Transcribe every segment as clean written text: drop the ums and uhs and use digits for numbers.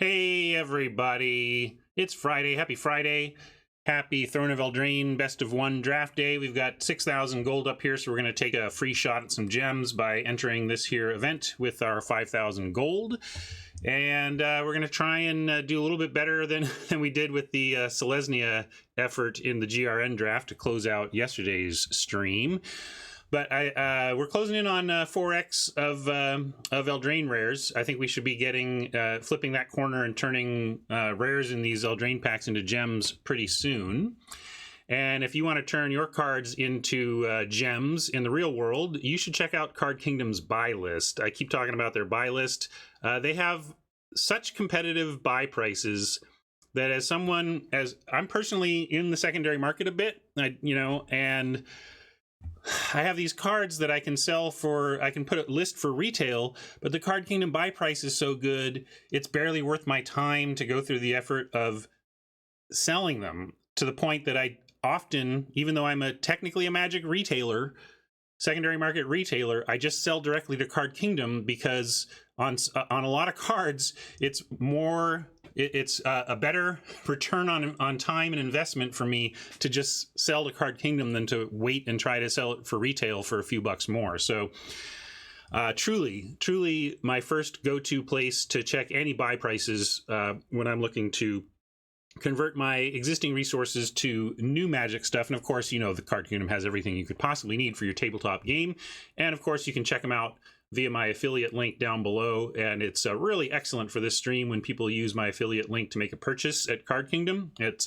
Hey everybody, it's Friday. Happy Friday. Happy Throne of Eldraine Best of One draft day. We've got 6,000 gold up here, so we're going to take a free shot at some gems by entering this here event with our 5,000 gold. And we're going to try and do a little bit better than we did with the Selesnya effort in the GRN draft to close out yesterday's stream. But we're closing in on 4x of Eldraine rares. I think we should be getting flipping that corner and turning rares in these Eldraine packs into gems pretty soon. And if you want to turn your cards into gems in the real world, you should check out Card Kingdom's buy list. I keep talking about their buy list. They have such competitive buy prices that as I'm personally in the secondary market a bit, and I have these cards that I can sell for, I can put a list for retail, but the Card Kingdom buy price is so good, it's barely worth my time to go through the effort of selling them, to the point that I often, even though I'm technically a Magic retailer, secondary market retailer, I just sell directly to Card Kingdom because on a lot of cards, it's a better return on time and investment for me to just sell to Card Kingdom than to wait and try to sell it for retail for a few bucks more. So truly my first go-to place to check any buy prices when I'm looking to convert my existing resources to new Magic stuff. And of course, the Card Kingdom has everything you could possibly need for your tabletop game. And of course, you can check them out via my affiliate link down below. And it's really excellent for this stream when people use my affiliate link to make a purchase at Card Kingdom. It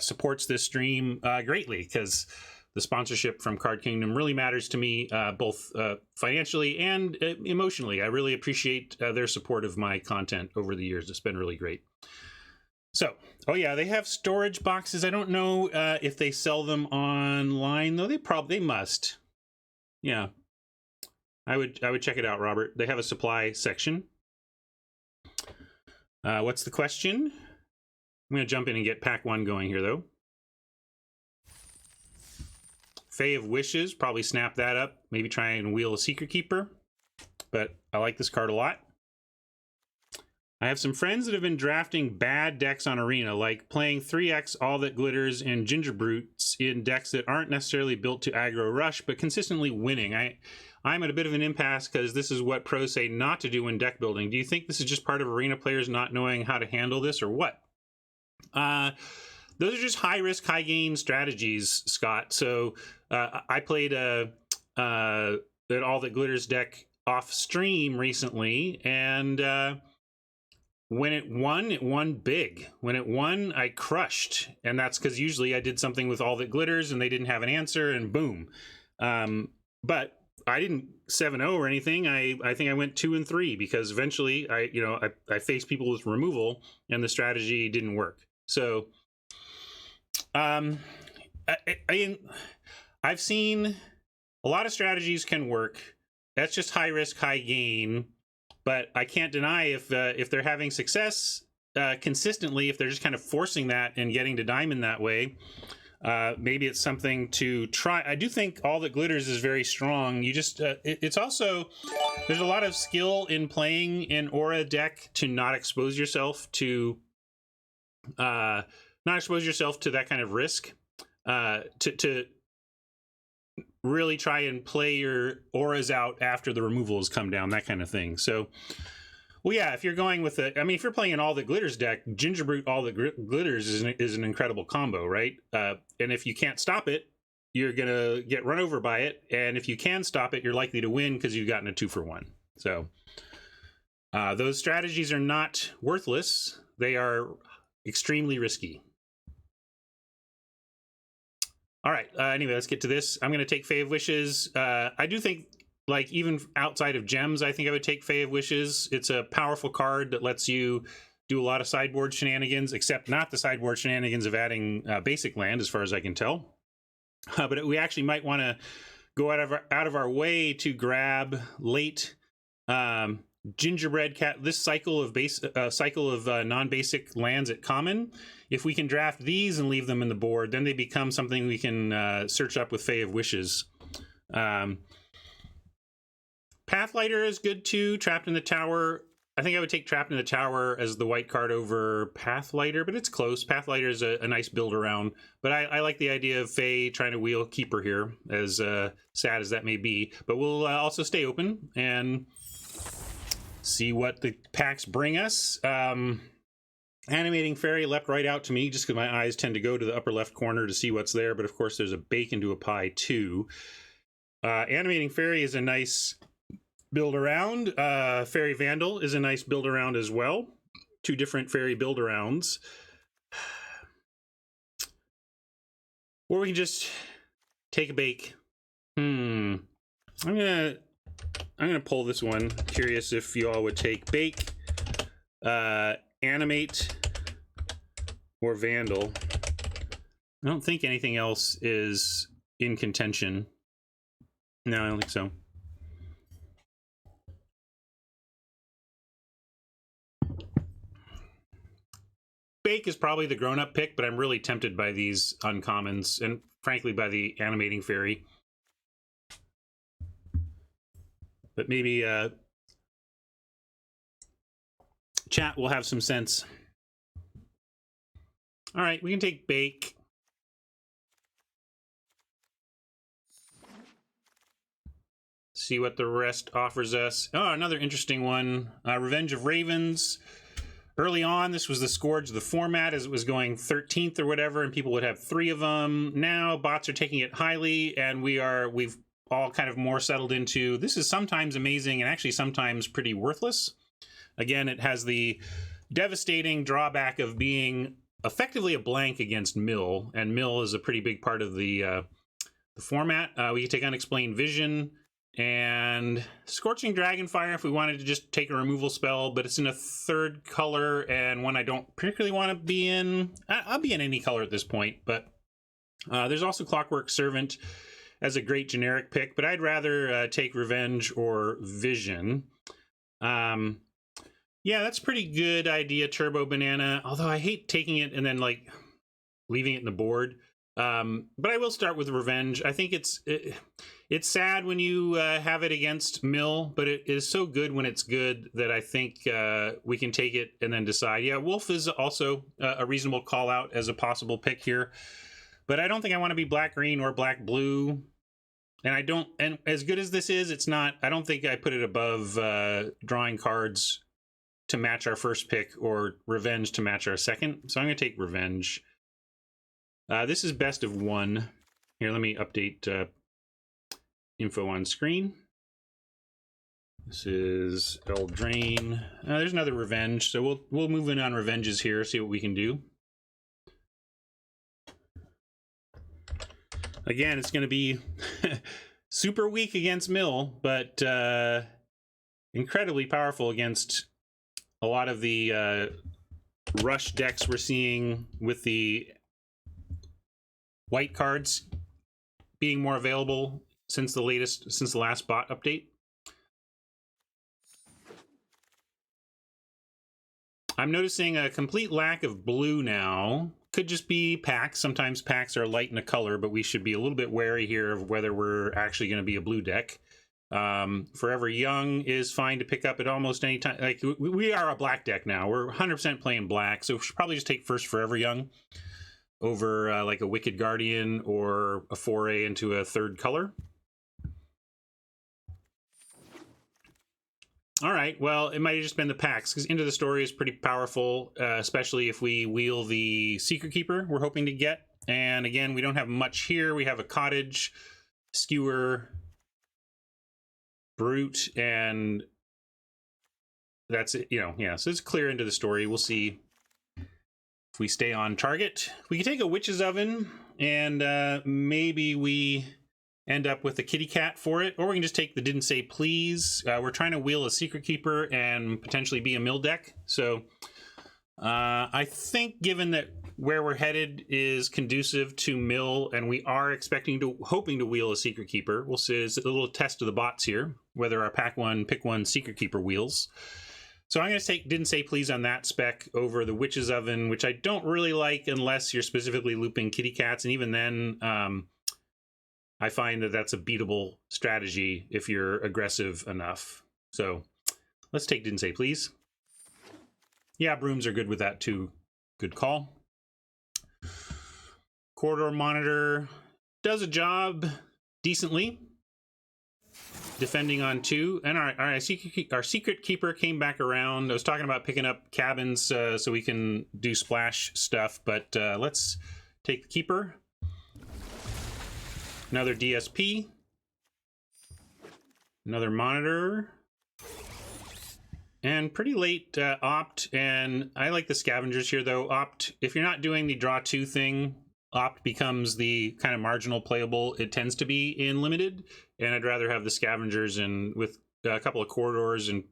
supports this stream greatly, because the sponsorship from Card Kingdom really matters to me, both financially and emotionally. I really appreciate their support of my content over the years. It's been really great. So, oh yeah, they have storage boxes. I don't know if they sell them online, though. They must. Yeah, I would check it out, Robert. They have a supply section. What's the question? I'm going to jump in and get pack one going here, though. Fae of Wishes, probably snap that up. Maybe try and wheel a Secret Keeper. But I like this card a lot. I have some friends that have been drafting bad decks on Arena, like playing 3x All That Glitters and Ginger Brutes in decks that aren't necessarily built to aggro rush, but consistently winning. I'm at a bit of an impasse because this is what pros say not to do when deck building. Do you think this is just part of Arena players not knowing how to handle this, or what? Those are just high risk, high gain strategies, Scott. So I played an All That Glitters deck off stream recently, and when it won big. When it won, I crushed. And that's because usually I did something with All That Glitters and they didn't have an answer, and boom. But I didn't 7-0 or anything. I think I went 2-3 because eventually I faced people with removal and the strategy didn't work. So I've seen a lot of strategies can work. That's just high risk, high gain. But I can't deny if they're having success consistently, if they're just kind of forcing that and getting to diamond that way, maybe it's something to try. I do think All That Glitters is very strong. You just it's also, there's a lot of skill in playing an aura deck to not expose yourself to that kind of risk. To really try and play your auras out after the removals come down, that kind of thing. So, well, yeah, if you're going with if you're playing an All That Glitters deck, Ginger Brute All That Glitters is an incredible combo, right? And if you can't stop it, you're gonna get run over by it. And if you can stop it, you're likely to win because you've gotten a 2-for-1. So those strategies are not worthless. They are extremely risky. All right, anyway, let's get to this. I'm going to take Fae of Wishes. I do think, like, even outside of gems, I think I would take Fae of Wishes. It's a powerful card that lets you do a lot of sideboard shenanigans, except not the sideboard shenanigans of adding basic land, as far as I can tell. But we actually might want to go out of our way to grab late Gingerbread Cat. This cycle of non-basic lands at common. If we can draft these and leave them in the board, then they become something we can search up with Fae of Wishes. Pathlighter is good too. Trapped in the Tower. I think I would take Trapped in the Tower as the white card over Pathlighter, but it's close. Pathlighter is a nice build around, but I like the idea of Faye trying to wheel Keeper here, as sad as that may be. But we'll also stay open and see what the packs bring us. Animating Fairy leapt right out to me just because my eyes tend to go to the upper left corner to see what's there, but of course there's a bake into a pie too. Animating Fairy is a nice build around. Fairy Vandal is a nice build around as well. Two different fairy build arounds. Or we can just take a bake. I'm gonna pull this one. Curious if you all would take bake, animate, or Vandal. I don't think anything else is in contention. No, I don't think so. Bake is probably the grown-up pick, but I'm really tempted by these uncommons, and frankly by the Animating Fairy. But maybe chat will have some sense. All right, we can take Bake. See what the rest offers us. Oh, another interesting one. Revenge of Ravens. Early on, this was the scourge of the format as it was going 13th or whatever, and people would have 3 of them. Now, bots are taking it highly, and we've all kind of more settled into this is sometimes amazing and actually sometimes pretty worthless. Again, it has the devastating drawback of being effectively a blank against Mill, and Mill is a pretty big part of the format. We can take Unexplained Vision and Scorching Dragonfire if we wanted to just take a removal spell, but it's in a 3rd color and one I don't particularly want to be in. I'll be in any color at this point, but there's also Clockwork Servant as a great generic pick, but I'd rather take Revenge or Vision. Yeah, that's pretty good idea, Turbo Banana, although I hate taking it and then like leaving it in the board. But I will start with Revenge. I think it's sad when you have it against Mill, but it is so good when it's good that I think we can take it and then decide. Yeah, Wolf is also a reasonable call out as a possible pick here, but I don't think I want to be black-green or black-blue. And as good as this is, it's not, I don't think I put it above drawing cards to match our first pick or Revenge to match our second. So I'm going to take Revenge. This is best of 1. Here, let me update info on screen. This is Eldraine. There's another Revenge, so we'll move in on Revenges here, see what we can do. Again, it's going to be super weak against Mill, but incredibly powerful against a lot of the rush decks we're seeing with the white cards being more available since the last bot update. I'm noticing a complete lack of blue now. Could just be packs. Sometimes packs are light in a color, but we should be a little bit wary here of whether we're actually going to be a blue deck. Forever Young is fine to pick up at almost any time. Like, we are a black deck now. We're 100% playing black, so we should probably just take first Forever Young over like a Wicked Guardian or a foray into a 3rd color. All right, well, it might have just been the packs, because Into the Story is pretty powerful, especially if we wheel the Secret Keeper we're hoping to get. And again, we don't have much here. We have a Cottage, Skewer, Brute, and that's it. Yeah, so it's clear Into the Story. We'll see if we stay on target. We can take a Witch's Oven, and maybe we end up with a Kitty Cat for it, or we can just take the Didn't Say Please. We're trying to wheel a Secret Keeper and potentially be a Mill deck. So I think given that where we're headed is conducive to Mill, and we are hoping to wheel a Secret Keeper, we'll see. It's a little test of the bots here, whether our pick one Secret Keeper wheels. So I'm going to take Didn't Say Please on that spec over the Witch's Oven, which I don't really like unless you're specifically looping Kitty Cats, and even then I find that that's a beatable strategy if you're aggressive enough. So let's take Didn't Say Please. Yeah, brooms are good with that too. Good call. Corridor Monitor does a job decently, defending on 2. And our Secret Keeper came back around. I was talking about picking up cabins so we can do splash stuff, but let's take the Keeper. Another DSP. Another Monitor. And pretty late Opt, and I like the Scavengers here though. Opt, if you're not doing the draw 2 thing, Opt becomes the kind of marginal playable it tends to be in Limited, and I'd rather have the Scavengers and with a couple of corridors and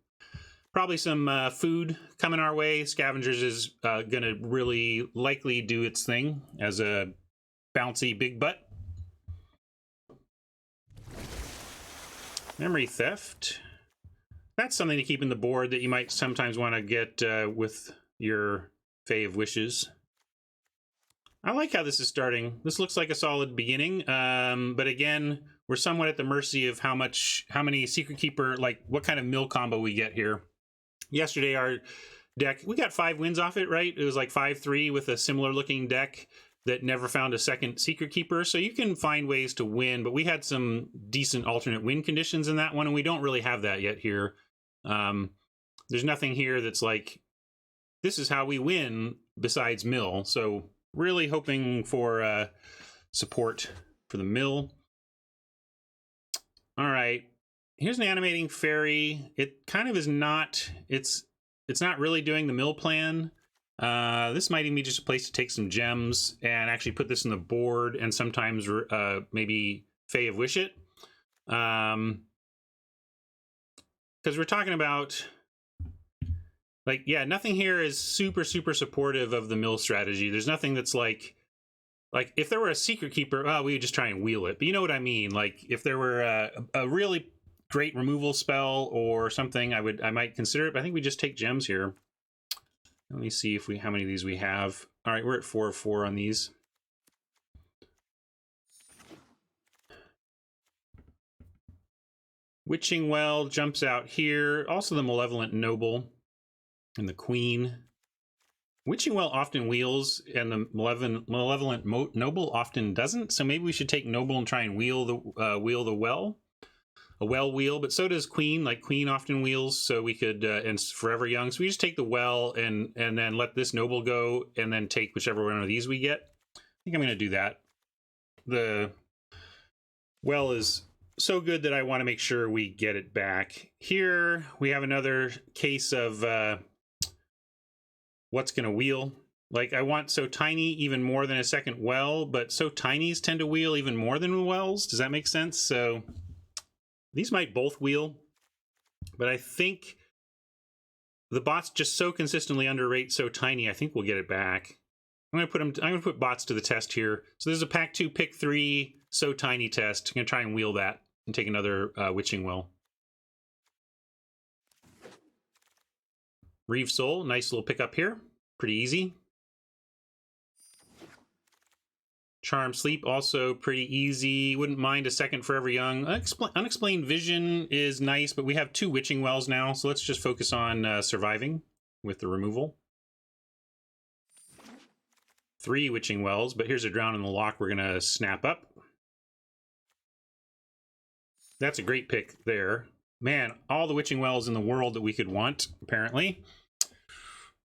probably some food coming our way. Scavengers is going to really likely do its thing as a bouncy big butt. Memory Theft. That's something to keep in the board that you might sometimes want to get with your Fae of Wishes. I like how this is starting. This looks like a solid beginning, but again, we're somewhat at the mercy of how many Secret Keeper, like what kind of mill combo we get here. Yesterday, our deck, we got 5 wins off it, right? It was like 5-3 with a similar looking deck that never found a second Secret Keeper. So you can find ways to win, but we had some decent alternate win conditions in that one, and we don't really have that yet here. There's nothing here that's like, this is how we win besides mill. So really hoping for support for the mill. All right, here's an animating fairy. It kind of is not, it's not really doing the mill plan. This might even be just a place to take some gems and actually put this in the board and sometimes maybe Fae of Wish it. Because we're talking about, like, yeah, nothing here is super supportive of the mill strategy. There's nothing that's like if there were a Secret Keeper, we would just try and wheel it. But you know what I mean? Like if there were a really great removal spell or something, I might consider it. But I think we just take gems here. Let me see how many of these we have. All right, we're at 4 of 4 on these. Witching Well jumps out here. Also the Malevolent Noble and the Queen. Witching Well often wheels, and the Malevolent Noble often doesn't. So maybe we should take Noble and try and wheel the well. A well wheel, but so does Queen. Like Queen often wheels, so we could and Forever Young. So we just take the well and then let this Noble go, and then take whichever one of these we get. I think I'm going to do that. The well is so good that I want to make sure we get it back. Here we have another case of what's going to wheel. Like I want So Tiny even more than a second well, but So Tinies tend to wheel even more than wells. Does that make sense? So these might both wheel, but I think the bots just so consistently underrate So Tiny. I think we'll get it back. I'm going to put bots to the test here. So there's a pack 2, pick 3 So Tiny test. I'm going to try and wheel that and take another Witching Well. Reeve Soul, nice little pickup here. Pretty easy. Charm Sleep, also pretty easy. Wouldn't mind a second Forever Young. Unexplained Vision is nice, but we have 2 Witching Wells now, so let's just focus on surviving with the removal. 3 Witching Wells, but here's a Drown in the Loch we're going to snap up. That's a great pick there. Man, all the Witching Wells in the world that we could want, apparently.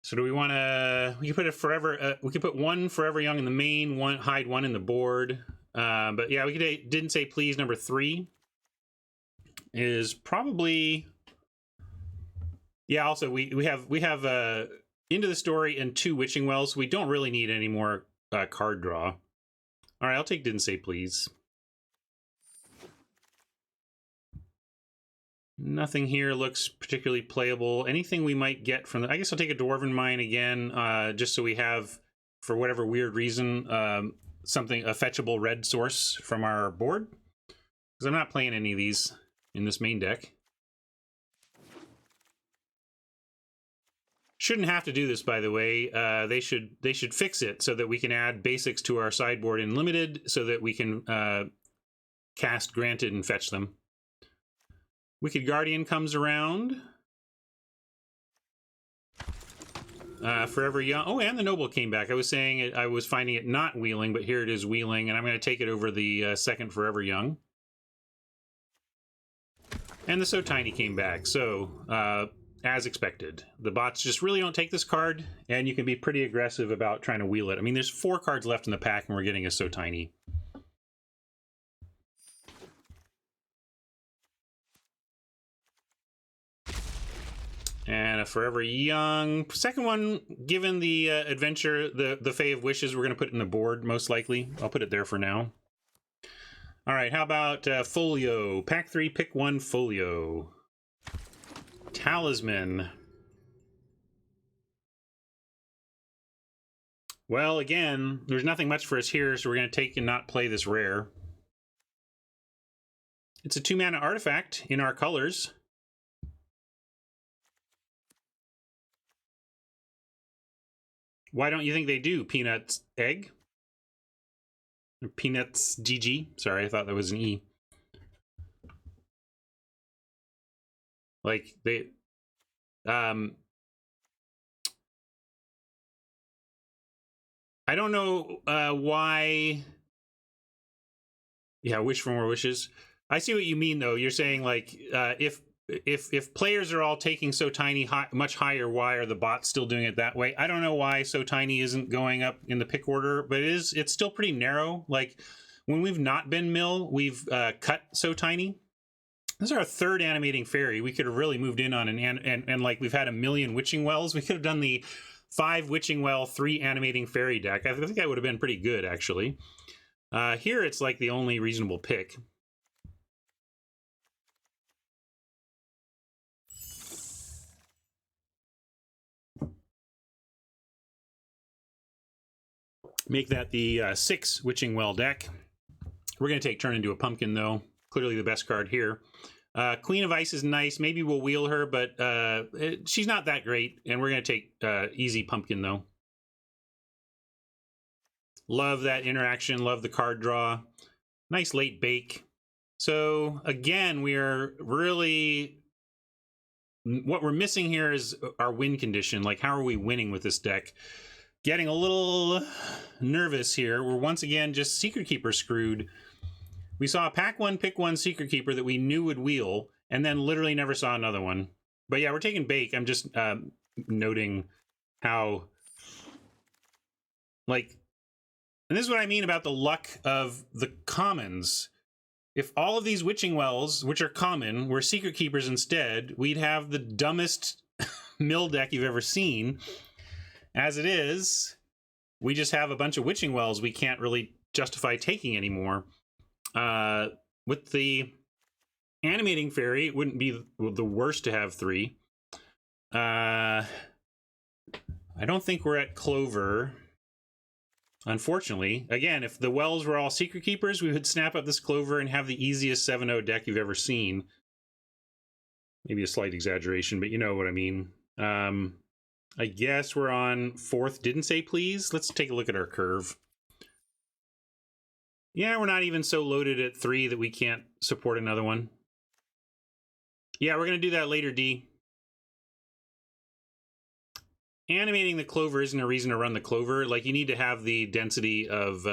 So do we want to? We could put we could put 1 Forever Young in the main, hide 1 in the board. But yeah, didn't say please. Number 3 is probably, yeah. Also, we have Into the Story and 2 Witching Wells. So we don't really need any more card draw. All right, I'll take Didn't Say Please. Nothing here looks particularly playable. Anything we might get from I guess I'll take a Dwarven Mine again, just so we have, for whatever weird reason, a fetchable red source from our board. Because I'm not playing any of these in this main deck. Shouldn't have to do this, by the way. They should fix it so that we can add basics to our sideboard in Limited, so that we can cast Granted and fetch them. Wicked Guardian comes around. Forever Young. Oh, and the Noble came back. I was saying I was finding it not wheeling, but here it is wheeling, and I'm going to take it over the second Forever Young. And the So Tiny came back. So, as expected, the bots just really don't take this card, and you can be pretty aggressive about trying to wheel it. I mean, there's 4 cards left in the pack, and we're getting a So Tiny. And a Forever Young. Second one, given the adventure, the Fae of Wishes, we're going to put it in the board, most likely. I'll put it there for now. All right, how about Folio? Pack 3, pick 1 Folio. Talisman. Well, again, there's nothing much for us here, so we're going to take and not play this rare. It's a 2-mana artifact in our colors. Why don't you think they do? Peanuts Egg? Peanuts GG? Sorry, I thought that was an E. Like, they... I don't know why... Yeah, wish for more wishes. I see what you mean, though. You're saying, like, if players are all taking So Tiny much higher, why are the bots still doing it that way? I don't know why So Tiny isn't going up in the pick order, but it's still pretty narrow. Like, when we've not been mill, we've cut So Tiny. This is our 3rd animating fairy. We could have really moved in on and like we've had a million Witching Wells. We could have done the 5 Witching Well, 3 animating fairy deck. I think that would have been pretty good, actually. Here it's like the only reasonable pick. Make that the 6 Witching Well deck. We're going to take turn into a pumpkin, though. Clearly the best card here. Queen of Ice is nice. Maybe we'll wheel her, but she's not that great. And we're going to take easy pumpkin, though. Love that interaction. Love the card draw. Nice late bake. So, again, we are really... What we're missing here is our win condition. Like, how are we winning with this deck? Getting a little nervous here. We're once again just Secret Keeper screwed. We saw a pack 1, pick 1 Secret Keeper that we knew would wheel, and then literally never saw another one. But yeah, we're taking bake. I'm just noting how, like, and this is what I mean about the luck of the commons. If all of these Witching Wells, which are common, were Secret Keepers instead, we'd have the dumbest mill deck you've ever seen. As it is, we just have a bunch of Witching Wells we can't really justify taking anymore. With the animating fairy, it wouldn't be the worst to have 3. I don't think we're at Clover. Unfortunately, again, if the Wells were all Secret Keepers, we would snap up this Clover and have the easiest 7-0 deck you've ever seen. Maybe a slight exaggeration, but you know what I mean. I guess we're on 4th. Didn't say please. Let's take a look at our curve. Yeah, we're not even so loaded at 3 that we can't support another one. Yeah, we're going to do that later, D. Animating the Clover isn't a reason to run the Clover. Like, you need to have the density of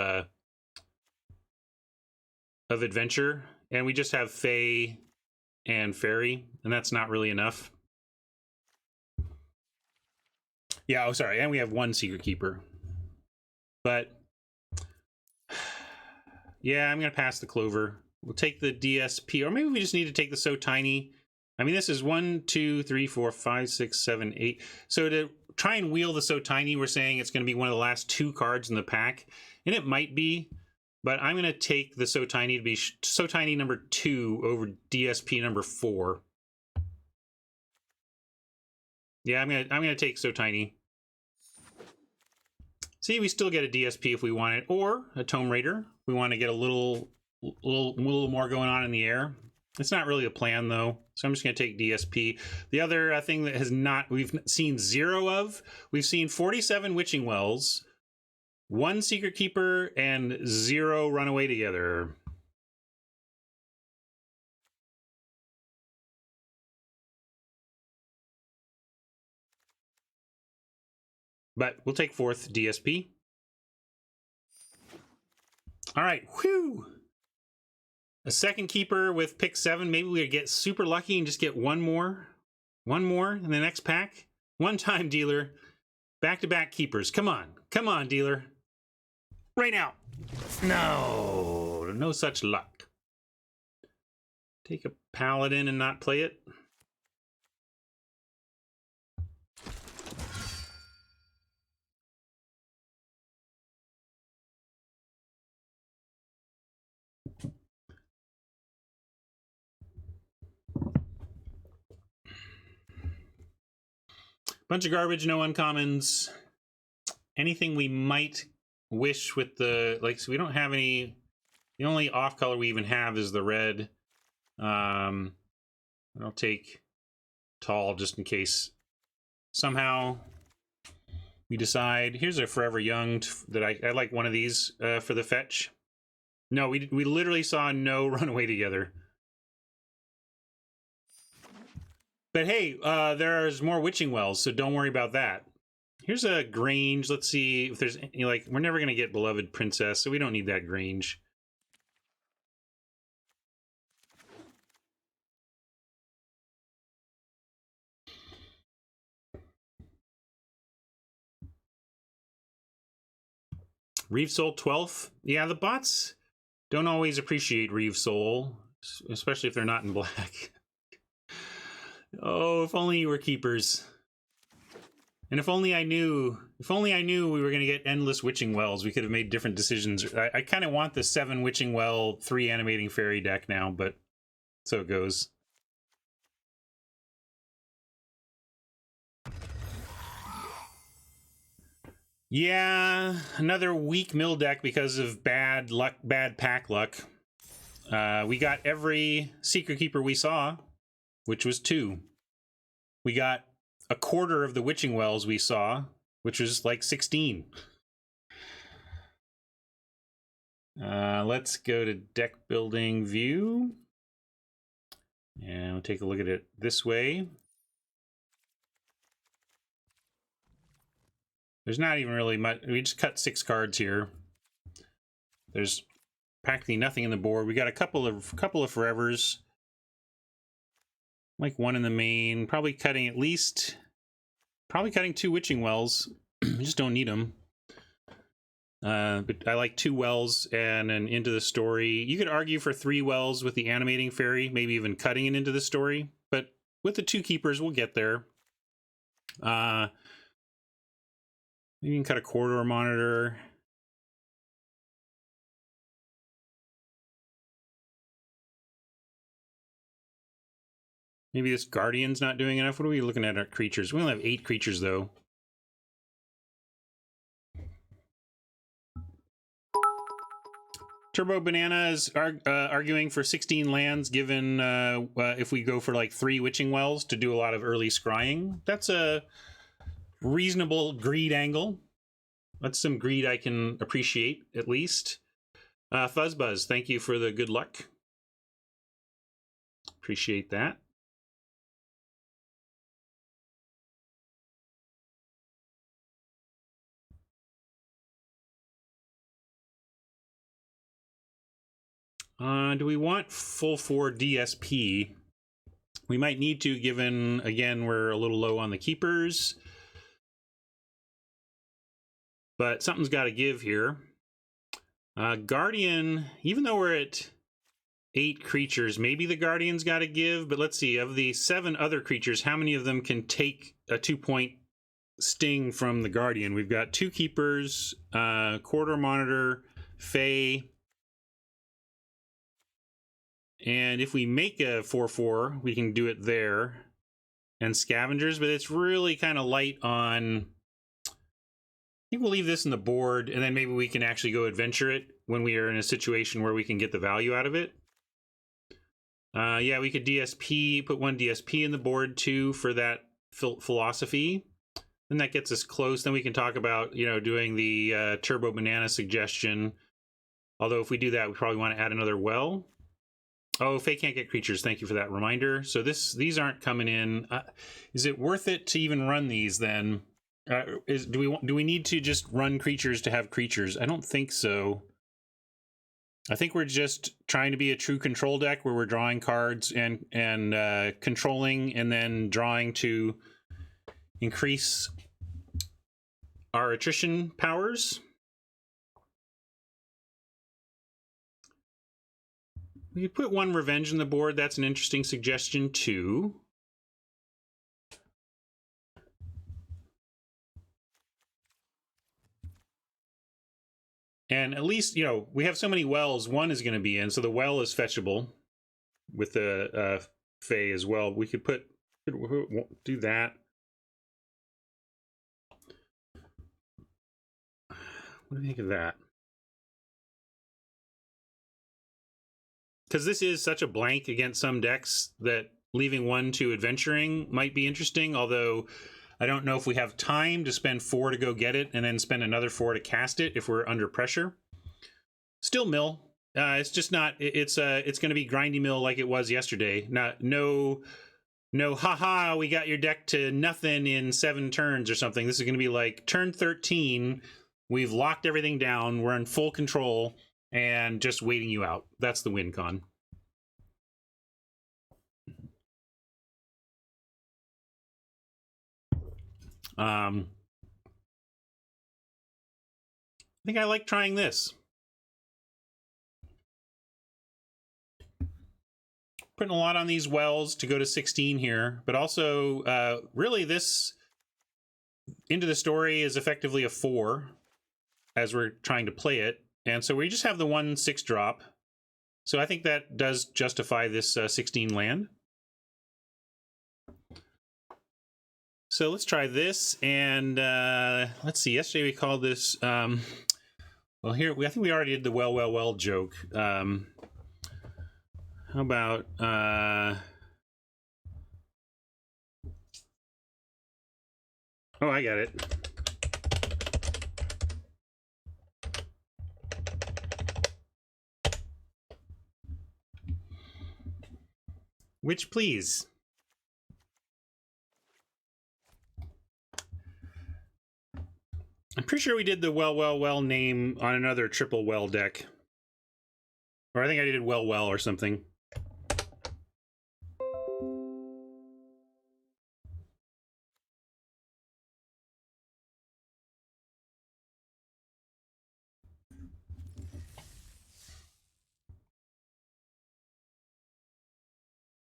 adventure. And we just have Fae and Fairy, and that's not really enough. Yeah, oh, sorry, and we have 1 Secret Keeper. But, yeah, I'm going to pass the Clover. We'll take the DSP, or maybe we just need to take the So Tiny. I mean, this is 1, 2, 3, 4, 5, 6, 7, 8. So to try and wheel the So Tiny, we're saying it's going to be one of the last 2 cards in the pack. And it might be, but I'm going to take the So Tiny to be So Tiny number 2 over DSP number 4. Yeah, I'm gonna take So Tiny. See, we still get a DSP if we want it, or a Tome Raider. We want to get a little more going on in the air. It's not really a plan, though, so I'm just going to take DSP. The other thing that we've seen 0 of, we've seen 47 Witching Wells, 1 Secret Keeper, and 0 Runaway Together. but we'll take 4th DSP. All right, whew. A second keeper with pick 7. Maybe we get super lucky and just get one more in the next pack. One time, dealer. Back-to-back keepers. Come on, dealer. Right now. No such luck. Take a paladin and not play it. Bunch of garbage, no uncommons. Anything we might wish with the, like, so we don't have any, the only off color we even have is the red. I'll take tall just in case somehow we decide. Here's a Forever Young that I like one of these for the fetch. No, we literally saw no Runaway Together. But hey, there's more Witching Wells, so don't worry about that. Here's a Grange. Let's see if there's any, like, we're never going to get Beloved Princess, so we don't need that Grange. Reeve Soul 12th. Yeah, the bots don't always appreciate Reeve Soul, especially if they're not in black. Oh, if only you were keepers. And if only I knew we were going to get endless Witching Wells, we could have made different decisions. I kind of want the 7 Witching Well, 3 Animating Fairy deck now, but so it goes. Yeah, another weak mill deck because of bad luck, bad pack luck. We got every Secret Keeper we saw, which was 2. We got a quarter of the Witching Wells we saw, which was like 16. Let's go to deck building view. And we'll take a look at it this way. There's not even really much. We just cut 6 cards here. There's practically nothing in the board. We got a couple of Forevers. Like 1 in the main. Probably cutting 2 Witching Wells. We just don't need them. But I like 2 Wells and an Into the Story. You could argue for 3 Wells with the Animating Fairy, maybe even cutting it into the story. But with the 2 keepers, we'll get there. You can cut a Corridor Monitor. Maybe this Guardian's not doing enough. What are we looking at our creatures? We only have 8 creatures, though. Turbo Banana is arguing for 16 lands, given if we go for like 3 Witching Wells to do a lot of early scrying. That's a reasonable greed angle. That's some greed I can appreciate, at least. Fuzzbuzz, thank you for the good luck. Appreciate that. Do we want full 4 DSP? We might need to, given, again, we're a little low on the keepers. But something's got to give here. Guardian, even though we're at 8 creatures, maybe the Guardian's got to give. But let's see, of the 7 other creatures, how many of them can take a 2-point sting from the Guardian? We've got 2 keepers, Corridor Monitor, Fae. And if we make a 4/4, we can do it there. And Scavengers, but it's really kind of light on... I think we'll leave this in the board, and then maybe we can actually go adventure it when we are in a situation where we can get the value out of it. Yeah, we could DSP, put 1 DSP in the board, too, for that philosophy. Then that gets us close. Then we can talk about, you know, doing the Turbo Banana suggestion. Although if we do that, we probably want to add another well. Oh, Fae can't get creatures. Thank you for that reminder. So these aren't coming in. Is it worth it to even run these then? Do we need to just run creatures to have creatures? I don't think so. I think we're just trying to be a true control deck where we're drawing cards and controlling and then drawing to increase our attrition powers. We could put one revenge on the board. That's an interesting suggestion too. And at least, you know, we have so many wells, one is going to be in, so the well is fetchable with the Fae as well. We could do that. What do you think of that? Because this is such a blank against some decks that leaving one to adventuring might be interesting, although I don't know if we have time to spend 4 to go get it and then spend another 4 to cast it if we're under pressure. Still mill. It's just not. It's going to be grindy mill like it was yesterday. No. Haha, we got your deck to nothing in 7 turns or something. This is going to be like turn 13. We've locked everything down. We're in full control and just waiting you out. That's the win con. I think I like trying this. Putting a lot on these wells to go to 16 here, but also really this Into the Story is effectively a 4 as we're trying to play it. And so we just have the 1/6 drop. So I think that does justify this 16 land. So let's try this, and let's see. Yesterday we called this. Well, here I think we already did the well joke. How about oh, I got it. Which, please? I'm pretty sure we did the well name on another triple well deck. Or I think I did well or something.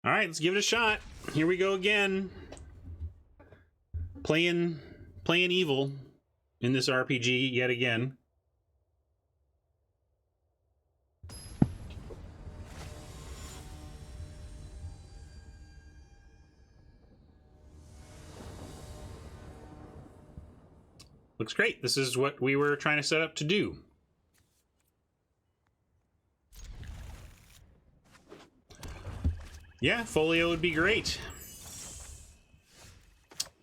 All right, let's give it a shot. Here we go again. Playing evil in this RPG yet again. Looks great. This is what we were trying to set up to do. Yeah, folio would be great.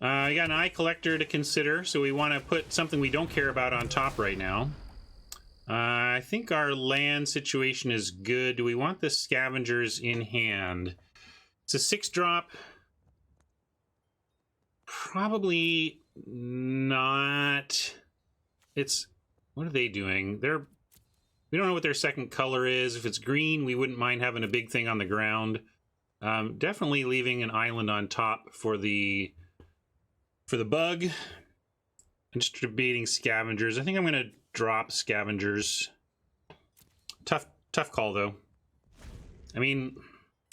I got an eye collector to consider, so we want to put something we don't care about on top right now. I think our land situation is good. Do we want the scavengers in hand? It's a 6-drop. Probably not. It's... What are they doing? We don't know what their second color is. If it's green, we wouldn't mind having a big thing on the ground. Definitely leaving an island on top for the bug. I'm just debating scavengers. I think I'm going to drop scavengers. Tough call, though. I mean,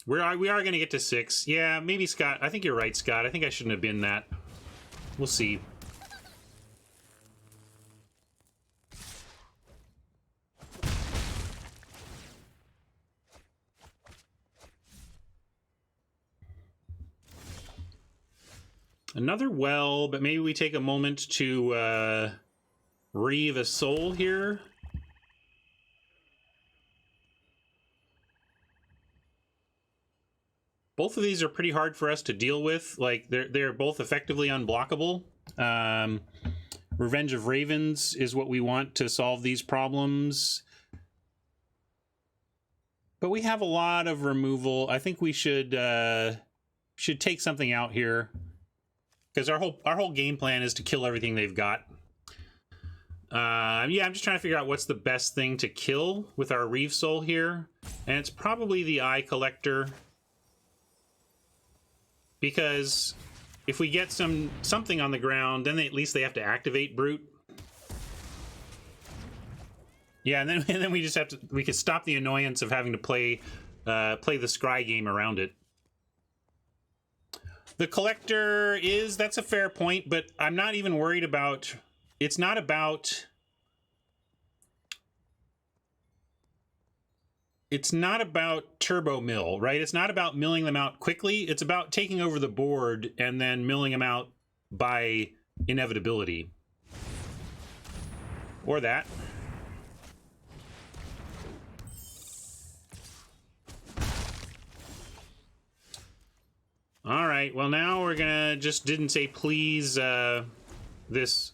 we are going to get to 6. Yeah, maybe Scott. I think you're right, Scott. I think I shouldn't have been that. We'll see. Another well, but maybe we take a moment to reave a soul here. Both of these are pretty hard for us to deal with. Like, they're both effectively unblockable. Revenge of Ravens is what we want to solve these problems. But we have a lot of removal. I think we should take something out here. because our whole game plan is to kill everything they've got. Yeah, I'm just trying to figure out what's the best thing to kill with our Reeve Soul here, and it's probably the Eye Collector, because if we get something on the ground, then at least they have to activate Brute. Yeah, and then we just have to, we can stop the annoyance of having to play the scry game around it. The Collector is, that's a fair point, but I'm not even worried about, it's not about turbo mill, right? It's not about milling them out quickly. It's about taking over the board and then milling them out by inevitability. Or that. All right, well now we're gonna just didn't say please this.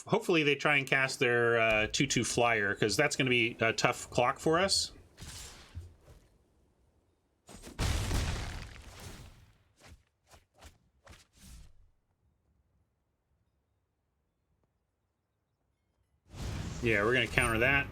Hopefully they try and cast their 2/2 flyer, because that's gonna be a tough clock for us. Yeah, we're gonna counter that.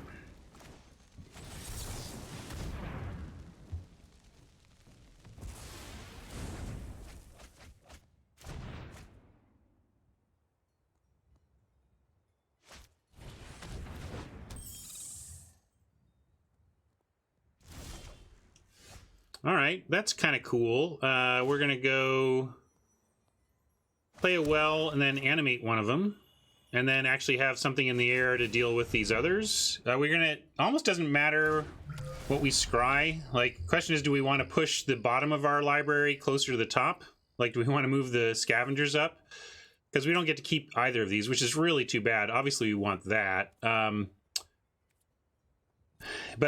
All right, that's kind of cool. We're gonna go play a well and then animate one of them, and then actually have something in the air to deal with these others. We're gonna, almost doesn't matter what we scry. Like, question is, do we want to push the bottom of our library closer to the top? Like, do we want to move the scavengers up? Because we don't get to keep either of these, which is really too bad. Obviously, we want that. But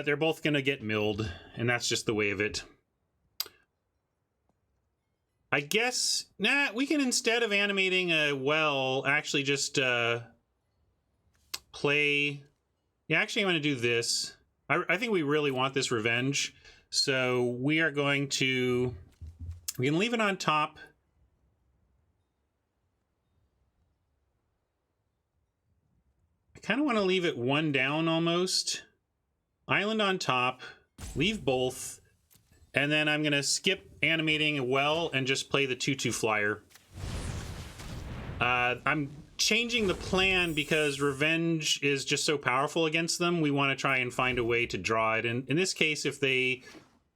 they're both going to get milled, and that's just the way of it. I guess, nah, we can, instead of animating a well, actually just play... Yeah, actually, I'm going to do this. I think we really want this revenge. So we are going to... We can leave it on top. I kind of want to leave it one down almost. Island on top. Leave both. And then I'm going to skip animating a well and just play the 2/2 flyer. I'm changing the plan because revenge is just so powerful against them. We want to try and find a way to draw it. And in this case, if they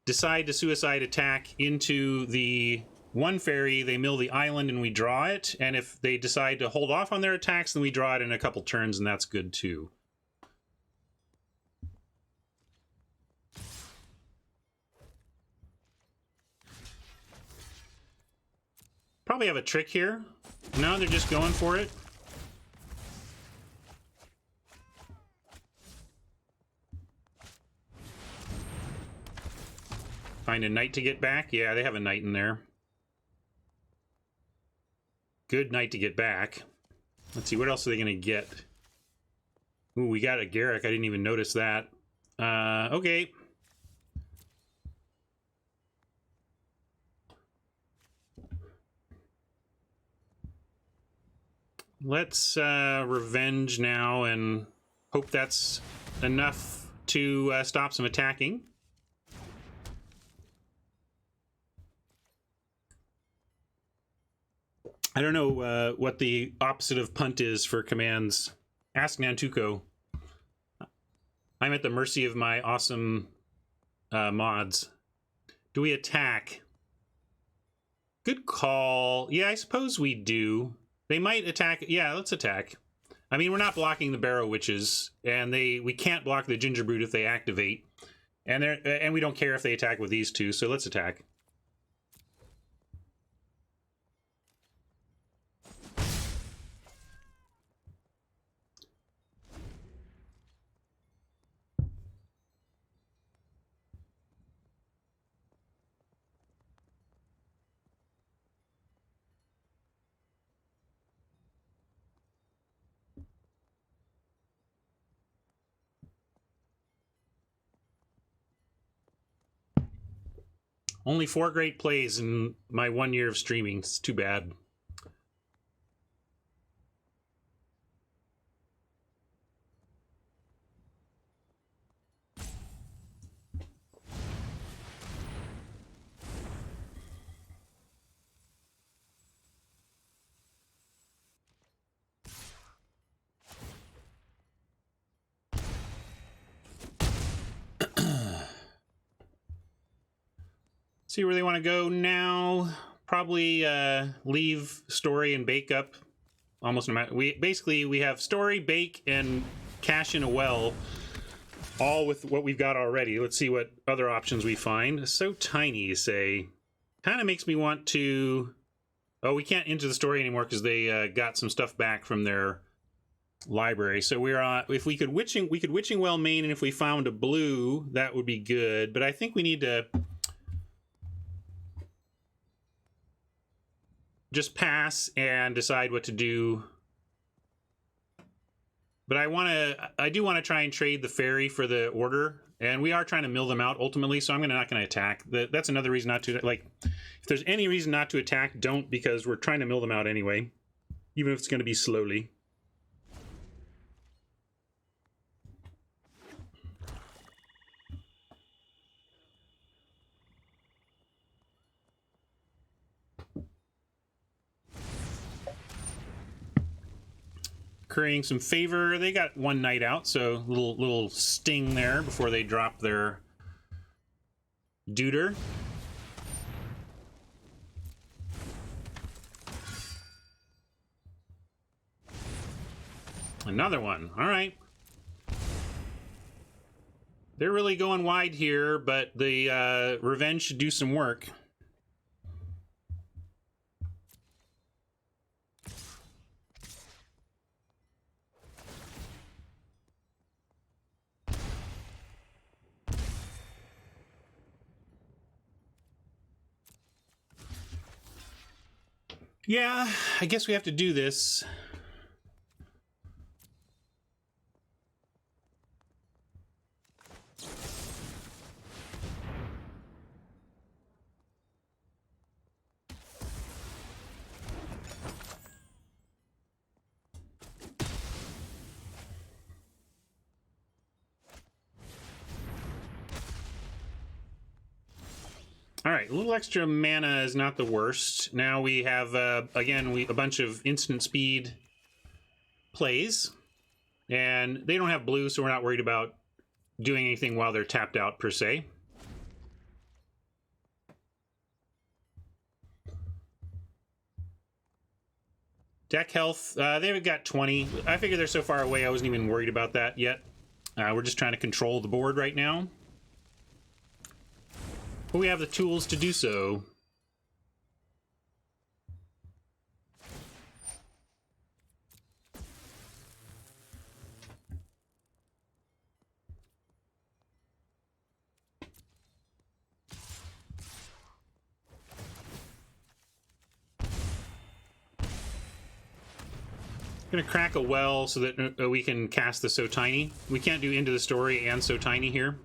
decide to suicide attack into the one fairy, they mill the island and we draw it. And if they decide to hold off on their attacks, then we draw it in a couple turns, and that's good too. Probably have a trick here. No, they're just going for it. Find a knight to get back? Yeah, they have a knight in there. Good knight to get back. Let's see, what else are they going to get? Ooh, we got a Garrick. I didn't even notice that. Okay. Let's revenge now and hope that's enough to stop some attacking. I don't know what the opposite of punt is for commands. Ask Nantuko. I'm at the mercy of my awesome mods. Do we attack? Good call. Yeah, I suppose we do. They might attack. Yeah, let's attack. I mean, we're not blocking the Barrow Witches, and we can't block the Ginger Brute if they activate. And we don't care if they attack with these two, so let's attack. Only 4 great plays in my 1 year of streaming. It's too bad. See where they want to go now. Probably leave story and bake up. Almost no matter. We have story, bake, and cash in a well, all with what we've got already. Let's see what other options we find. So tiny, you say. Kind of makes me want to. Oh, we can't enter the story anymore because they got some stuff back from their library. So we're on. If we could witching well main, and if we found a blue, that would be good. But I think we need to just pass and decide what to do. But I do want to try and trade the fairy for the order, and we are trying to mill them out ultimately. So I'm not going to attack. That's another reason not to, like. If there's any reason not to attack, don't, because we're trying to mill them out anyway, even if it's going to be slowly. Currying some favor. They got one night out, so little sting there before they drop their duder. Another one. All right. They're really going wide here, but the revenge should do some work. Yeah, I guess we have to do this. All right, a little extra mana is not the worst. Now we have, again, a bunch of instant speed plays. And they don't have blue, so we're not worried about doing anything while they're tapped out, per se. Deck health, they've got 20. I figure they're so far away, I wasn't even worried about that yet. We're just trying to control the board right now. But we have the tools to do so. Gonna crack a well so that we can cast the So Tiny. We can't do Into the Story and So Tiny here.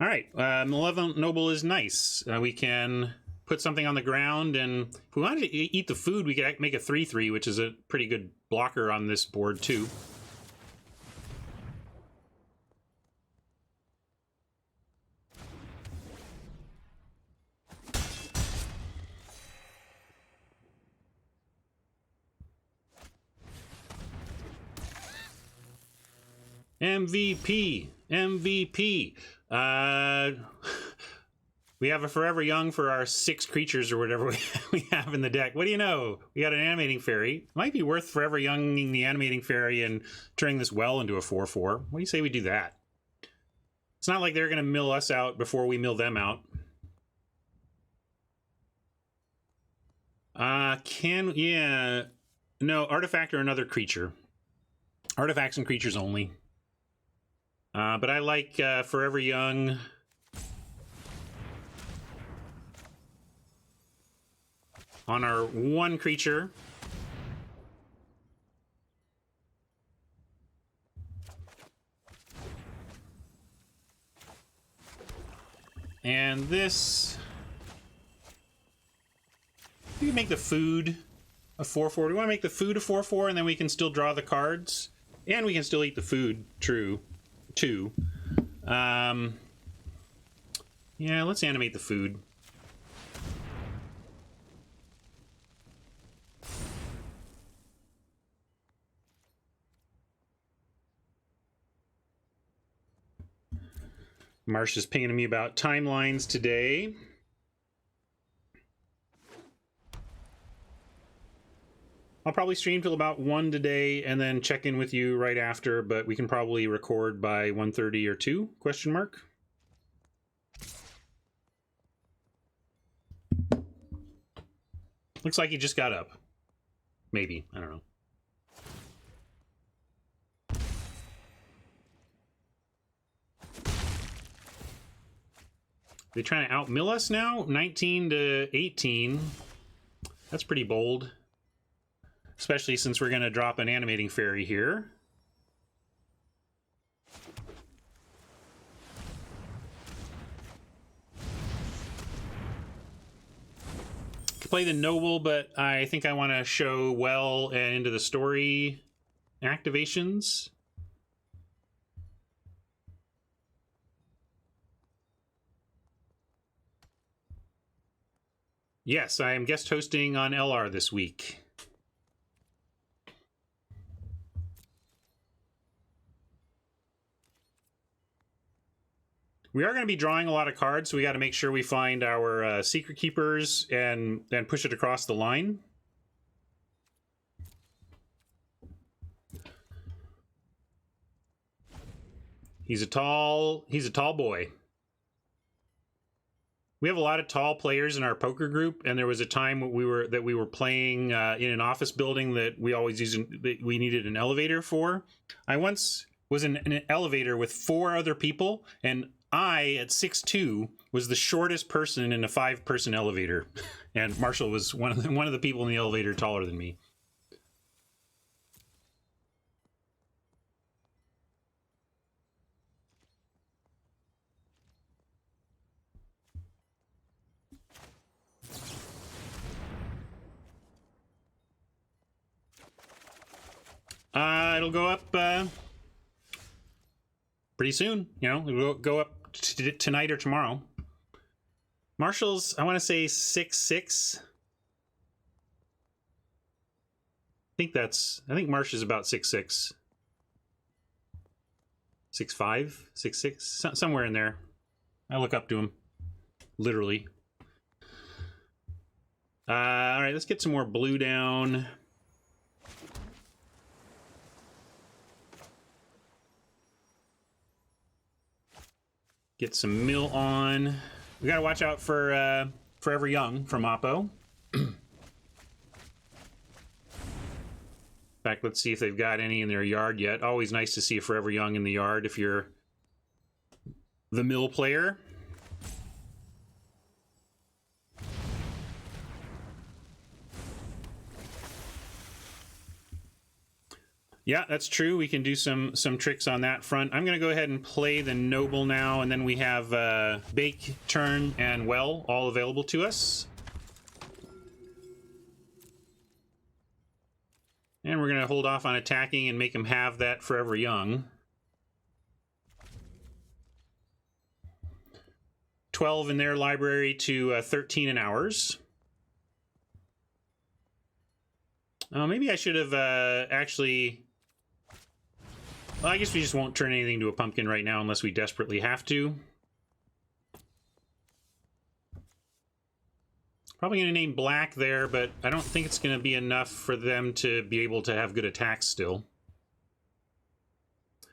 All right, Malevolent Noble is nice. We can put something on the ground, and if we wanted to eat the food, we could make a 3/3, which is a pretty good blocker on this board too. MVP, MVP. We have a Forever Young for our 6 creatures or whatever we have in the deck. What do you know? We got an Animating Fairy. Might be worth Forever Younging the Animating Fairy and turning this well into a 4/4. What do you say we do that? It's not like they're going to mill us out before we mill them out. Yeah. No, artifact or another creature. Artifacts and creatures only. But I like Forever Young. On our 1 creature. And this... We can make the food a 4/4. We want to make the food a 4/4, and then we can still draw the cards. And we can still eat the food, true, too. Yeah, let's animate the food. Marsh is pinging me about timelines today. I'll probably stream till about 1 today and then check in with you right after, but we can probably record by 1:30 or 2, question mark. Looks like he just got up. Maybe, I don't know. They trying to outmill us now? 19 to 18. That's pretty bold. Especially since we're going to drop an animating fairy here. Could play the noble, but I think I want to show well and into the story activations. Yes, I am guest hosting on LR this week. We are going to be drawing a lot of cards, so we got to make sure we find our Secret Keepers and then push it across the line. He's a tall boy. We have a lot of tall players in our poker group, and there was a time that we were playing in an office building that we always we needed an elevator for. I once was in an elevator with 4 other people, and I, at 6'2", was the shortest person in a 5-person elevator, and Marshall was one of the people in the elevator taller than me. It'll go up pretty soon. You know, it'll go up tonight or tomorrow. Marshall's, I want to say 6'6". I think Marsh is about 6'6". 6'5", 6'6", somewhere in there. I look up to him, literally. All right, let's get some more blue down. Get some mill on. We got to watch out for Forever Young from Oppo. In fact, let's see if they've got any in their yard yet. Always nice to see a Forever Young in the yard if you're the mill player. Yeah, that's true. We can do some tricks on that front. I'm going to go ahead and play the Noble now, and then we have Bake, Turn, and Well all available to us. And we're going to hold off on attacking and make him have that Forever Young. 12 in their library to 13 in ours. Maybe I should have actually... Well, I guess we just won't turn anything to a pumpkin right now unless we desperately have to. Probably going to name black there, but I don't think it's going to be enough for them to be able to have good attacks still.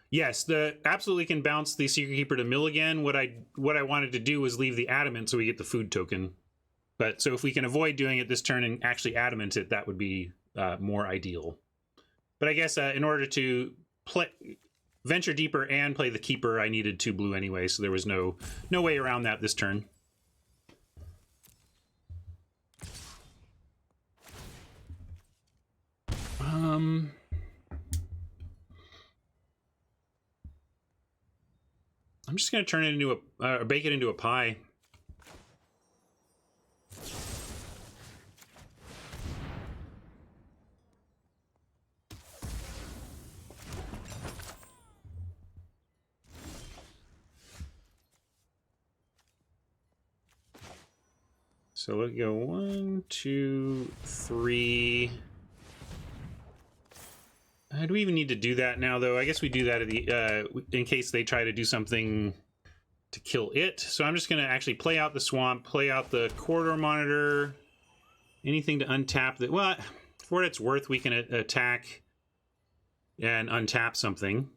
Yes, absolutely can bounce the Secret Keeper to mill again. What I wanted to do was leave the Adamant so we get the food token. But so if we can avoid doing it this turn and actually Adamant it, that would be more ideal. But I guess in order to venture deeper and play the Keeper, I needed 2 blue anyway, so there was no way around that this turn. I'm just going to turn it into bake it into a pie. So let's go 1, 2, 3. Do we even need to do that now, though? I guess we do that at the, in case they try to do something to kill it. So I'm just going to actually play out the swamp, play out the corridor monitor, anything to untap that. Well, for what it's worth, we can attack and untap something.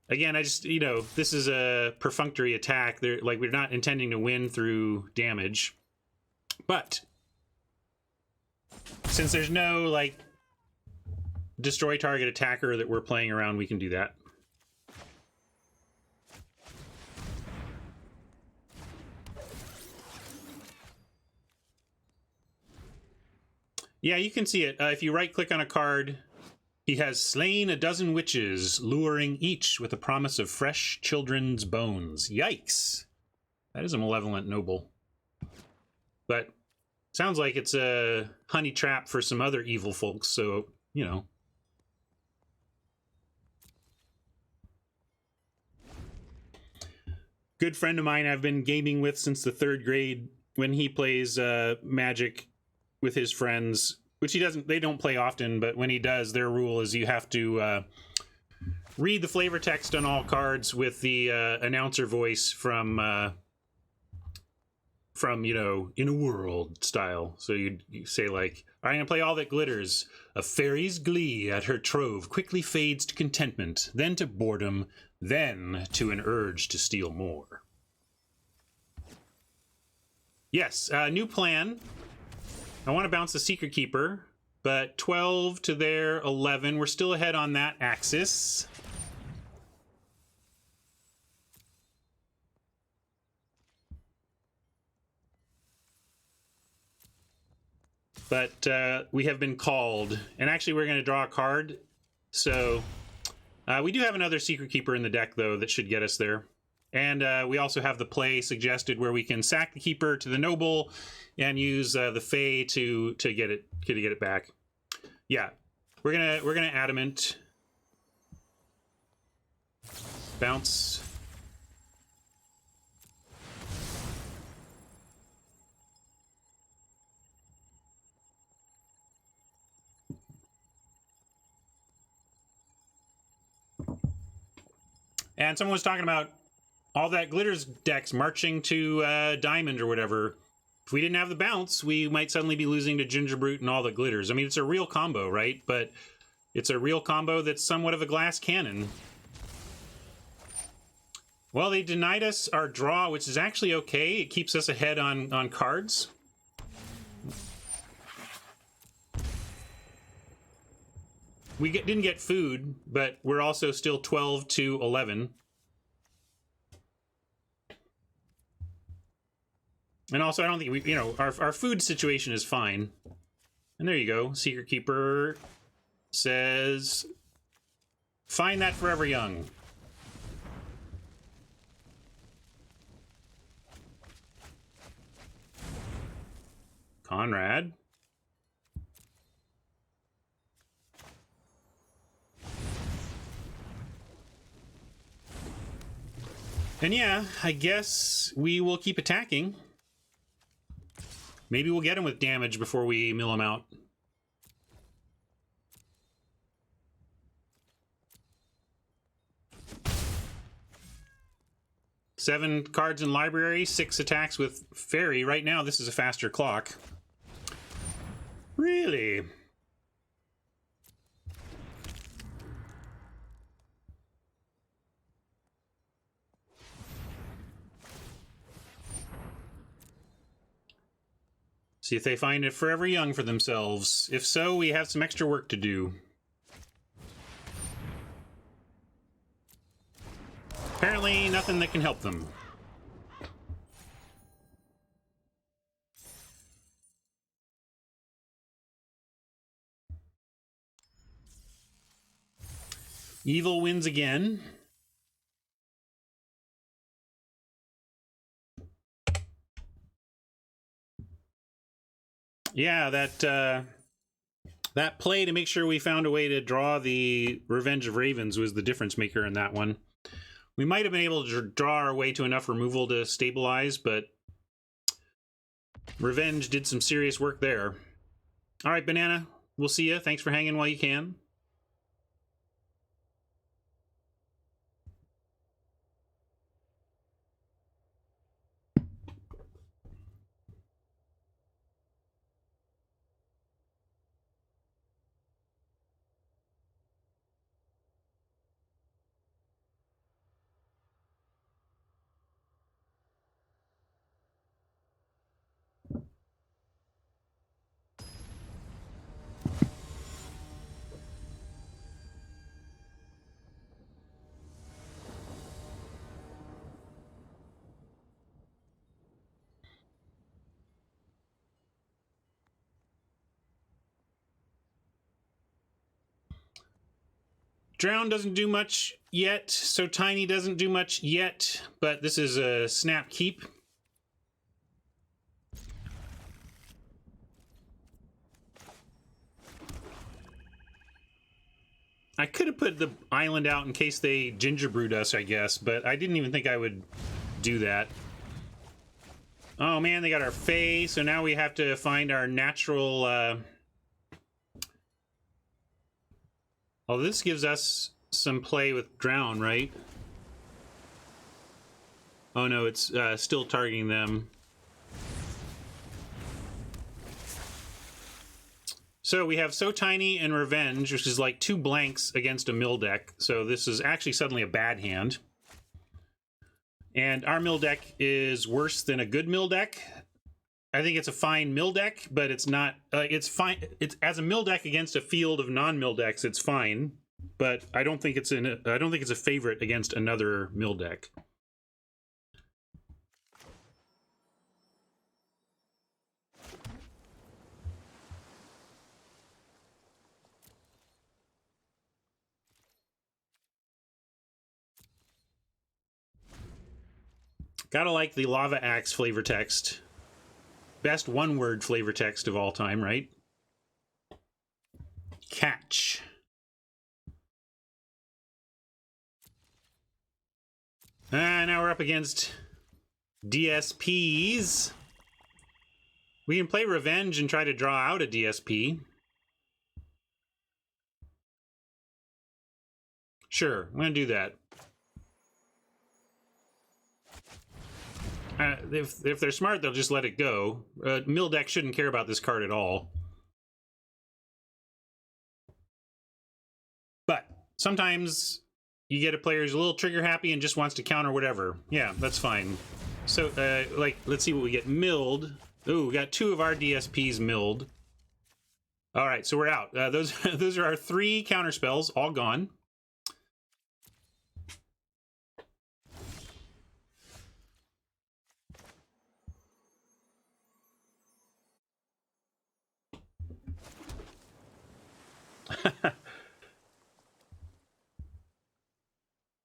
Again, I just, you know, this is a perfunctory attack. Like, we're not intending to win through damage. But since there's no, like, destroy target attacker that we're playing around, we can do that. Yeah, you can see it. If you right-click on a card, he has slain a dozen witches, luring each with a promise of fresh children's bones. Yikes. That is a malevolent noble. But sounds like it's a honey trap for some other evil folks, so, you know. Good friend of mine I've been gaming with since the 3rd grade. When he plays Magic with his friends, which they don't play often, but when he does, their rule is you have to read the flavor text on all cards with the announcer voice from you know, In a World style. So you say, like, I'm gonna play all that glitters. A fairy's glee at her trove quickly fades to contentment, then to boredom, then to an urge to steal more. Yes, new plan. I want to bounce the Secret Keeper, but 12 to their 11. We're still ahead on that axis. But we have been called, and actually we're going to draw a card. So we do have another Secret Keeper in the deck, though, that should get us there. And we also have the play suggested where we can sack the Keeper to the Noble and use the Fae to get it back. Yeah, we're gonna Adamant, bounce. And someone was talking about all that glitters decks marching to Diamond or whatever. If we didn't have the bounce, we might suddenly be losing to Gingerbrute and all the glitters. I mean, it's a real combo, right? But it's a real combo that's somewhat of a glass cannon. Well, they denied us our draw, which is actually okay. It keeps us ahead on cards. We didn't get food, but we're also still 12 to 11. And also, I don't think we, you know, our food situation is fine. And there you go. Secret Keeper says, find that forever young. Conrad. And yeah, I guess we will keep attacking. Maybe we'll get him with damage before we mill him out. Seven cards in library, 6 attacks with Fairy. Right now, this is a faster clock. Really? See if they find it forever young for themselves. If so, we have some extra work to do. Apparently, nothing that can help them. Evil wins again. Yeah, that play to make sure we found a way to draw the Revenge of Ravens was the difference maker in that one. We might have been able to draw our way to enough removal to stabilize, but Revenge did some serious work there. All right, Banana, we'll see you. Thanks for hanging while you can. Drown doesn't do much yet. So Tiny doesn't do much yet. But this is a snap keep. I could have put the island out in case they gingerbrewed us, I guess, but I didn't even think I would do that. Oh man, they got our Fae, so now we have to find our natural... Oh, this gives us some play with Drown, right? Oh no, it's still targeting them. So we have So Tiny and Revenge, which is like 2 blanks against a mill deck. So this is actually suddenly a bad hand. And our mill deck is worse than a good mill deck. I think it's a fine mill deck, but it's not. It's fine. It's as a mill deck against a field of non-mill decks. It's fine, but I don't think it's I don't think it's a favorite against another mill deck. Gotta like the Lava Axe flavor text. Best one-word flavor text of all time, right? Catch. Now we're up against DSPs. We can play Revenge and try to draw out a DSP. Sure, I'm gonna do that. If they're smart, they'll just let it go. Mill deck shouldn't care about this card at all. But sometimes you get a player who's a little trigger happy and just wants to counter whatever. Yeah, that's fine. So, like, let's see what we get. Milled. Ooh, we got 2 of our DSPs milled. All right, so we're out. Those are our 3 counter spells, all gone.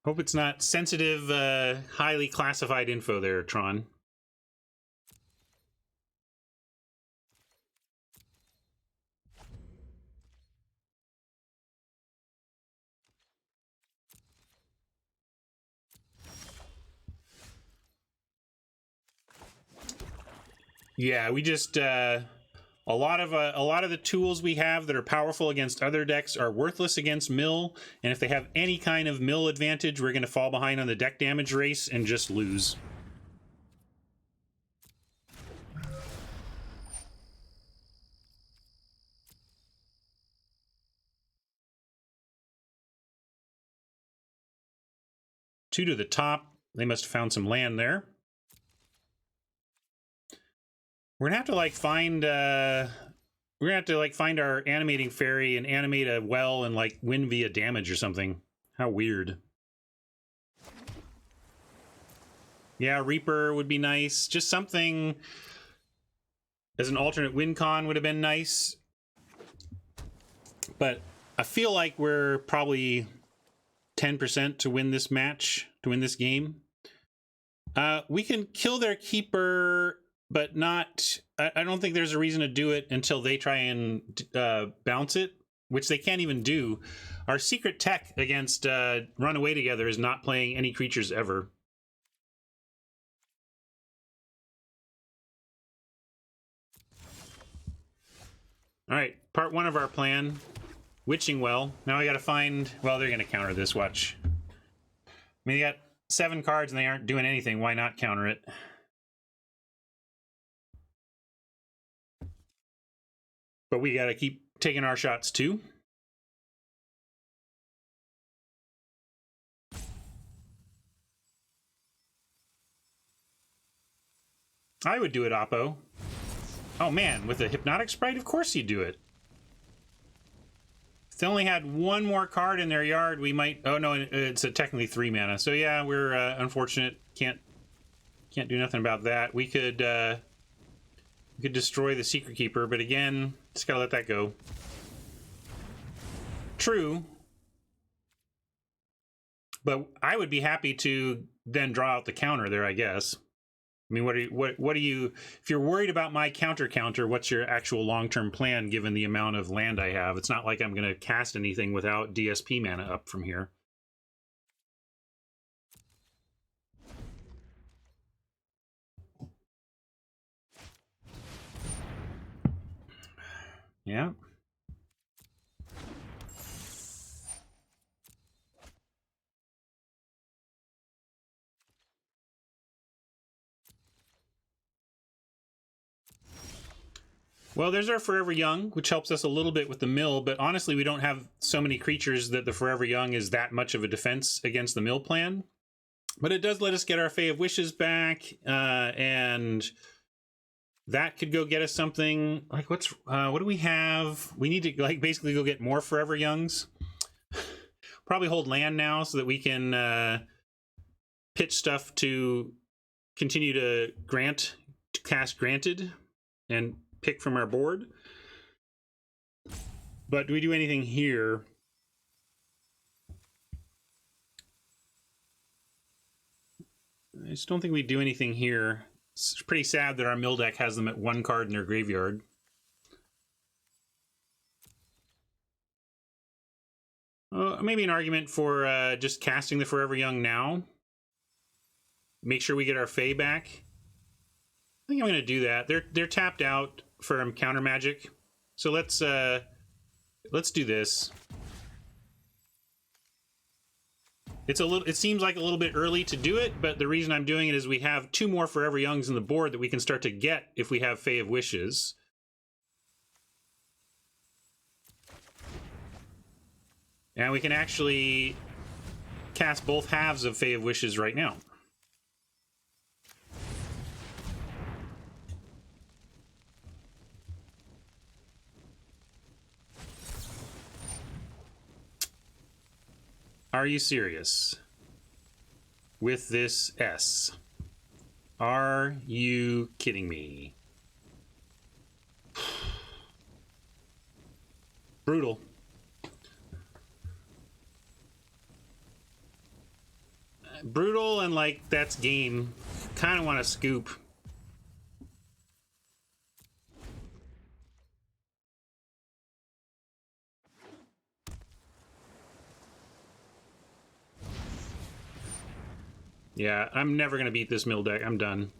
Hope it's not sensitive, highly classified info there, Tron. Yeah, we just a lot of the tools we have that are powerful against other decks are worthless against mill, and if they have any kind of mill advantage, we're going to fall behind on the deck damage race and just lose. Two to the top. They must have found some land there. We're gonna have to like find find our animating fairy and animate a well and like win via damage or something. How weird. Yeah, Reaper would be nice. Just something as an alternate win con would have been nice. But I feel like we're probably 10% to win this match, to win this game. We can kill their keeper, but not... I don't think there's a reason to do it until they try and bounce it, which they can't even do. Our secret tech against Run Away Together is not playing any creatures ever. All right, part 1 of our plan. Witching Well. Now I gotta find... Well, they're gonna counter this, watch. I mean, they got 7 cards and they aren't doing anything. Why not counter it? But we gotta keep taking our shots too. I would do it, Oppo. Oh man, with a Hypnotic Sprite, of course you do it. If they only had 1 more card in their yard, we might... Oh no, it's technically 3 mana. So yeah, we're unfortunate. Can't do nothing about that. We could destroy the Secret Keeper, but again, just gotta let that go. True. But I would be happy to then draw out the counter there, I guess. I mean, what do you, if you're worried about my counter, what's your actual long-term plan given the amount of land I have? It's not like I'm going to cast anything without DSP mana up from here. Yeah. Well, there's our Forever Young, which helps us a little bit with the mill, but honestly, we don't have so many creatures that the Forever Young is that much of a defense against the mill plan. But it does let us get our Fae of Wishes back, and that could go get us something. Like, what do we have? We need to, like, basically go get more Forever Youngs. Probably hold land now so that we can pitch stuff to continue to cast Granted, and pick from our board. But do we do anything here? I just don't think we do anything here. It's pretty sad that our mill deck has them at 1 card in their graveyard. Maybe an argument for just casting the Forever Young now. Make sure we get our Fae back. I think I'm going to do that. They're tapped out for counter magic, so let's do this. It seems like a little bit early to do it, but the reason I'm doing it is we have 2 more Forever Youngs in the board that we can start to get if we have Fae of Wishes. And we can actually cast both halves of Fae of Wishes right now. Are you serious? With this S? Are you kidding me? Brutal. Brutal, and like, that's game. Kind of want to scoop. Yeah, I'm never going to beat this mill deck. I'm done.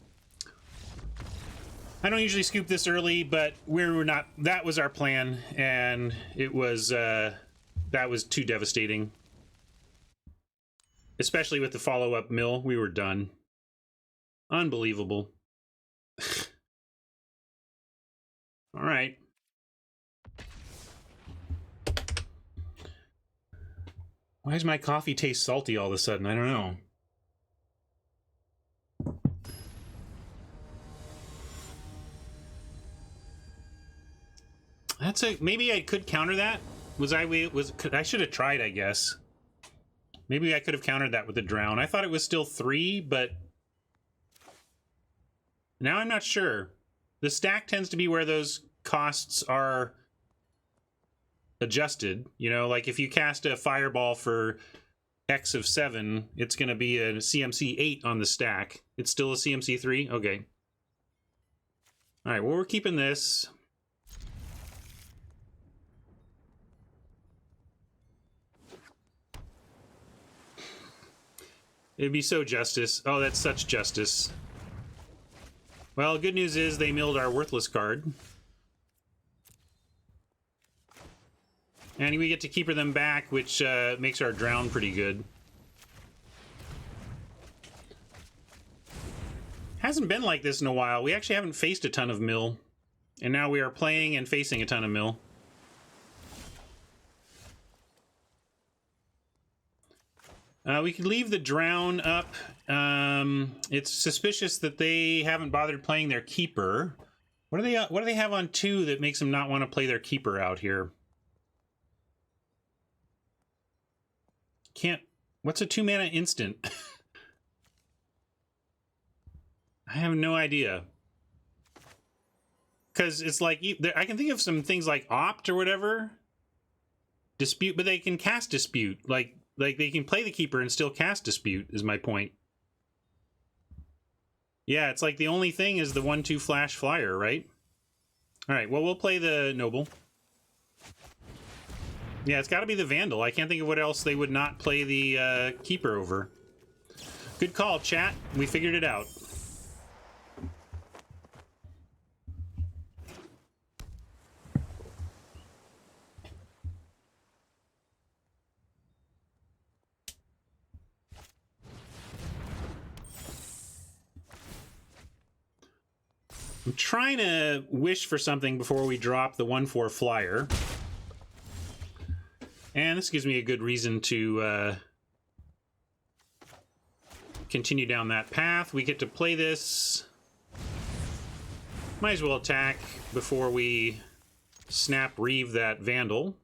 I don't usually scoop this early, but we're not. That was our plan, and it was, that was too devastating. Especially with the follow-up mill, we were done. Unbelievable. All right. Why does my coffee taste salty all of a sudden? I don't know. That's maybe I could counter that. I should have tried, I guess. Maybe I could have countered that with the Drown. I thought it was still 3, but now I'm not sure. The stack tends to be where those costs are adjusted. You know, like if you cast a Fireball for X of 7, it's going to be a CMC 8 on the stack. It's still a CMC 3? Okay. All right, well, we're keeping this. It'd be so justice. Oh, that's such justice. Well, good news is they milled our worthless card. And we get to keep them back, which makes our Drown pretty good. Hasn't been like this in a while. We actually haven't faced a ton of mill. And now we are playing and facing a ton of mill. We could leave the Drown up. It's suspicious that they haven't bothered playing their Keeper. What do they have on 2 that makes them not want to play their Keeper out here? Can't. What's a 2-mana instant? I have no idea. Because it's like, I can think of some things like Opt or whatever. Dispute, but they can cast Dispute. Like, like, they can play the Keeper and still cast Dispute, is my point. Yeah, it's like the only thing is the 1/2 flash flyer, right? All right, well, we'll play the Noble. Yeah, it's got to be the Vandal. I can't think of what else they would not play the Keeper over. Good call, chat. We figured it out. I'm trying to wish for something before we drop the 1/4 flyer. And this gives me a good reason to continue down that path. We get to play this. Might as well attack before we snap Reeve that Vandal.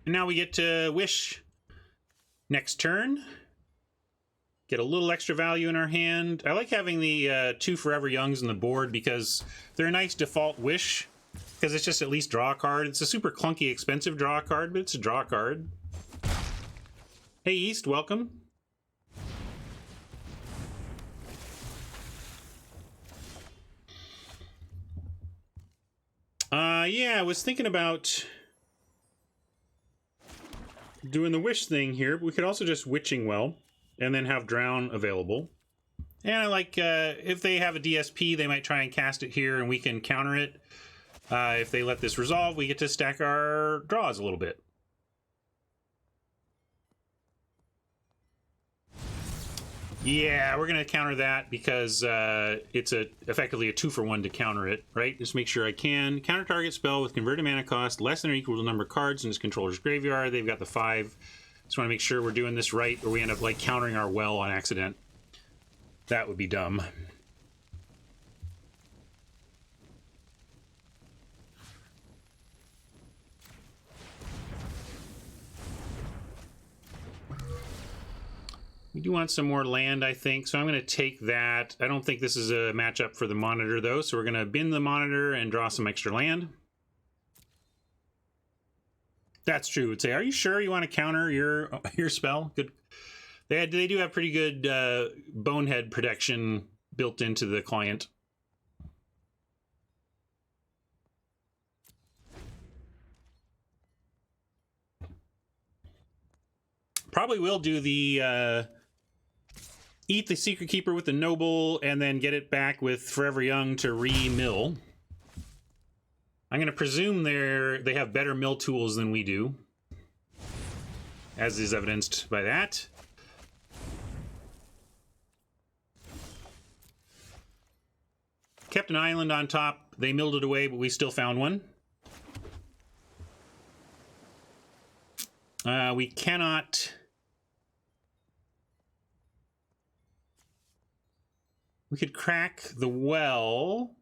And now we get to wish next turn. Get a little extra value in our hand. I like having the 2 Forever Youngs on the board because they're a nice default wish. Because it's just at least draw a card. It's a super clunky, expensive draw card, but it's a draw card. Hey, East, welcome. Yeah, I was thinking about doing the wish thing here, but we could also just Witching Well and then have Drown available. And I like, if they have a DSP, they might try and cast it here and we can counter it. If they let this resolve, we get to stack our draws a little bit. Yeah, we're going to counter that because it's effectively a 2-for-1 to counter it, right? Just make sure I can. Counter target spell with converted mana cost less than or equal to the number of cards in its controller's graveyard. They've got the 5. Just want to make sure we're doing this right, or we end up like countering our well on accident. That would be dumb. We do want some more land, I think, so I'm going to take that. I don't think this is a matchup for the Monitor, though, so we're going to bin the Monitor and draw some extra land. That's true. Would say, are you sure you want to counter your spell? Good. They do have pretty good bonehead protection built into the client. Probably will do the eat the Secret Keeper with the Noble and then get it back with Forever Young to re-mill. I'm going to presume they have better mill tools than we do, as is evidenced by that. Kept an island on top. They milled it away, but we still found one. We cannot... We could crack the well,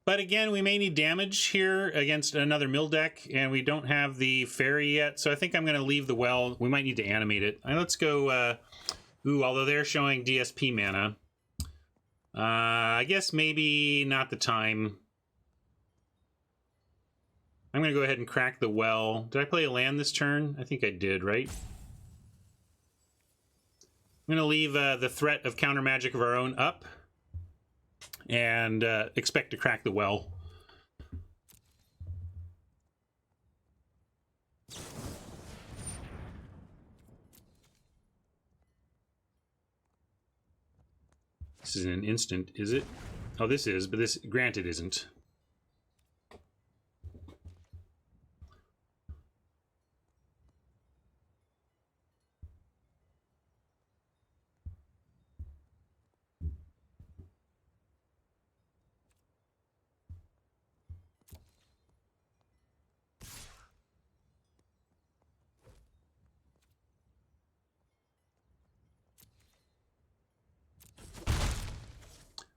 but again, we may need damage here against another mill deck, and we don't have the fairy yet, so I think I'm going to leave the well. We might need to animate it. Let's go... although they're showing DSP mana. I guess maybe not the time. I'm going to go ahead and crack the well. Did I play a land this turn? I think I did, right? I'm going to leave the threat of counter magic of our own up and expect to crack the well. This isn't an instant, is it? Oh, this is, but this, granted, isn't.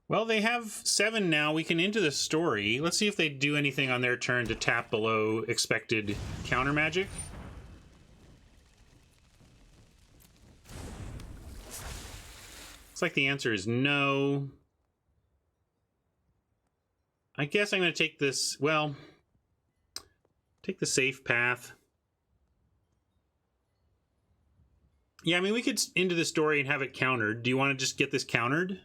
Well, they have 7 now. We can into the story. Let's see if they do anything on their turn to tap below expected counter magic. Looks like the answer is no. I guess I'm going to take this, well, take the safe path. Yeah, I mean, we could into the story and have it countered. Do you want to just get this countered?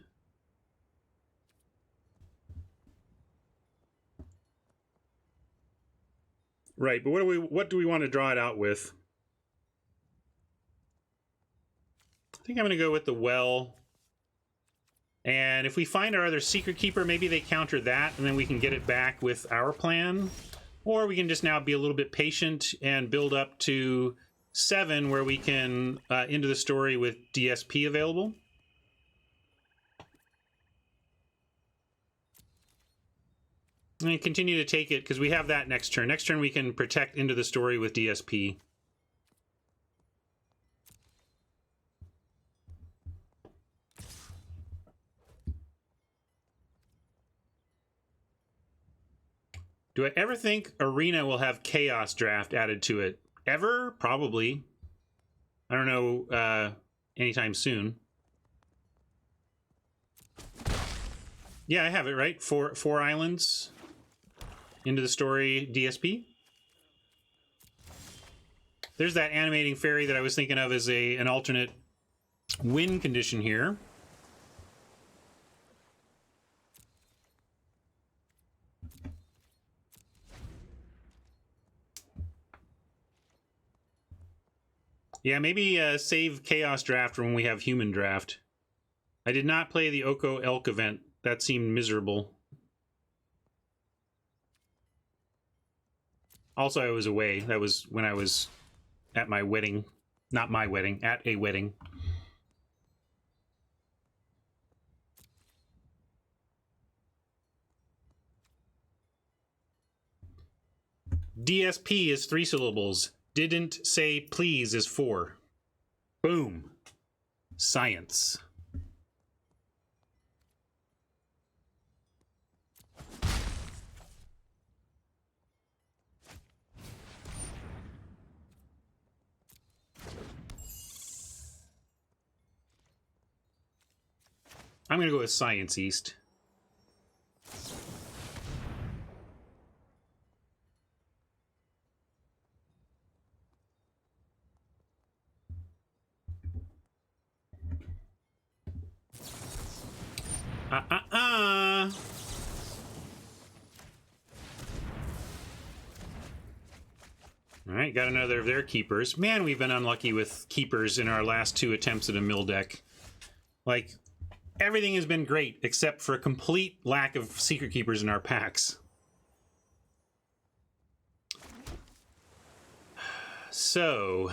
Right, but what do we want to draw it out with? I think I'm going to go with the well. And if we find our other secret keeper, maybe they counter that, and then we can get it back with our plan. Or we can just now be a little bit patient and build up to 7, where we can into the story with DSP available. And continue to take it, because we have that next turn. Next turn we can protect into the story with DSP. Do I ever think Arena will have Chaos Draft added to it? Ever? Probably. I don't know anytime soon. Yeah, I have it, right? Four islands into the story DSP. There's that animating fairy that I was thinking of as an alternate win condition here. Yeah, maybe save Chaos Draft when we have Human Draft. I did not play the Oko Elk event. That seemed miserable. Also, I was away. That was when I was at my wedding. Not my wedding, at a wedding. DSP is 3 syllables. Didn't say please is 4. Boom. Science. I'm going to go with Science East. All right, got another of their keepers. Man, we've been unlucky with keepers in our last 2 attempts at a mill deck. Like, everything has been great, except for a complete lack of secret keepers in our packs. So,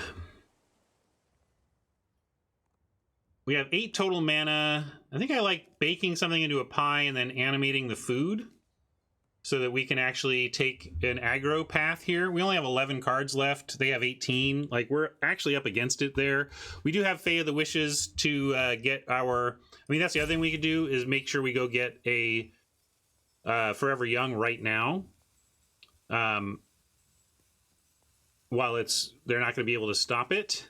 we have 8 total mana. I think I like baking something into a pie and then animating the food so that we can actually take an aggro path here. We only have 11 cards left. They have 18. Like, we're actually up against it there. We do have Fae of the Wishes to get our... I mean, that's the other thing we could do, is make sure we go get a Forever Young right now. While they're not going to be able to stop it.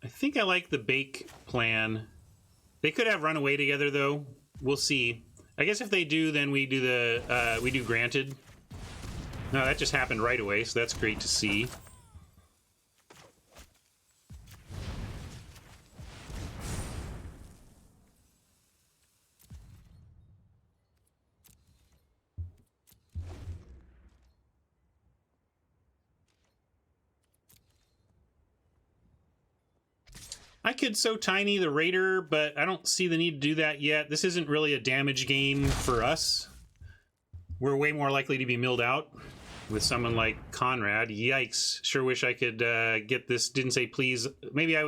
I think I like the bake plan. They could have run away together, though. We'll see. I guess if they do, then we do the we do Granted. No, that just happened right away, so that's great to see. I could So Tiny the Raider, but I don't see the need to do that yet. This isn't really a damage game for us. We're way more likely to be milled out with someone like Conrad. Yikes. Sure wish I could get this. Didn't say please. Maybe I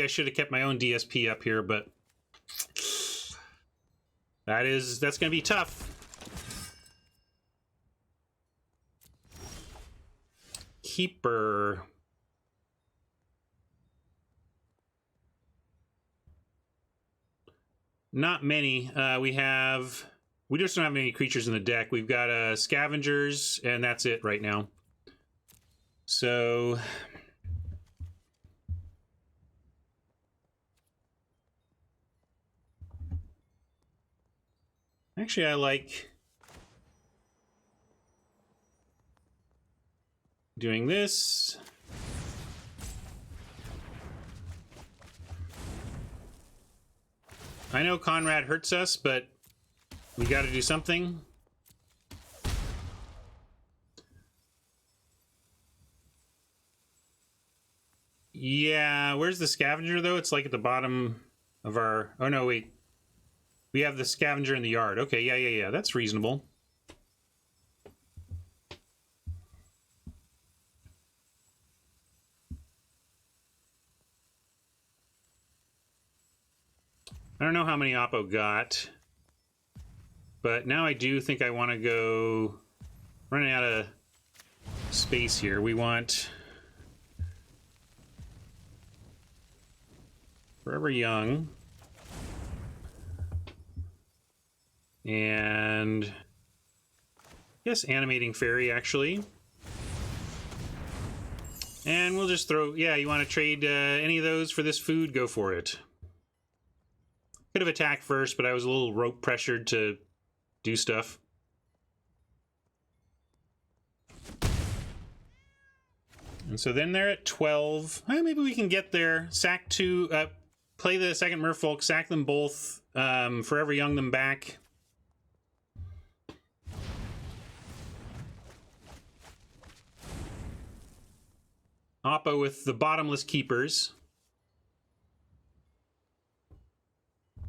should have kept my own DSP up here, but that's going to be tough. Keeper. Not many. We just don't have any creatures in the deck. We've got Scavengers, and that's it right now. So Actually, I like doing this. I know Conrad hurts us, but we got to do something. Yeah, where's the scavenger, though? It's like at the bottom of our... Oh, no, wait. We have the scavenger in the yard. Okay, yeah. That's reasonable. I don't know how many Oppo got, but now I do think I want to go... Running out of space here. We want... Forever Young. And... Yes, Animating Fairy, actually. And we'll just throw... Yeah, you want to trade any of those for this food? Go for it. Could have attacked first, but I was a little rope pressured to do stuff. And so then they're at 12. Maybe we can get there. Sack 2, play the second Merfolk, sack them both, Forever Young them back. Oppo with the bottomless keepers.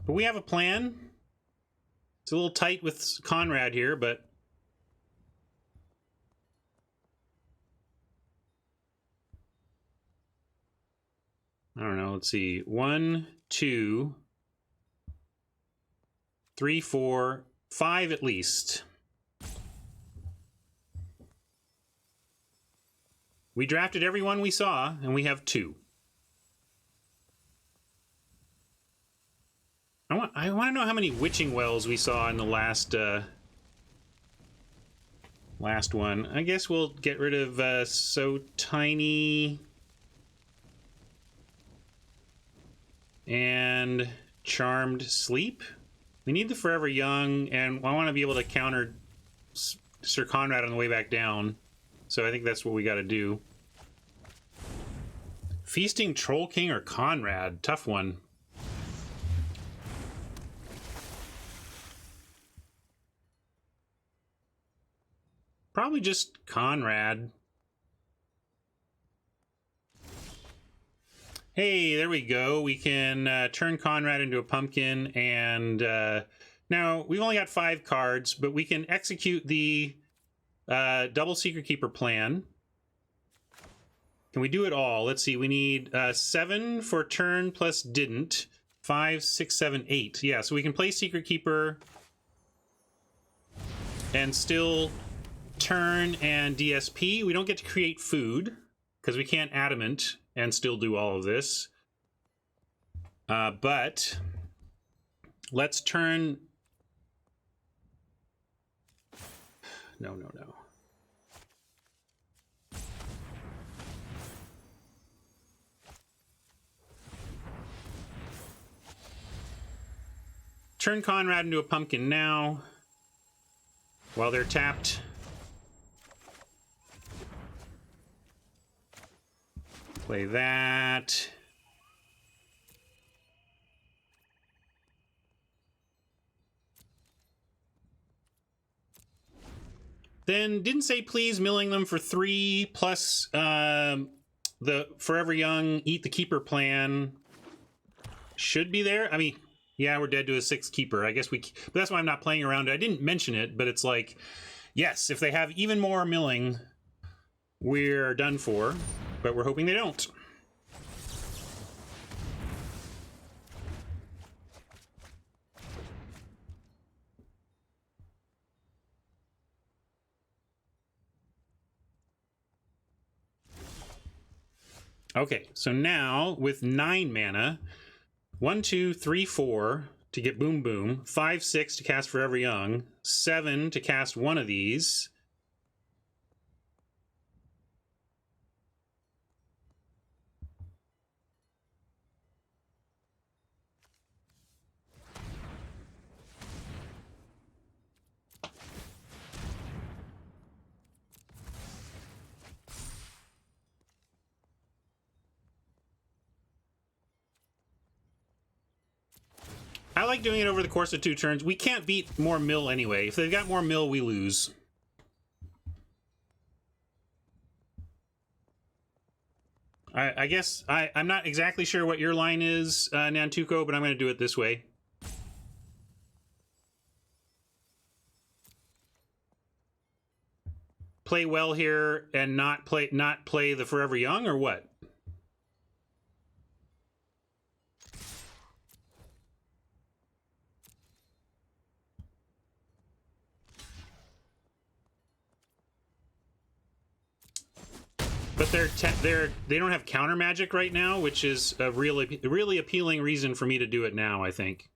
But we have a plan. It's a little tight with Conrad here, but... I don't know, let's see. 1, 2, 3, 4, 5 at least. We drafted everyone we saw, and we have 2. I want to know how many Witching Wells we saw in the last one. I guess we'll get rid of So Tiny and Charmed Sleep. We need the Forever Young, and I want to be able to counter Sir Conrad on the way back down. So I think that's what we got to do. Feasting Troll King or Conrad? Tough one. Probably just Conrad. Hey, there we go. We can turn Conrad into a pumpkin, and now we've only got 5 cards, but we can execute the double Secret Keeper plan. Can we do it all? Let's see. We need 7 for turn plus didn't. 5, 6, 7, 8. Yeah, so we can play Secret Keeper and still turn and DSP. We don't get to create food because we can't adamant and still do all of this. But let's turn... No. Turn Conrad into a pumpkin now while they're tapped. Play that. Then didn't say please milling them for 3 plus the Forever Young Eat the Keeper plan should be there. I mean, yeah, we're dead to a 6th keeper. I guess but that's why I'm not playing around. I didn't mention it, but it's like, yes, if they have even more milling, we're done for. But we're hoping they don't. Okay, so now with 9 mana, 1, 2, 3, 4 to get Boom Boom, 5, 6 to cast Forever Young, 7 to cast one of these. like doing it over the course of 2 turns. We can't beat more mill anyway. If they've got more mill, we lose. I guess I'm not exactly sure what your line is, Nantuko, but I'm going to do it this way. Play well here and not play the Forever Young, or what? But they don't have counter magic right now, which is a really appealing reason for me to do it now, I think.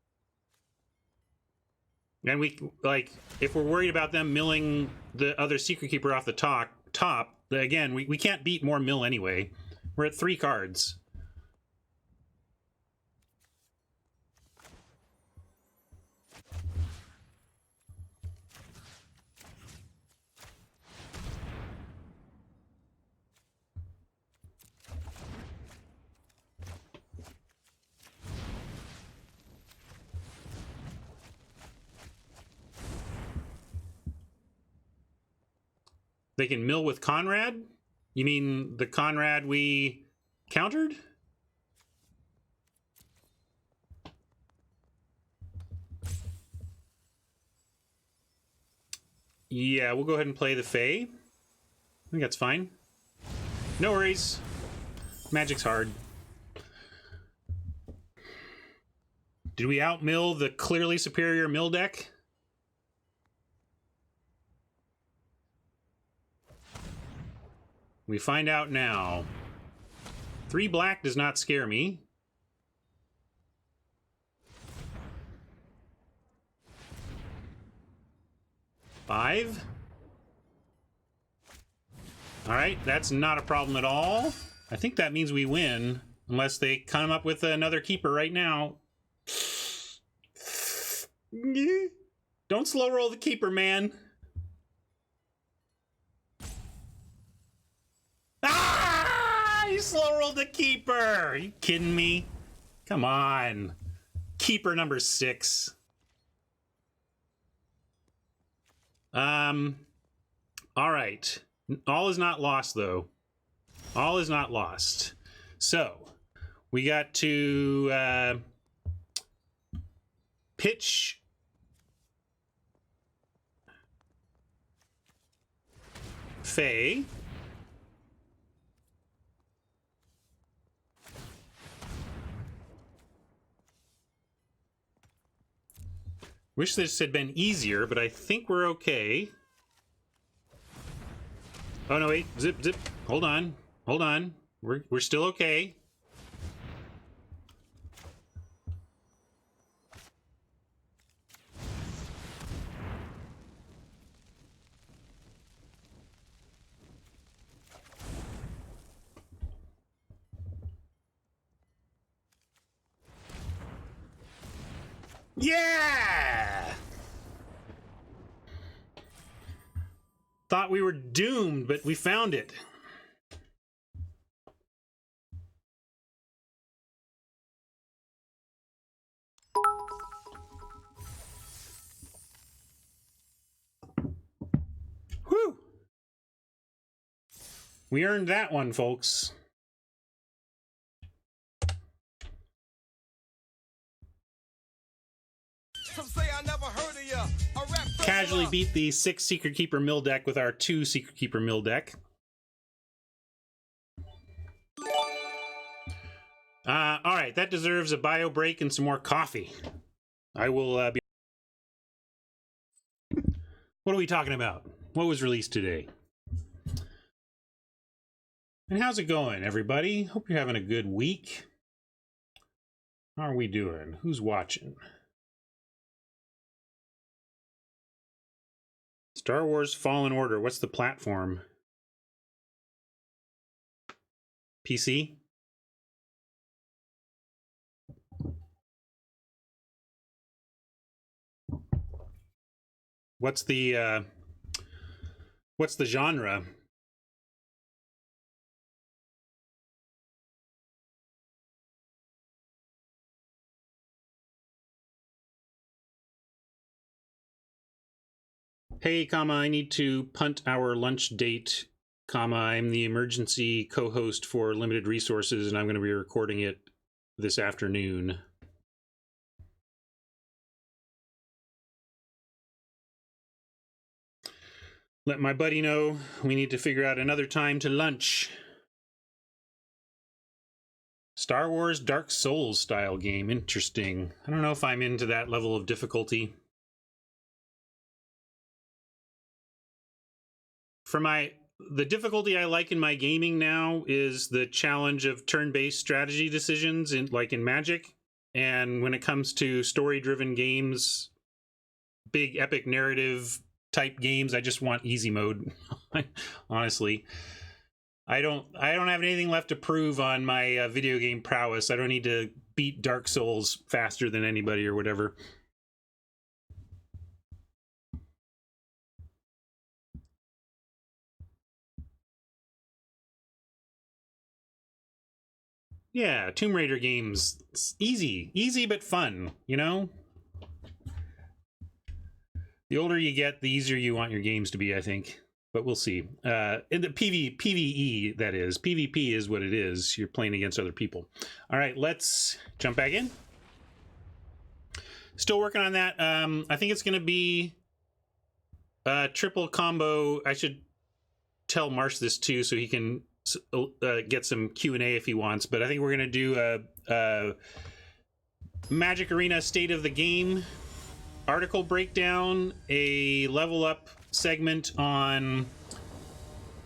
And we, like, if we're worried about them milling the other Secret Keeper off the top, again, we can't beat more mill anyway. We're at 3 cards. They can mill with Conrad? You mean the Conrad we countered? Yeah, we'll go ahead and play the Fae. I think that's fine. No worries. Magic's hard. Did we outmill the clearly superior mill deck? We find out now. 3 black does not scare me. Five. All right, that's not a problem at all. I think that means we win, unless they come up with another keeper right now. Don't slow roll the keeper, man. Ah! You slow rolled the keeper. Are you kidding me? Come on. Keeper number 6. All right. All is not lost, though. All is not lost. So, we got to pitch Faye. Wish this had been easier, but I think we're okay. Oh no, wait, zip. Hold on. We're still okay. Yeah! Thought we were doomed, but we found it. Whew! We earned that one, folks. Casually beat the 6 Secret Keeper mill deck with our 2 Secret Keeper mill deck. All right, that deserves a bio break and some more coffee. I will be... What are we talking about? What was released today? And how's it going, everybody? Hope you're having a good week. How are we doing? Who's watching? Star Wars Fallen Order. What's the platform? PC? What's the genre? Hey, comma, I need to punt our lunch date, comma, I'm the emergency co-host for Limited Resources, and I'm going to be recording it this afternoon. Let my buddy know we need to figure out another time to lunch. Star Wars Dark Souls style game. Interesting. I don't know if I'm into that level of difficulty. The difficulty I like in my gaming now is the challenge of turn-based strategy decisions like in Magic. And when it comes to story-driven games, big epic narrative type games, I just want easy mode. Honestly. I don't have anything left to prove on my video game prowess. I don't need to beat Dark Souls faster than anybody or whatever. Yeah, Tomb Raider games, it's easy but fun, you know? The older you get, the easier you want your games to be, I think. But we'll see. In the PvE, that is. PvP is what it is. You're playing against other people. All right, let's jump back in. Still working on that. I think it's going to be a triple combo. I should tell Marsh this too, so he can get some Q&A if he wants. But I think we're going to do a Magic Arena State of the Game article breakdown, a level up segment on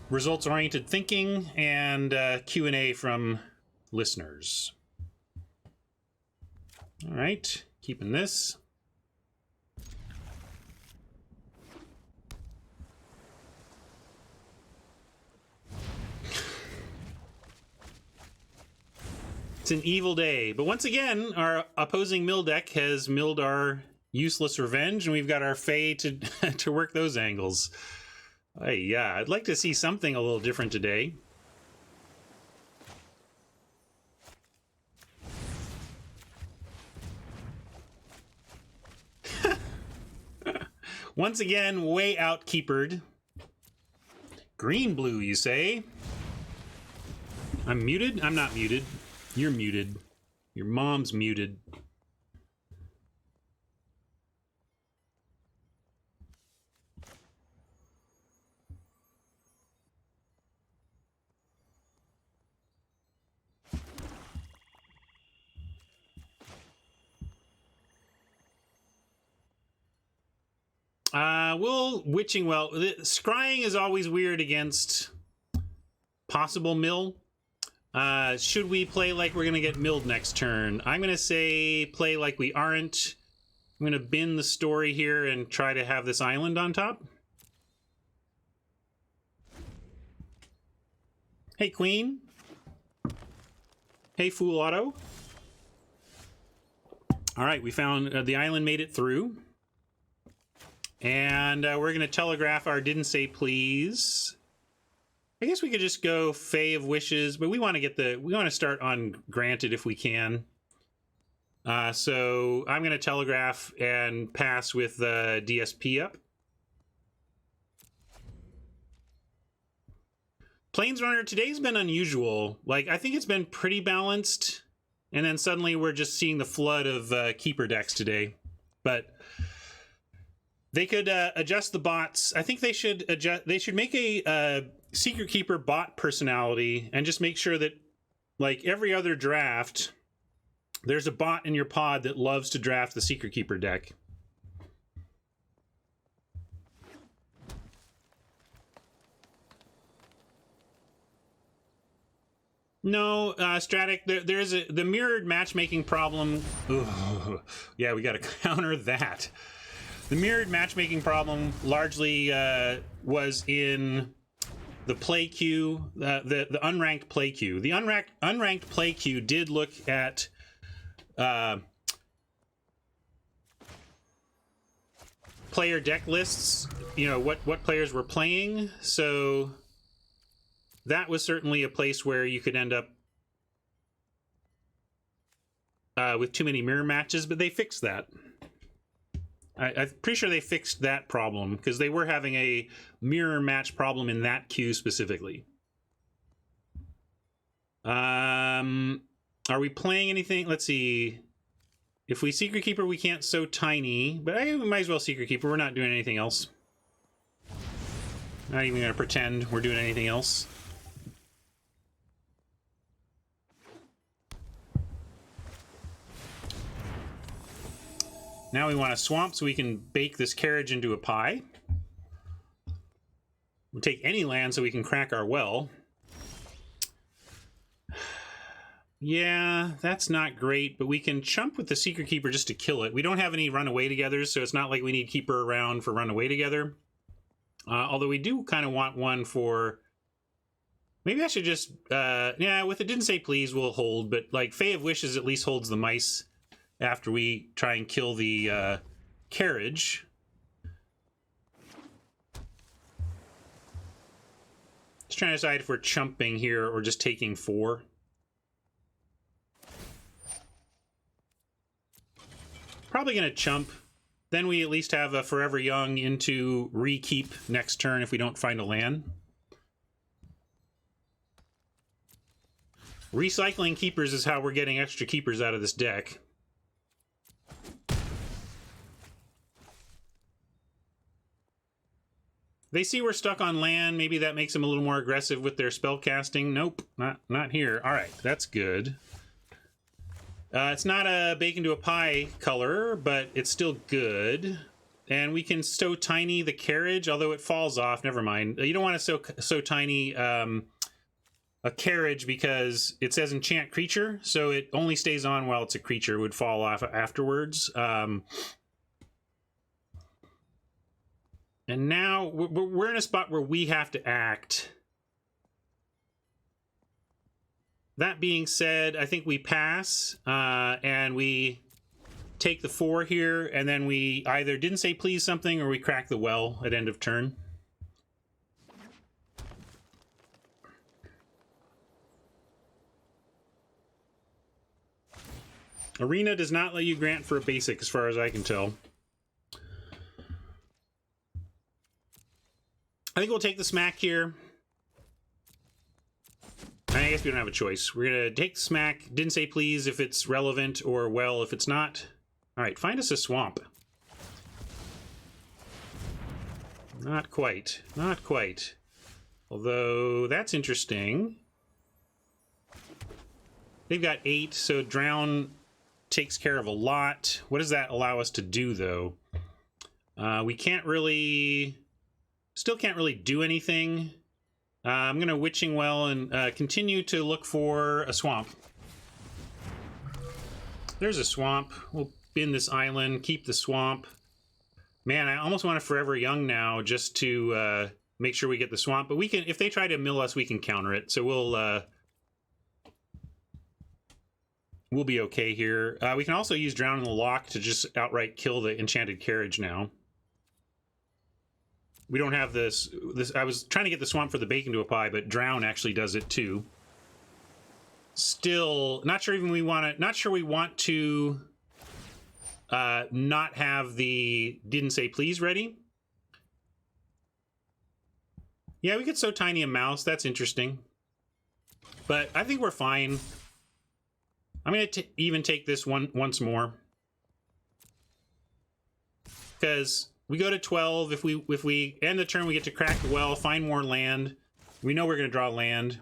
results-oriented thinking, and Q&A from listeners. All right, keeping this. It's an evil day, but once again, our opposing mill deck has milled our useless revenge, and we've got our Fae to to work those angles. Yeah, I'd like to see something a little different today. Once again, way outkeepered. Green-blue, you say? I'm muted? I'm not muted. You're muted. Your mom's muted. Witching Well. Scrying is always weird against possible mill. Should we play like we're going to get milled next turn? I'm going to say play like we aren't. I'm going to bend the story here and try to have this island on top. Hey, Queen. Hey, Fool Auto. All right, we found the island made it through. And we're going to telegraph our didn't say please. I guess we could just go Fae of Wishes, but we want to start on granted if we can. So I'm going to telegraph and pass with DSP up. Planesrunner, today's been unusual. Like, I think it's been pretty balanced, and then suddenly we're just seeing the flood of keeper decks today. But they could adjust the bots. I think they should adjust. They should make a Secret Keeper bot personality and just make sure that, like every other draft, there's a bot in your pod that loves to draft the Secret Keeper deck. No, Stratic, there is the mirrored matchmaking problem. Ugh. Yeah, we got to counter that. The mirrored matchmaking problem largely was in the play queue, the unranked play queue. The unranked play queue did look at player deck lists, you know, what players were playing. So that was certainly a place where you could end up with too many mirror matches, but they fixed that. I'm pretty sure they fixed that problem because they were having a mirror match problem in that queue specifically. Are we playing anything? Let's see. If we Secret Keeper, we can't so tiny, but I might as well Secret Keeper. We're not doing anything else. Not even going to pretend we're doing anything else. Now we want a swamp so we can bake this carriage into a pie. We'll take any land so we can crack our well. Yeah, that's not great, but we can chump with the Secret Keeper just to kill it. We don't have any Runaway Togethers, so it's not like we need Keeper around for Runaway Together. Although we do kind of want one for... Maybe I should just... yeah, with it didn't say please, we'll hold, but like Fae of Wishes at least holds the mice after we try and kill the carriage. Just trying to decide if we're chumping here or just taking 4. Probably going to chump. Then we at least have a Forever Young into re-keep next turn if we don't find a land. Recycling keepers is how we're getting extra keepers out of this deck. They see we're stuck on land. Maybe that makes them a little more aggressive with their spell casting. Nope, not here. All right, that's good. It's not a bake into a pie color, but it's still good. And we can so tiny the carriage, although it falls off. Never mind. You don't want to so tiny a carriage because it says enchant creature, so it only stays on while it's a creature. It would fall off afterwards. And now we're in a spot where we have to act. That being said, I think we pass, and we take the 4 here, and then we either didn't say please something or we crack the well at end of turn. Arena does not let you grant for a basic, as far as I can tell. I think we'll take the smack here. I guess we don't have a choice. We're going to take the smack. Didn't say please if it's relevant or well if it's not. All right, find us a swamp. Not quite. Not quite. Although, that's interesting. They've got 8, so Drown takes care of a lot. What does that allow us to do, though? We can't really... Still can't really do anything. I'm going to Witching Well and continue to look for a swamp. There's a swamp. We'll bin this island, keep the swamp. Man, I almost want a Forever Young now just to make sure we get the swamp. But we can, if they try to mill us, we can counter it. So we'll be okay here. We can also use Drown in the Lock to just outright kill the Enchanted Carriage now. We don't have this. I was trying to get the swamp for the bake into a pie, but Drown actually does it too. Still, not sure even we want to. Not sure we want to not have the didn't say please ready. Yeah, we could so tiny a mouse. That's interesting. But I think we're fine. I'm going to even take this one once more. Because we go to 12. If we end the turn, we get to crack the well, find more land. We know we're going to draw land.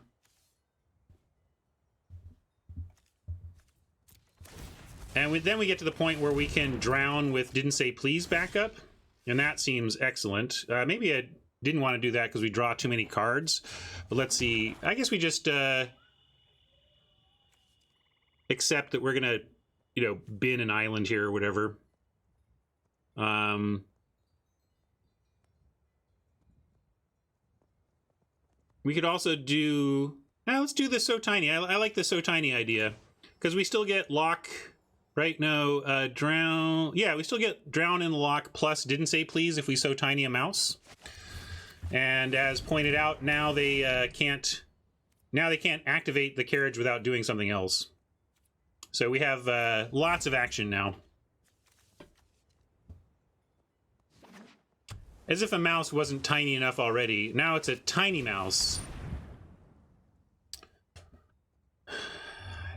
And then we get to the point where we can Drown with didn't say please backup. And that seems excellent. Maybe I didn't want to do that because we draw too many cards. But let's see. I guess we just accept that we're going to, bin an island here or whatever. We could also do... let's do the So Tiny. I like the So Tiny idea. Because we still get lock... Right, no, Drown... Yeah, we still get Drown in the Lock plus didn't say please if we So Tiny a mouse. And as pointed out, now they can't... Now they can't activate the carriage without doing something else. So we have lots of action now. As if a mouse wasn't tiny enough already. Now it's a tiny mouse. I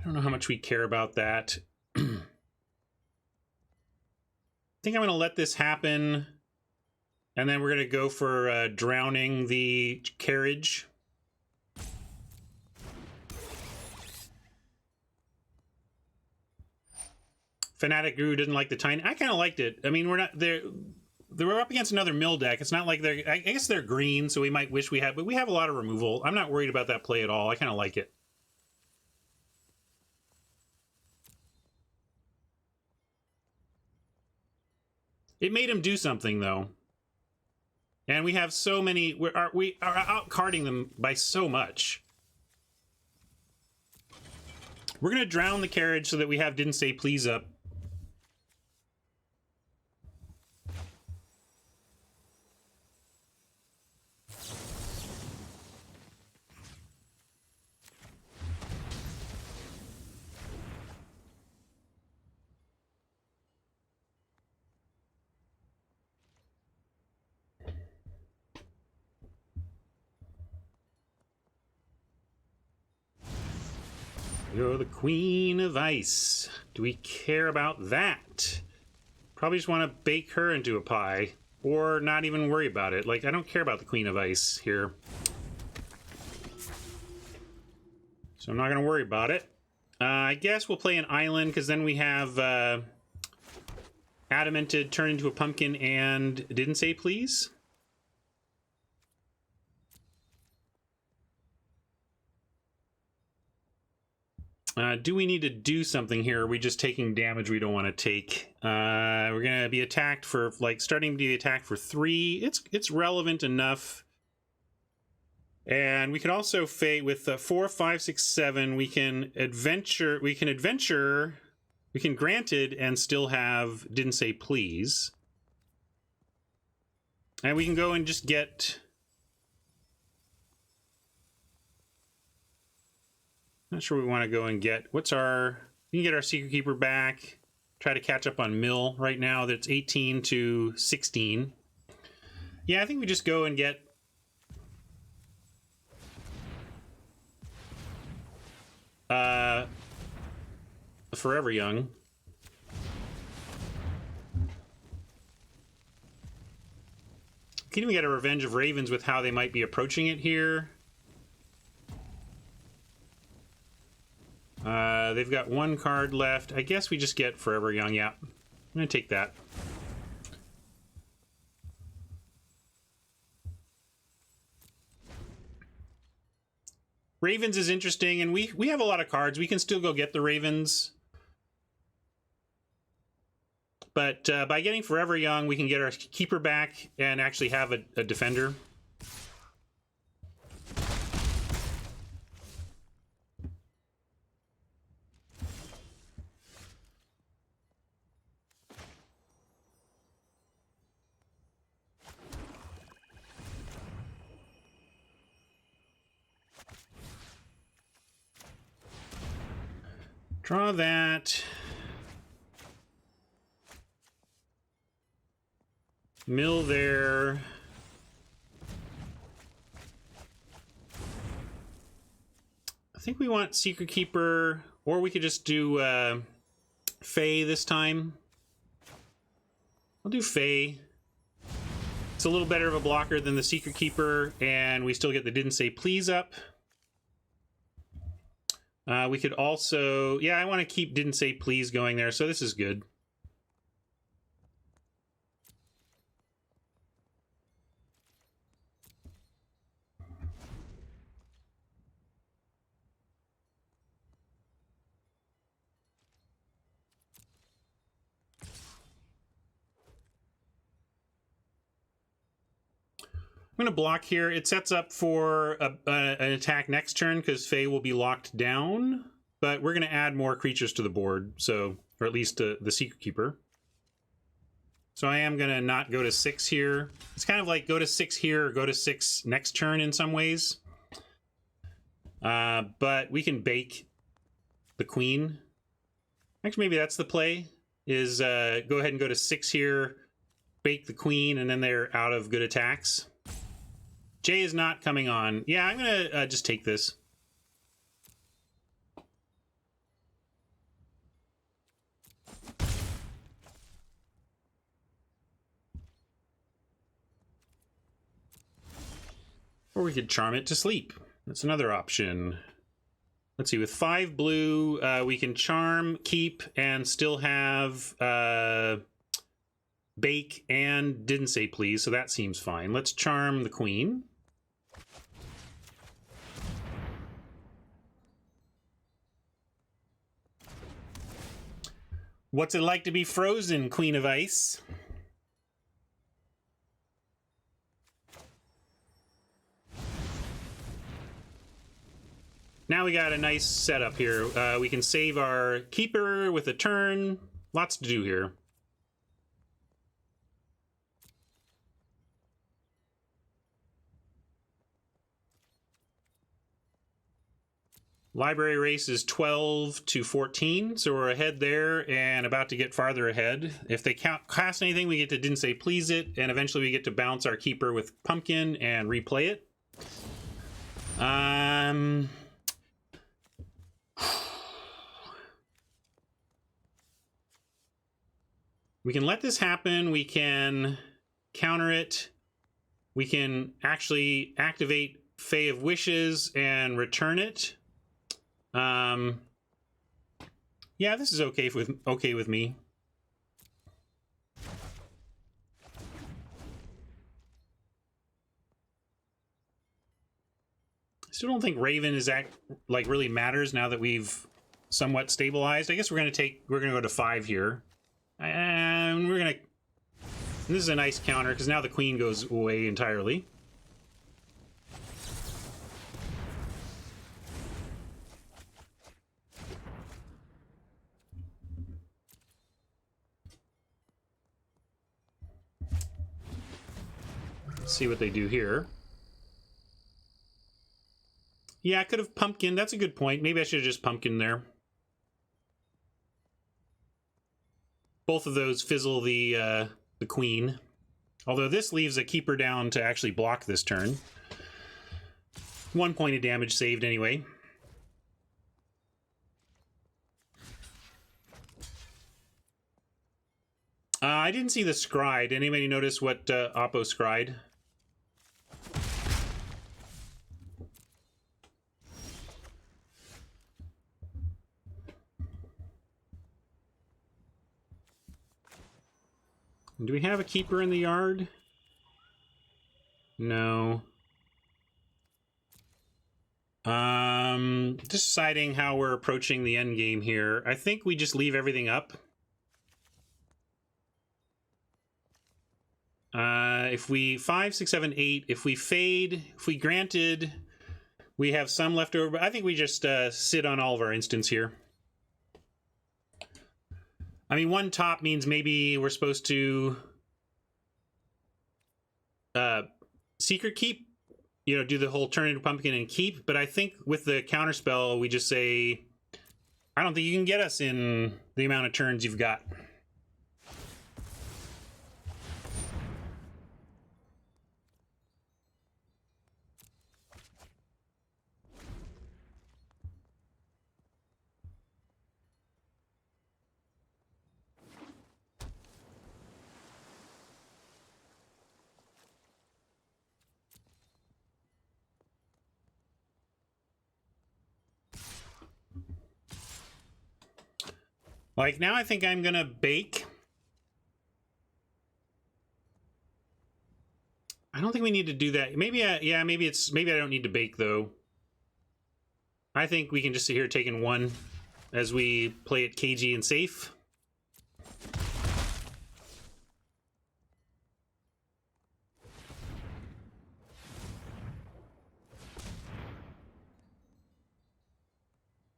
don't know how much we care about that. I think I'm going to let this happen. And then we're going to go for drowning the carriage. Fanatic Guru didn't like the tiny. I kind of liked it. I mean, we're not there. We're up against another mill deck. It's not like they're. I guess they're green, so we might wish we had. But we have a lot of removal. I'm not worried about that play at all. I kind of like it. It made him do something though, and we have so many. We are out carding them by so much. We're gonna drown the carriage so that we have Didn't Say Please up. You're the Queen of Ice. Do we care about that? Probably just want to bake her into a pie. Or not even worry about it. Like, I don't care about the Queen of Ice here. So I'm not going to worry about it. I guess we'll play an island, because then we have Adamanted turn into a pumpkin and Didn't Say Please. Do we need to do something here? Are we just taking damage we don't want to take? We're going to be attacked for, like, starting to be attacked for 3. It's relevant enough. And we can also fade with 4, 5, 6, 7. We can adventure. We can granted and still have Didn't Say Please. And we can go and just get... Not sure we want to go and get... What's our... We can get our Secret Keeper back. Try to catch up on Mill right now. That's 18 to 16. Yeah, I think we just go and get... Forever Young. Can even get a Revenge of Ravens with how they might be approaching it here. They've got 1 card left. I guess we just get Forever Young. Yeah, I'm gonna take that. Ravens is interesting, and we have a lot of cards. We can still go get the Ravens. But by getting Forever Young, we can get our Keeper back and actually have a Defender. Draw that. Mill there. I think we want Secret Keeper, or we could just do Fae this time. I'll do Fae. It's a little better of a blocker than the Secret Keeper, and we still get the Didn't Say Please up. We could also... Yeah, I want to keep Didn't Say Please going there, so this is good. I'm going to block here. It sets up for an attack next turn because Fae will be locked down. But we're going to add more creatures to the board, so, or at least the Secret Keeper. So I am going to not go to 6 here. It's kind of like go to 6 here or go to 6 next turn in some ways. But we can bake the Queen. Actually, maybe that's the play, is go ahead and go to 6 here, bake the queen, and then they're out of good attacks. Jay is not coming on. Yeah, I'm gonna just take this. Or we could charm it to sleep. That's another option. Let's see, with 5 blue, we can charm, keep, and still have bake and didn't say please, so that seems fine. Let's charm the queen. What's it like to be frozen, Queen of Ice? Now we got a nice setup here. We can save our keeper with a turn. Lots to do here. Library race is 12 to 14, so we're ahead there and about to get farther ahead. If they cast anything, we get to didn't say please it, and eventually we get to bounce our keeper with pumpkin and replay it. We can let this happen. We can counter it. We can actually activate Fae of Wishes and return it. Yeah, this is okay with me. Still don't think Raven is really matters now that we've somewhat stabilized. I guess we're gonna go to 5 here, and this is a nice counter because now the queen goes away entirely. Let's see what they do here. Yeah, I could have pumpkin. That's a good point. Maybe I should have just pumpkin there. Both of those fizzle the queen. Although this leaves a keeper down to actually block this turn. 1 point of damage saved anyway. I didn't see the scryed. Anybody notice what Oppo scryed? Do we have a keeper in the yard? No. Just deciding how we're approaching the end game here. I think we just leave everything up. If we 5, 6, 7, 8, if we fade, if we granted, we have some left over, but I think we just sit on all of our instants here. I mean, 1 top means maybe we're supposed to secret keep, you know, do the whole turn into pumpkin and keep, but I think with the counter spell, we just say, I don't think you can get us in the amount of turns you've got. Like, now I think I'm gonna bake. I don't think we need to do that. Maybe yeah, maybe I don't need to bake though. I think we can just sit here taking 1 as we play it cagey and safe.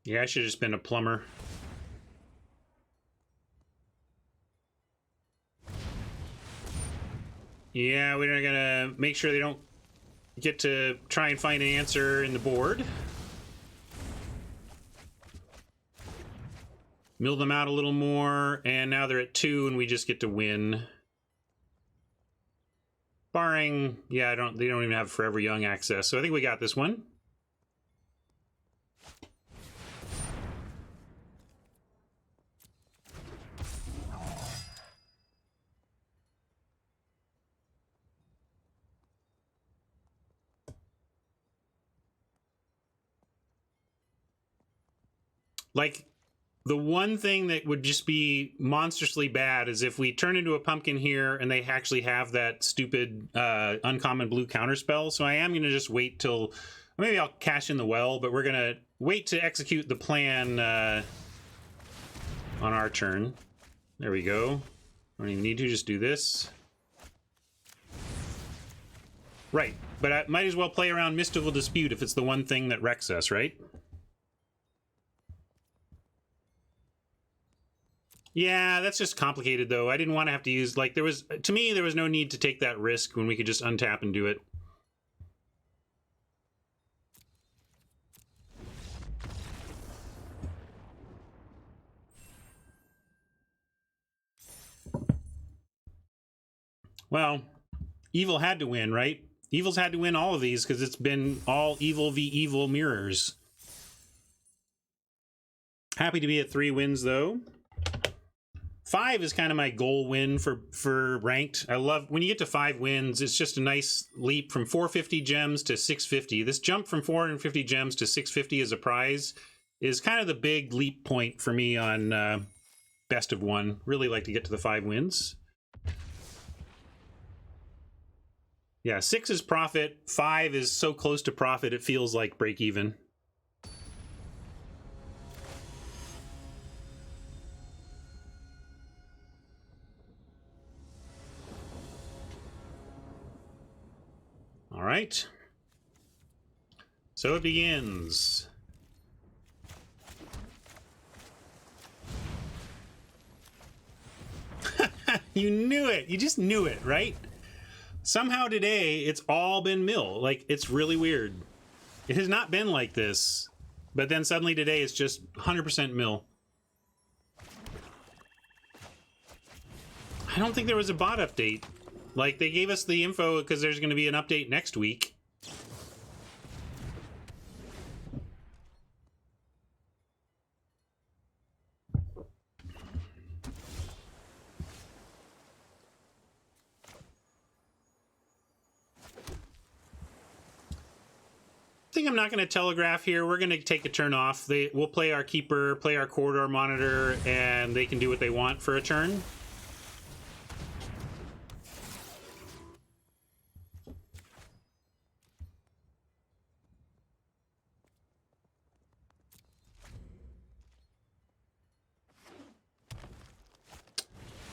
Yeah, I should have just been a plumber. Yeah, we're gonna make sure they don't get to try and find an answer in the board. Mill them out a little more, and now they're at 2, and we just get to win. Barring, yeah, they don't even have Forever Young access. So I think we got this one. Like, the one thing that would just be monstrously bad is if we turn into a pumpkin here and they actually have that stupid uncommon blue counterspell. So I am going to just wait till... Maybe I'll cash in the well, but we're going to wait to execute the plan on our turn. There we go. Don't even need to, just do this. Right, but I might as well play around Mystical Dispute if it's the one thing that wrecks us, right? Yeah, that's just complicated, though. I didn't want to have to use, like, to me, there was no need to take that risk when we could just untap and do it. Well, evil had to win, right? Evil's had to win all of these because it's been all evil v evil mirrors. Happy to be at 3 wins, though. 5 is kind of my goal win for ranked. I love when you get to 5 wins, it's just a nice leap from 450 gems to 650. This jump from 450 gems to 650 as a prize is kind of the big leap point for me on best of 1. Really like to get to the 5 wins. Yeah, 6 is profit. 5 is so close to profit it feels like break even. All right. So it begins. You knew it. You just knew it, right? Somehow today, it's all been mill. Like, it's really weird. It has not been like this. But then suddenly today, it's just 100% mill. I don't think there was a bot update. Like, they gave us the info because there's going to be an update next week. I think I'm not going to telegraph here. We're going to take a turn off. We'll play our keeper, play our corridor monitor, and they can do what they want for a turn.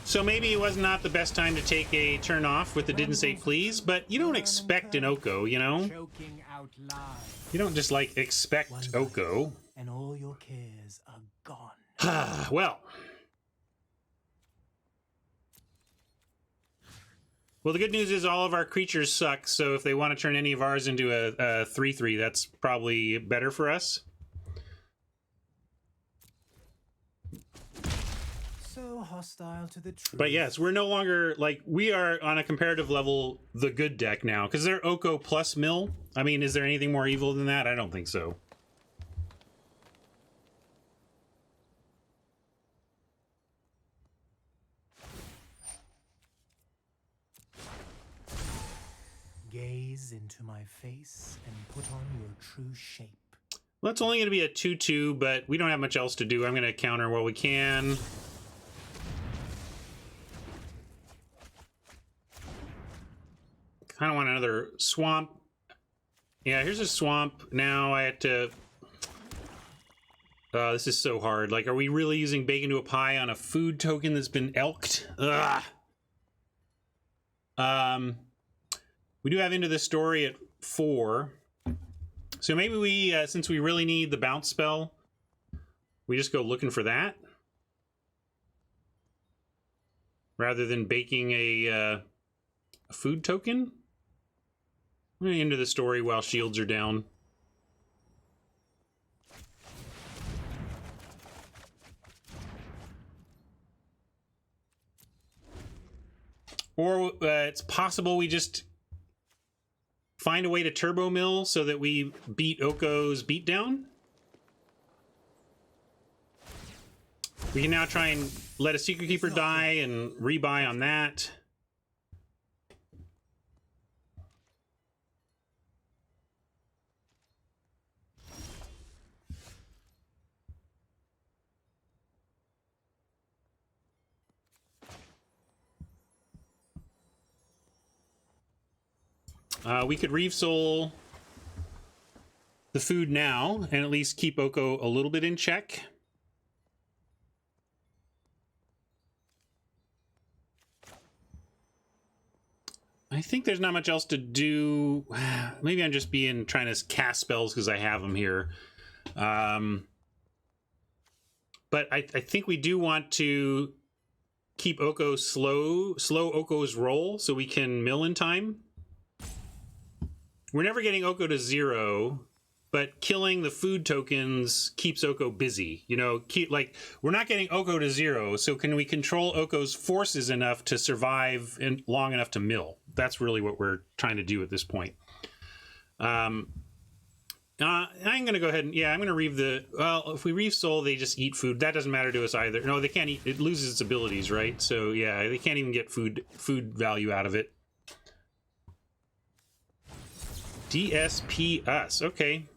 So maybe it was not the best time to take a turn off with the didn't say please, but you don't expect an Oko, you know? You don't just, like, expect Oko. And all your cares are gone. Well, the good news is all of our creatures suck, so if they want to turn any of ours into a 3/3, that's probably better for us. So hostile to the truth. But yes, we're no longer, like, we are on a comparative level the good deck now, because they're Oko plus mill. I mean, is there anything more evil than that? I don't think so. Gaze into my face and put on your true shape. Well, it's only going to be a 2/2, but we don't have much else to do. I'm going to counter while we can. Kind of want another swamp. Yeah, here's a swamp. Now I have to... this is so hard. Like, are we really using bacon to a pie on a food token that's been elked? Ugh. We do have Into the Story at 4. So maybe we, since we really need the bounce spell, we just go looking for that. Rather than baking a food token. I'm going to Into the Story while shields are down. Or it's possible we just find a way to turbo mill so that we beat Oko's beatdown. We can now try and let a Secret Keeper die and rebuy on that. We could Reeve Soul the food now and at least keep Oko a little bit in check. I think there's not much else to do. Maybe I'm just trying to cast spells because I have them here. But I think we do want to keep Oko slow Oko's roll so we can mill in time. We're never getting Oko to 0, but killing the food tokens keeps Oko busy. You know, we're not getting Oko to 0, so can we control Oko's forces enough to survive long enough to mill? That's really what we're trying to do at this point. I'm going to go ahead and, I'm going to Reeve well, if we Reeve Soul, they just eat food. That doesn't matter to us either. No, they can't eat, it loses its abilities, right? So yeah, they can't even get food value out of it. DSP us, okay.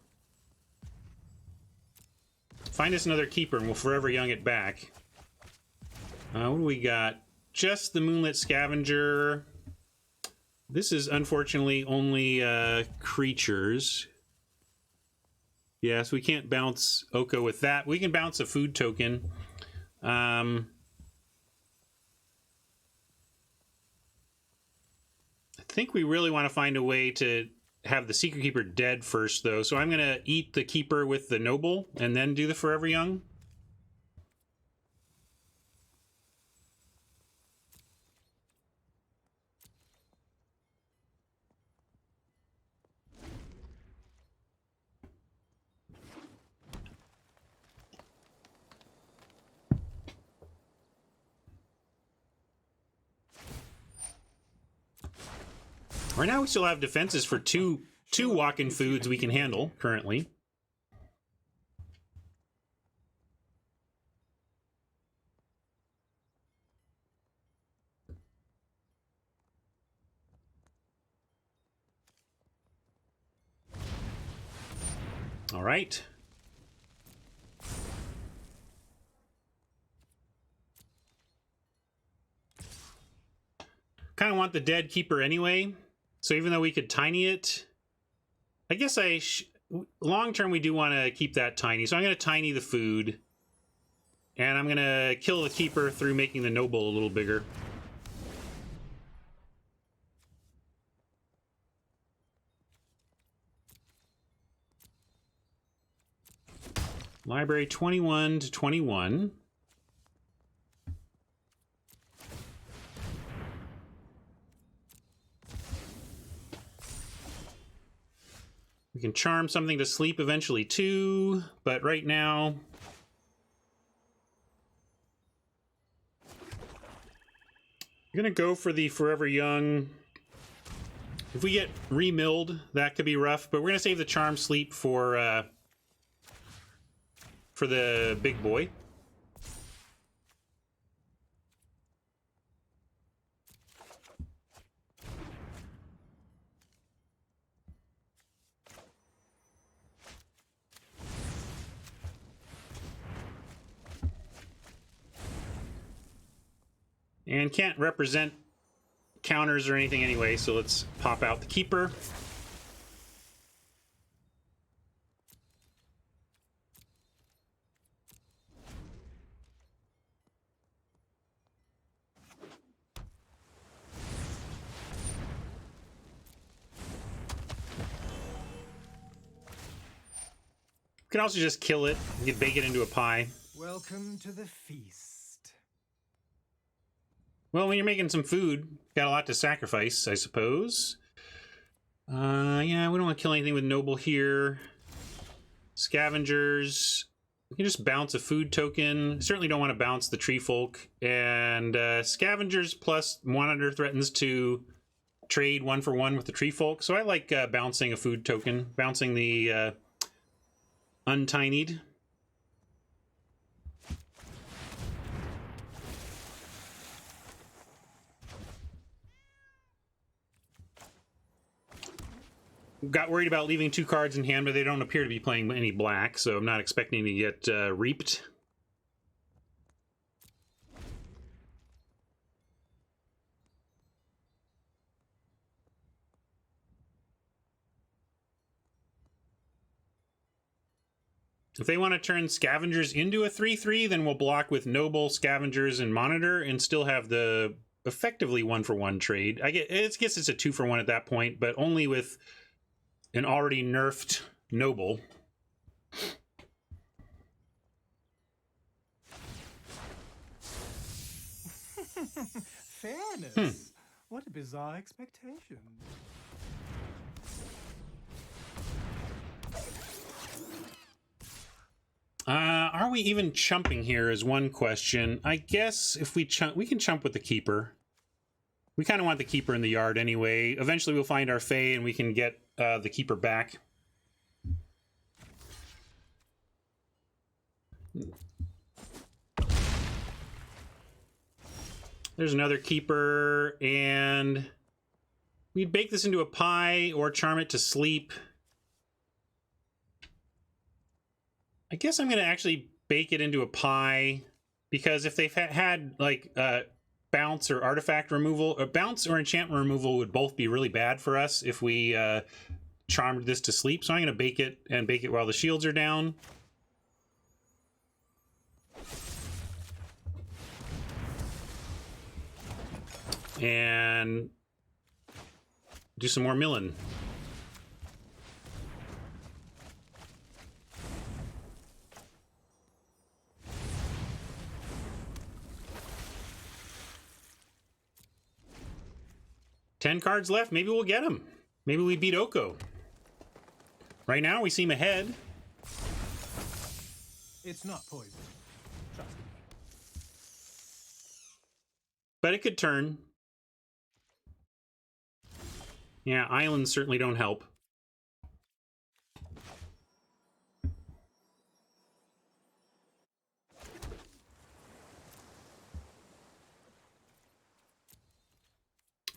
Find us another keeper and we'll forever young it back. What do we got? Just the Moonlit Scavenger. This is unfortunately only creatures. Yes, we can't bounce Oko with that. We can bounce a food token. I think we really want to find a way to have the Secret Keeper dead first, though. So I'm going to eat the Keeper with the Noble and then do the Forever Young. Right now we still have defenses for two walk-in foods we can handle currently. All right. Kind of want the dead keeper anyway. So even though we could tiny it, I guess long term we do want to keep that tiny. So I'm going to tiny the food. And I'm going to kill the keeper through making the noble a little bigger. Library 21 to 21. We can charm something to sleep eventually too, but right now I'm gonna go for the Forever Young. If we get remilled, that could be rough, but we're gonna save the charm sleep for the big boy. And can't represent counters or anything anyway, so let's pop out the keeper. You can also just kill it. You can bake it into a pie. Welcome to the feast. Well, when you're making some food, got a lot to sacrifice, I suppose. Yeah, we don't want to kill anything with Noble here. Scavengers. We can just bounce a food token. Certainly don't want to bounce the tree folk. And scavengers plus monitor threatens to trade 1-for-1 with the tree folk. So I like bouncing a food token, bouncing the untinied. Got worried about leaving 2 cards in hand, but they don't appear to be playing any black, so I'm not expecting to get reaped. If they want to turn scavengers into a 3/3, then we'll block with noble, scavengers, and monitor, and still have the effectively 1-for-1 trade. I guess it's a 2-for-1 at that point, but only with an already nerfed noble. Fairness. What a bizarre expectation. Are we even chumping here is one question. I guess if we chump, we can chump with the keeper. We kind of want the keeper in the yard anyway. Eventually we'll find our Fae and we can get the keeper back. There's another keeper, and we'd bake this into a pie or charm it to sleep. I guess I'm going to actually bake it into a pie, because if they've had like bounce or artifact removal, or bounce or enchantment removal would both be really bad for us if we charmed this to sleep. So I'm going to bake it, and bake it while the shields are down. And do some more milling. Ten cards left. Maybe we'll get him. Maybe we beat Oko. Right now, we seem ahead. It's not poison. Trust me. But it could turn. Yeah, islands certainly don't help.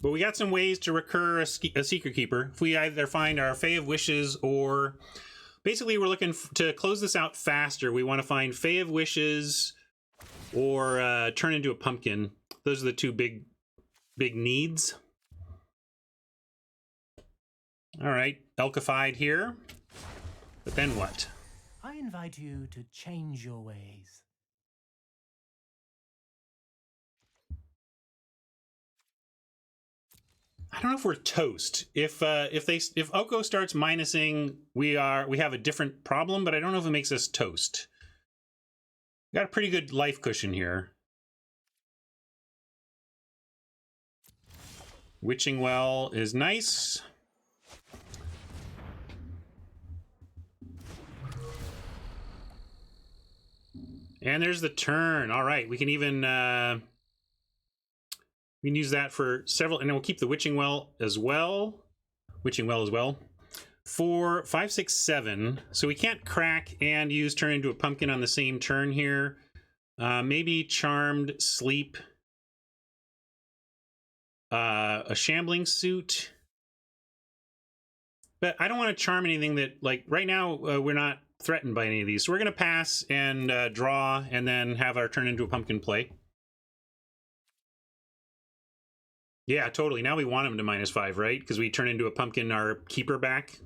But we got some ways to recur a Secret Keeper. If we either find our Fae of Wishes, or basically we're looking to close this out faster. We want to find Fae of Wishes or turn into a pumpkin. Those are the two big needs. All right, Elkified here. But then what? I invite you to change your ways. I don't know if we're toast. If Oko starts minusing, we have a different problem, but I don't know if it makes us toast. We got a pretty good life cushion here. Witching Well is nice. And there's the turn. All right, we can even we can use that for several, and then we'll keep the Witching Well as well. For 5, 6, 7. So we can't crack and use turn into a pumpkin on the same turn here. Maybe Charmed Sleep. A Shambling Suit. But I don't want to charm anything that, like, right now we're not threatened by any of these. So we're going to pass and draw, and then have our turn into a pumpkin play. Yeah, totally. Now we want him to -5, right? Because we turn into a pumpkin our keeper back.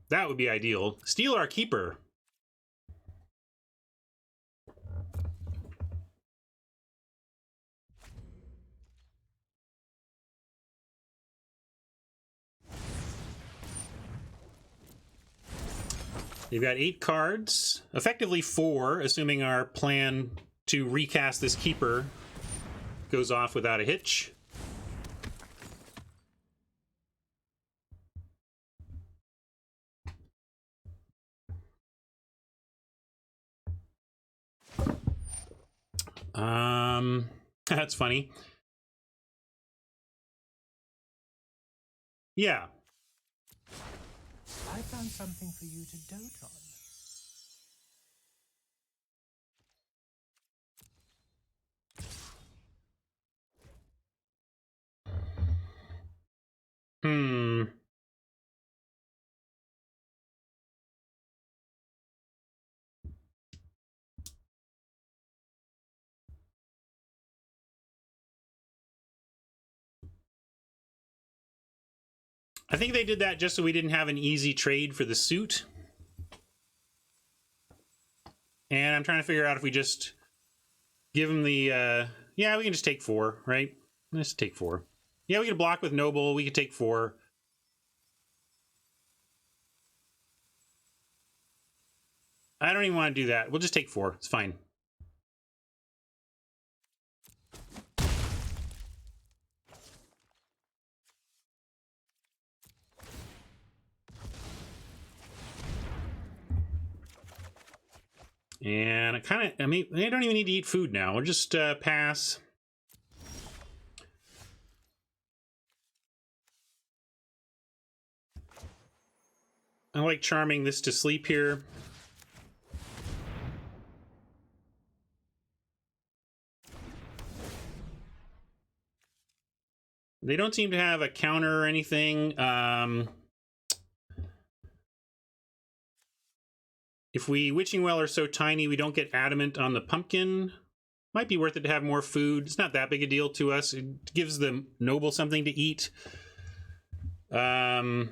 That would be ideal. Steal our keeper. You've got 8 cards, effectively 4, assuming our plan to recast this keeper goes off without a hitch. That's funny. Yeah. I found something for you to dote on. I think they did that just so we didn't have an easy trade for the suit. And I'm trying to figure out if we just give him the... yeah, we can just take 4, right? Let's take 4. Yeah, we can block with Noble. We could take 4. I don't even want to do that. We'll just take 4. It's fine. And I mean, they don't even need to eat food now. We'll just pass. I like charming this to sleep here. They don't seem to have a counter or anything. If we Witching Well are so tiny we don't get adamant on the pumpkin, might be worth it to have more food. It's not that big a deal to us. It gives the noble something to eat. I'm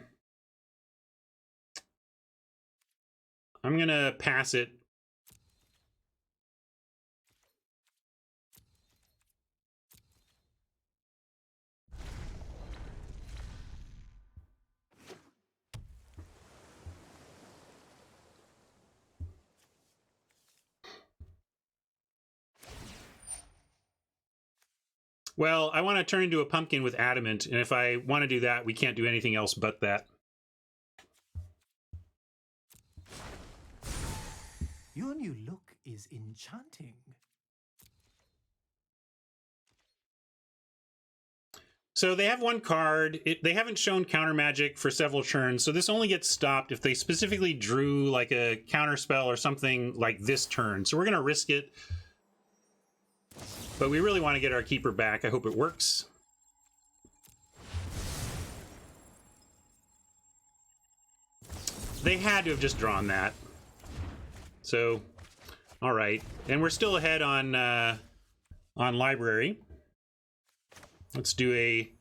gonna pass it. Well, I want to turn into a pumpkin with adamant, and if I want to do that, we can't do anything else but that. Your new look is enchanting. So they have one card. They haven't shown counter magic for several turns, so this only gets stopped if they specifically drew like a counter spell or something like this turn. So we're going to risk it. But we really want to get our keeper back. I hope it works. They had to have just drawn that. So, all right. And we're still ahead on library. Let's do a...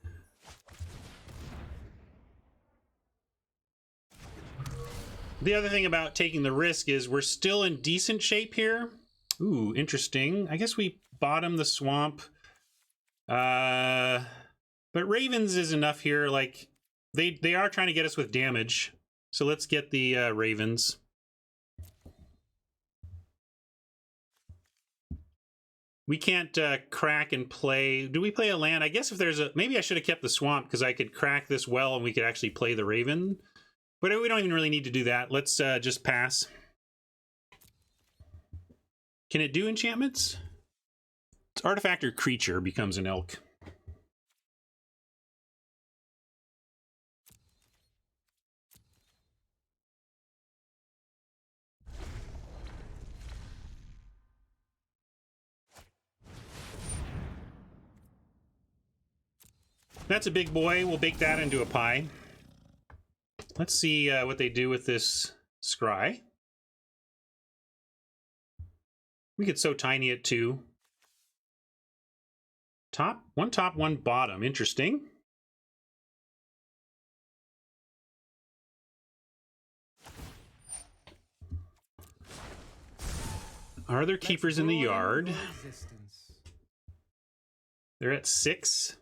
The other thing about taking the risk is we're still in decent shape here. Ooh, interesting. I guess we bottom the swamp. But Ravens is enough here. Like, they are trying to get us with damage. So let's get the Ravens. We can't crack and play. Do we play a land? I guess if there's a... Maybe I should have kept the swamp because I could crack this well and we could actually play the Raven. But we don't even really need to do that. Let's just pass. Can it do enchantments? It's artifact or creature becomes an elk. That's a big boy. We'll bake that into a pie. Let's see what they do with this scry. We could so tiny it too. Top, one bottom. Interesting. Are there keepers in the yard? They're at 6.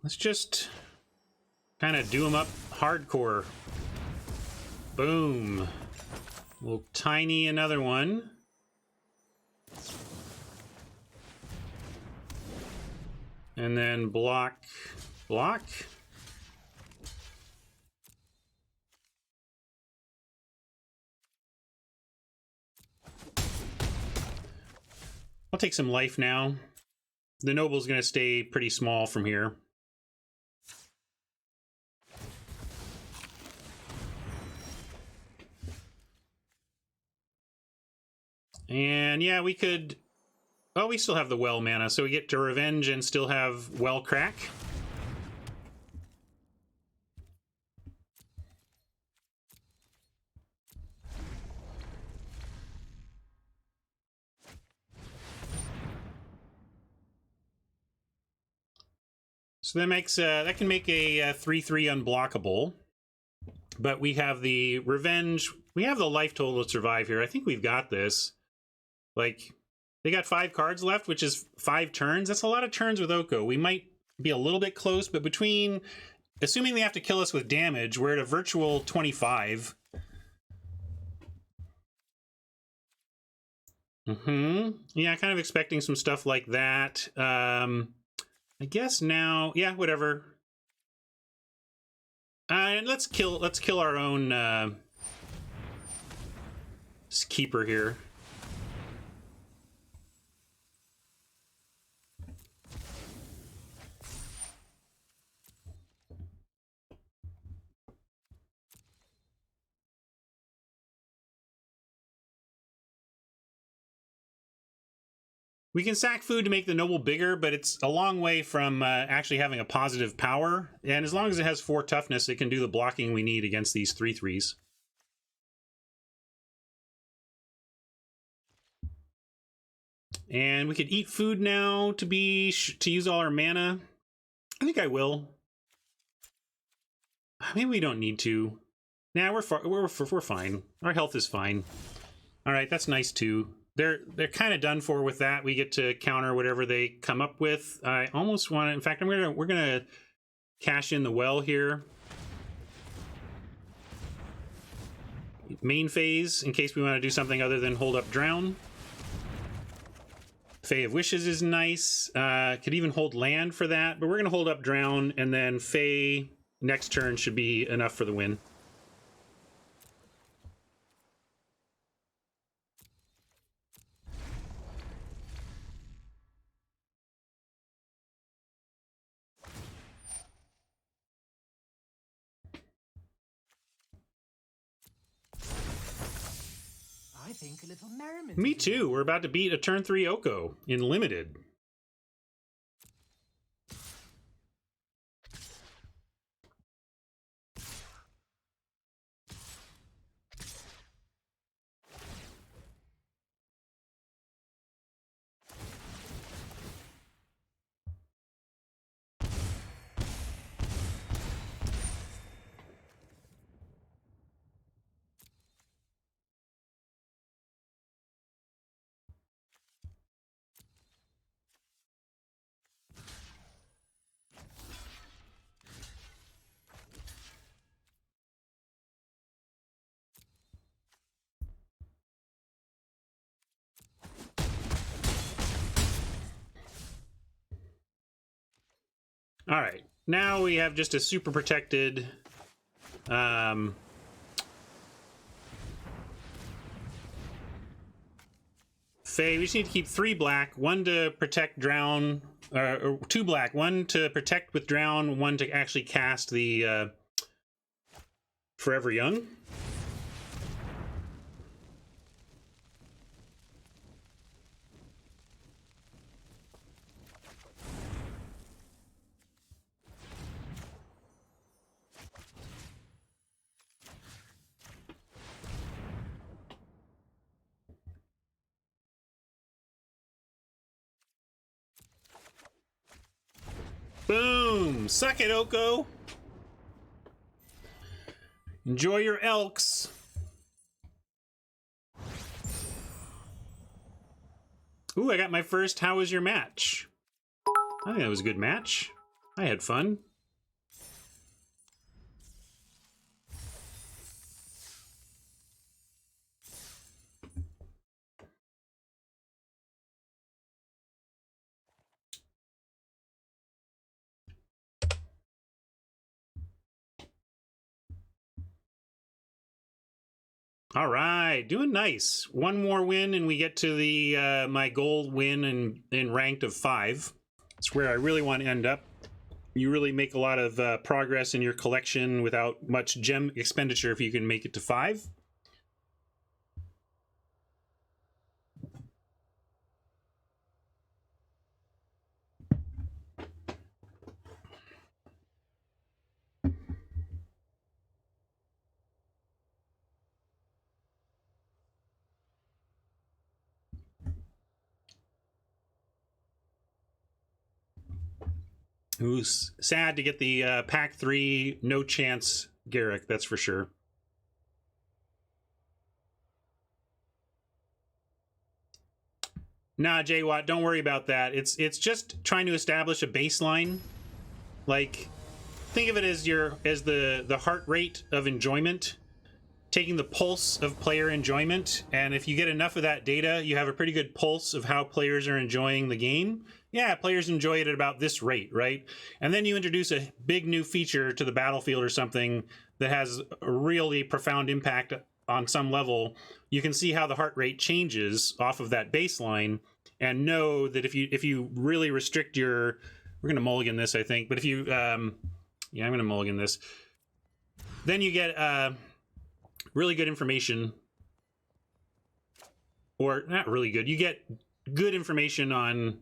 Let's just kind of do them up hardcore. Boom. We'll tiny another one. And then block, block. I'll take some life now. The noble's going to stay pretty small from here. And yeah, we could... Oh, we still have the well mana, so we get to revenge and still have well crack. So that makes that can make a 3/3 unblockable. But we have the revenge. We have the life total to survive here. I think we've got this. Like, they got 5 cards left, which is 5 turns. That's a lot of turns with Oko. We might be a little bit close, but between, assuming they have to kill us with damage, we're at a virtual 25. Yeah, kind of expecting some stuff like that. I guess now, yeah, whatever. And let's kill our own keeper here. We can sack food to make the noble bigger, but it's a long way from actually having a positive power. And as long as it has 4 toughness, it can do the blocking we need against these 3/3s. And we could eat food now to use all our mana. I think I will. Maybe we don't need to. Nah, we're fine. Our health is fine. All right, that's nice too. They're kind of done for with that. We get to counter whatever they come up with. I almost want to. In fact, we're gonna cash in the well here. Main phase in case we want to do something other than hold up drown. Fae of Wishes is nice. Could even hold land for that, but we're gonna hold up drown, and then Fae next turn should be enough for the win. I think a little merriment. Me too. We're about to beat a turn 3 Oko in limited. All right, now we have just a super protected Fae. We just need to keep 3 black, 1 to protect drown, or 2 black, 1 to protect with drown, 1 to actually cast the Forever Young. Boom! Suck it, Oko! Enjoy your elks! Ooh, I got my first How Was Your Match? I think that was a good match. I had fun. All right, doing nice. One more win and we get to the my goal win in ranked of 5. It's where I really want to end up. You really make a lot of progress in your collection without much gem expenditure if you can make it to 5. Who's sad to get the pack 3 no chance Garrick, that's for sure. Nah, J-Watt, don't worry about that. It's just trying to establish a baseline. Like, think of it as the heart rate of enjoyment, taking the pulse of player enjoyment, and if you get enough of that data, you have a pretty good pulse of how players are enjoying the game. Yeah, players enjoy it at about this rate, right? And then you introduce a big new feature to the battlefield or something that has a really profound impact on some level. You can see how the heart rate changes off of that baseline, and know that if you really restrict your, we're going to mulligan this, I think, but if you, yeah, I'm going to mulligan this, then you get really good information, or not really good, you get good information on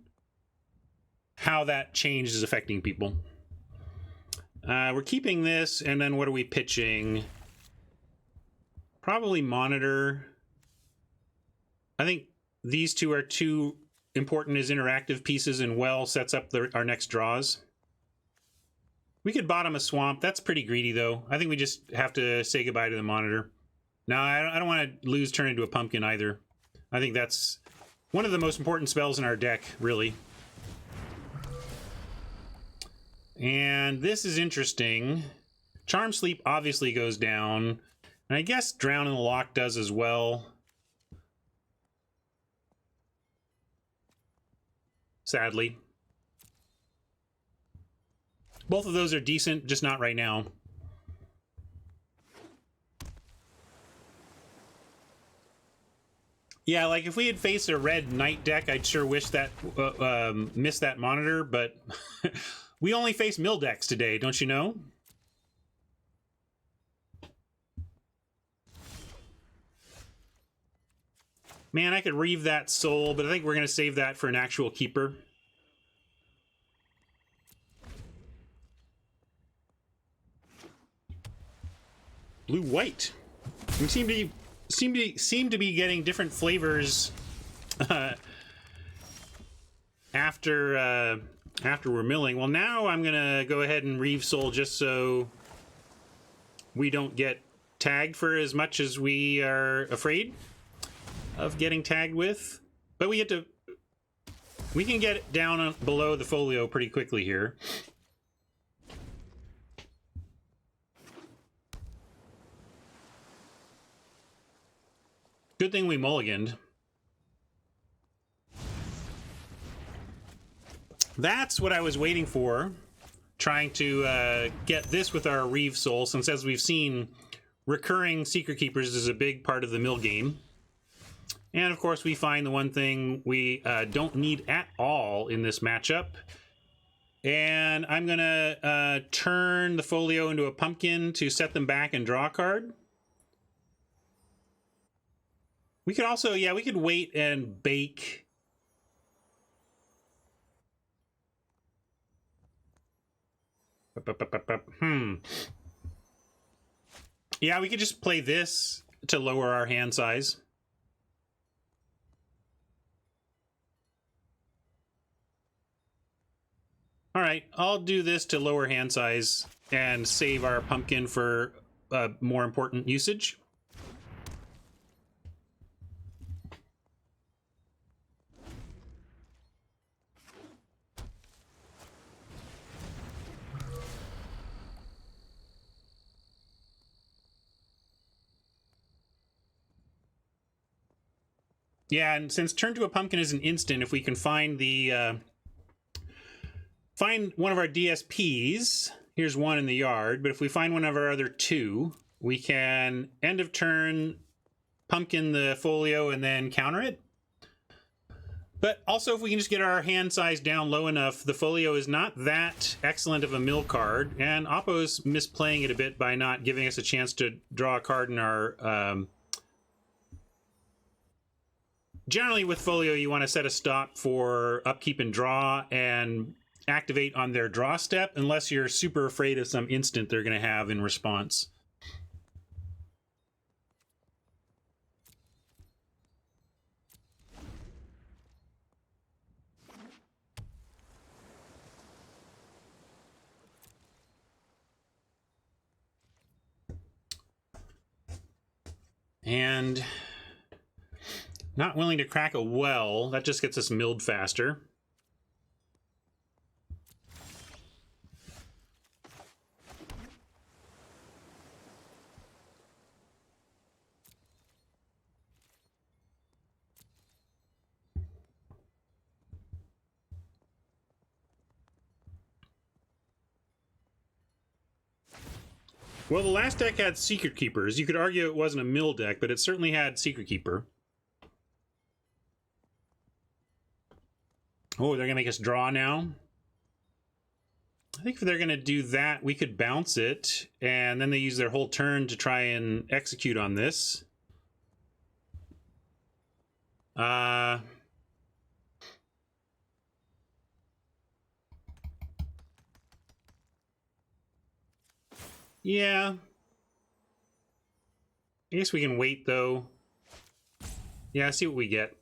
how that change is affecting people. We're keeping this, and then what are we pitching? Probably monitor. I think these two are too important as interactive pieces, and well sets up our next draws. We could bottom a swamp. That's pretty greedy, though. I think we just have to say goodbye to the monitor. No, I don't want to lose turn into a pumpkin either. I think that's one of the most important spells in our deck, really. And this is interesting. Charm Sleep obviously goes down. And I guess Drown in the Loch does as well. Sadly. Both of those are decent, just not right now. Yeah, like if we had faced a red Knight deck, I'd sure wish that missed that monitor, but we only face mill decks today, don't you know? Man, I could reave that soul, but I think we're going to save that for an actual keeper. Blue-white. We seem to be getting different flavors after we're milling. Well, now I'm gonna go ahead and reave soul just so we don't get tagged for as much as we are afraid of getting tagged with. But we can get it down below the folio pretty quickly here. Good thing we mulliganed. That's what I was waiting for, trying to get this with our Reeve Soul, since as we've seen, recurring Secret Keepers is a big part of the mill game. And of course we find the one thing we don't need at all in this matchup. And I'm gonna turn the folio into a pumpkin to set them back and draw a card. We could also, yeah, we could wait and bake. Yeah, we could just play this to lower our hand size. All right, I'll do this to lower hand size and save our pumpkin for more important usage. Yeah, and since turn to a pumpkin is an instant, if we can find the find one of our DSPs, here's one in the yard, but if we find one of our other two, we can end of turn pumpkin the folio and then counter it. But also, if we can just get our hand size down low enough, the folio is not that excellent of a mill card, and Oppo's misplaying it a bit by not giving us a chance to draw a card in our... Generally, with folio, you want to set a stop for upkeep and draw and activate on their draw step, unless you're super afraid of some instant they're going to have in response. And not willing to crack a well. That just gets us milled faster. Well, the last deck had Secret Keepers. You could argue it wasn't a mill deck, but it certainly had Secret Keeper. Oh, they're going to make us draw now? I think if they're going to do that, we could bounce it, and then they use their whole turn to try and execute on this. Yeah. I guess we can wait, though. Yeah, see what we get.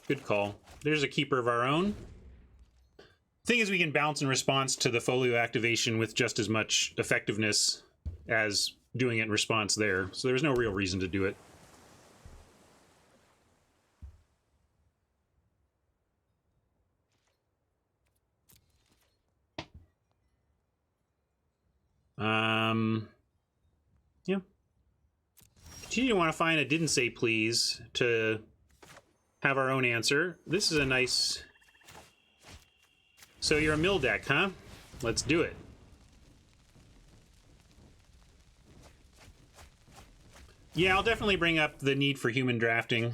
Good call. There's a keeper of our own. Thing is, we can bounce in response to the folio activation with just as much effectiveness as doing it in response there. So there's no real reason to do it. Yeah. Continue to want to find a didn't say please to have our own answer. This is a nice... So you're a mill deck, huh? Let's do it. Yeah, I'll definitely bring up the need for human drafting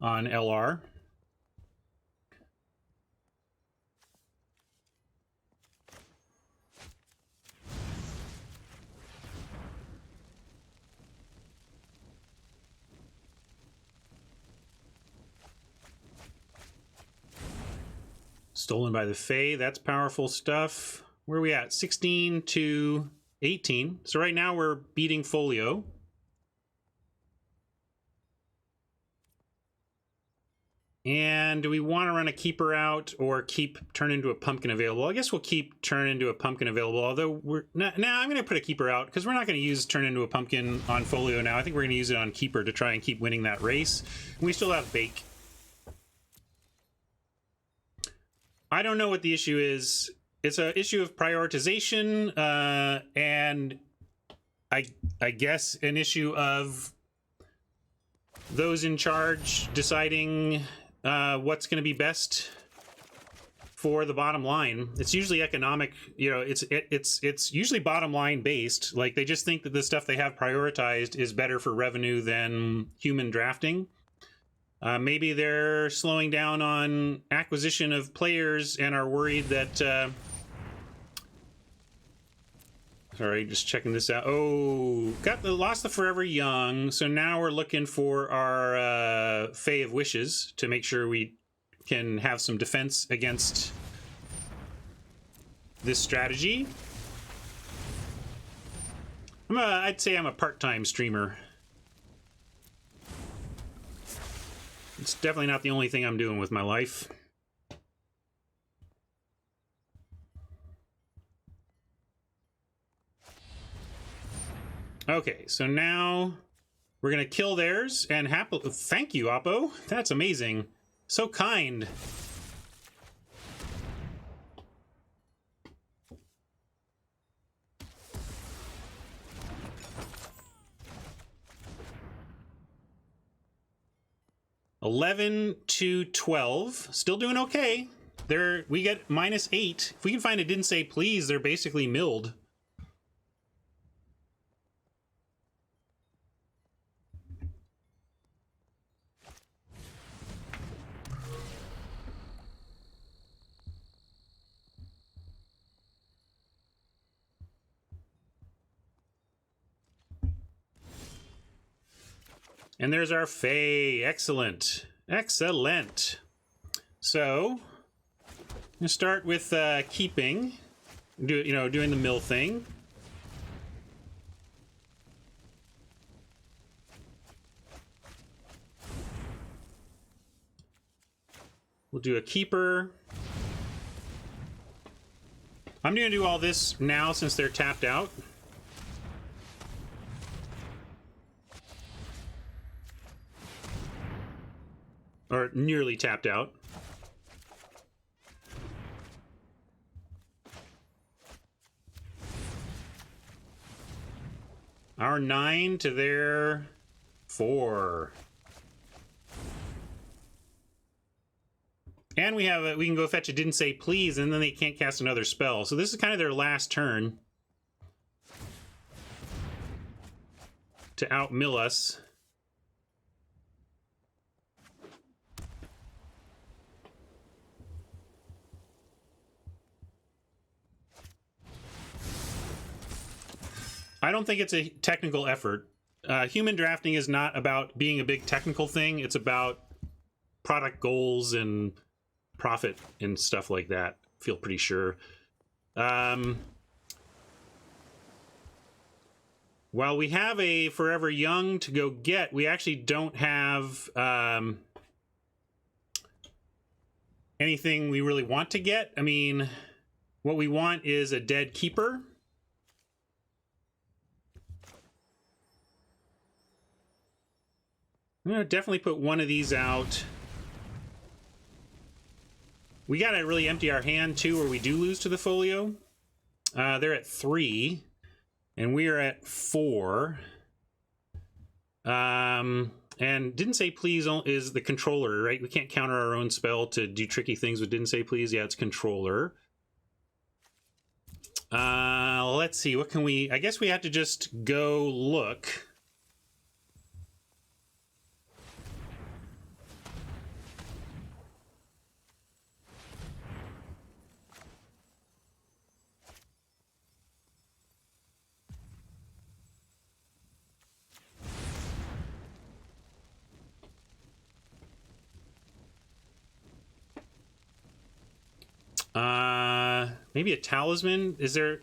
on LR. Stolen by the Fae, that's powerful stuff. Where are we at? 16 to 18. So right now we're beating folio. And do we want to run a keeper out or keep turn into a pumpkin available? I guess we'll keep turn into a pumpkin available, although we're... Nah, I'm going to put a keeper out because we're not going to use turn into a pumpkin on folio now. I think we're going to use it on keeper to try and keep winning that race. And we still have bake. I don't know what the issue is. It's an issue of prioritization, and I guess an issue of those in charge deciding what's going to be best for the bottom line. It's usually economic, you know. It's usually bottom line based. Like they just think that the stuff they have prioritized is better for revenue than human drafting. Maybe they're slowing down on acquisition of players and are worried that... Sorry, just checking this out. Oh, lost the Forever Young. So now we're looking for our Fae of Wishes to make sure we can have some defense against this strategy. I'd say I'm a part-time streamer. It's definitely not the only thing I'm doing with my life. Okay, so now we're going to kill theirs and happily... Thank you, Oppo. That's amazing. So kind. $11 to $12. Still doing okay. We get -8. If we can find a didn't say please, they're basically milled. And there's our Fae. Excellent. Excellent. So, I'm gonna start with keeping, doing the mill thing. We'll do a keeper. I'm gonna do all this now since they're tapped out. Or nearly tapped out. Our 9 to their 4. And we can go fetch a Didn't Say Please, and then they can't cast another spell. So this is kind of their last turn to outmill us. I don't think it's a technical effort. Human drafting is not about being a big technical thing. It's about product goals and profit and stuff like that. Feel pretty sure. While we have a Forever Young to go get, we actually don't have anything we really want to get. I mean, what we want is a dead keeper. I'm going to definitely put one of these out. We got to really empty our hand, too, or we do lose to the folio. They're at 3, and we are at 4. And Didn't Say Please is the controller, right? We can't counter our own spell to do tricky things with Didn't Say Please. Yeah, it's controller. Let's see. What can we... I guess we have to just go look. Maybe a talisman? Is there...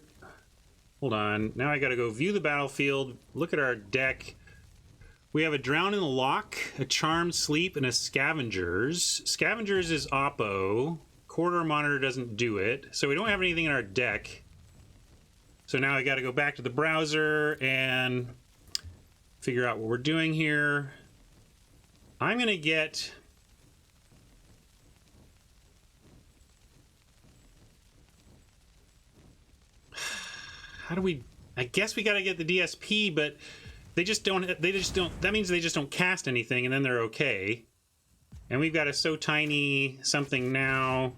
Hold on. Now I gotta go view the battlefield, look at our deck. We have a Drown in the Lock, a Charmed Sleep, and a Scavengers. Scavengers is Oppo. Quarter Monitor doesn't do it. So we don't have anything in our deck. So now I gotta go back to the browser and figure out what we're doing here. I'm gonna get... How do we... I guess we got to get the DSP, but they just don't... That means they just don't cast anything, and then they're okay. And we've got a so tiny something now.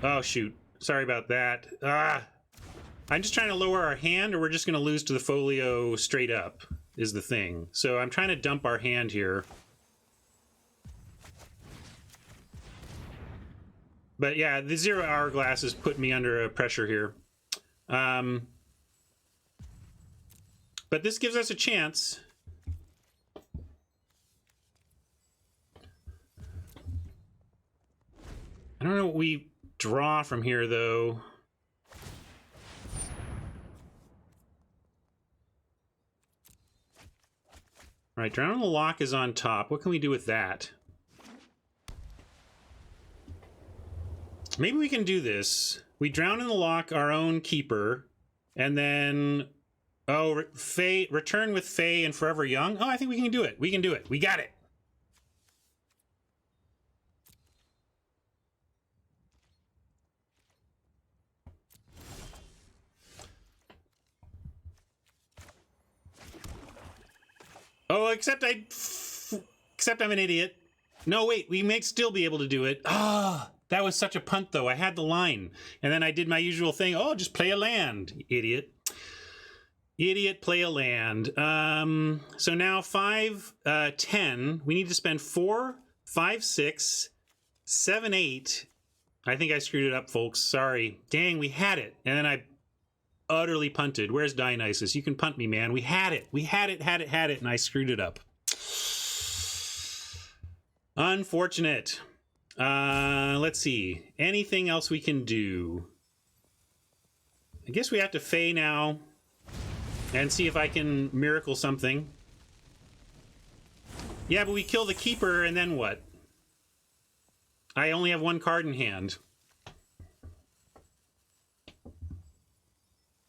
Oh, shoot. Sorry about that. I'm just trying to lower our hand, or we're just going to lose to the folio straight up, is the thing. So I'm trying to dump our hand here. But yeah, the 0 hourglass has put me under pressure here. But this gives us a chance. I don't know what we draw from here, though. All right, Drown in the Lock is on top. What can we do with that? Maybe we can do this. We Drown in the Lock our own keeper, and then... Oh, Fae, return with Fae and Forever Young? Oh, I think we can do it. We can do it. We got it. Oh, except I'm an idiot. No, wait, we may still be able to do it. Ah, that was such a punt, though. I had the line, and then I did my usual thing. Oh, just play a land, idiot. Idiot, play a land. So now 5, 10. We need to spend 4, 5, 6, 7, 8. I think I screwed it up, folks. Sorry. Dang, we had it. And then I utterly punted. Where's Dionysus? You can punt me, man. We had it. We had it, and I screwed it up. Unfortunate. Let's see. Anything else we can do? I guess we have to Fae now and see if I can miracle something. Yeah, but we kill the Keeper and then what? I only have one card in hand.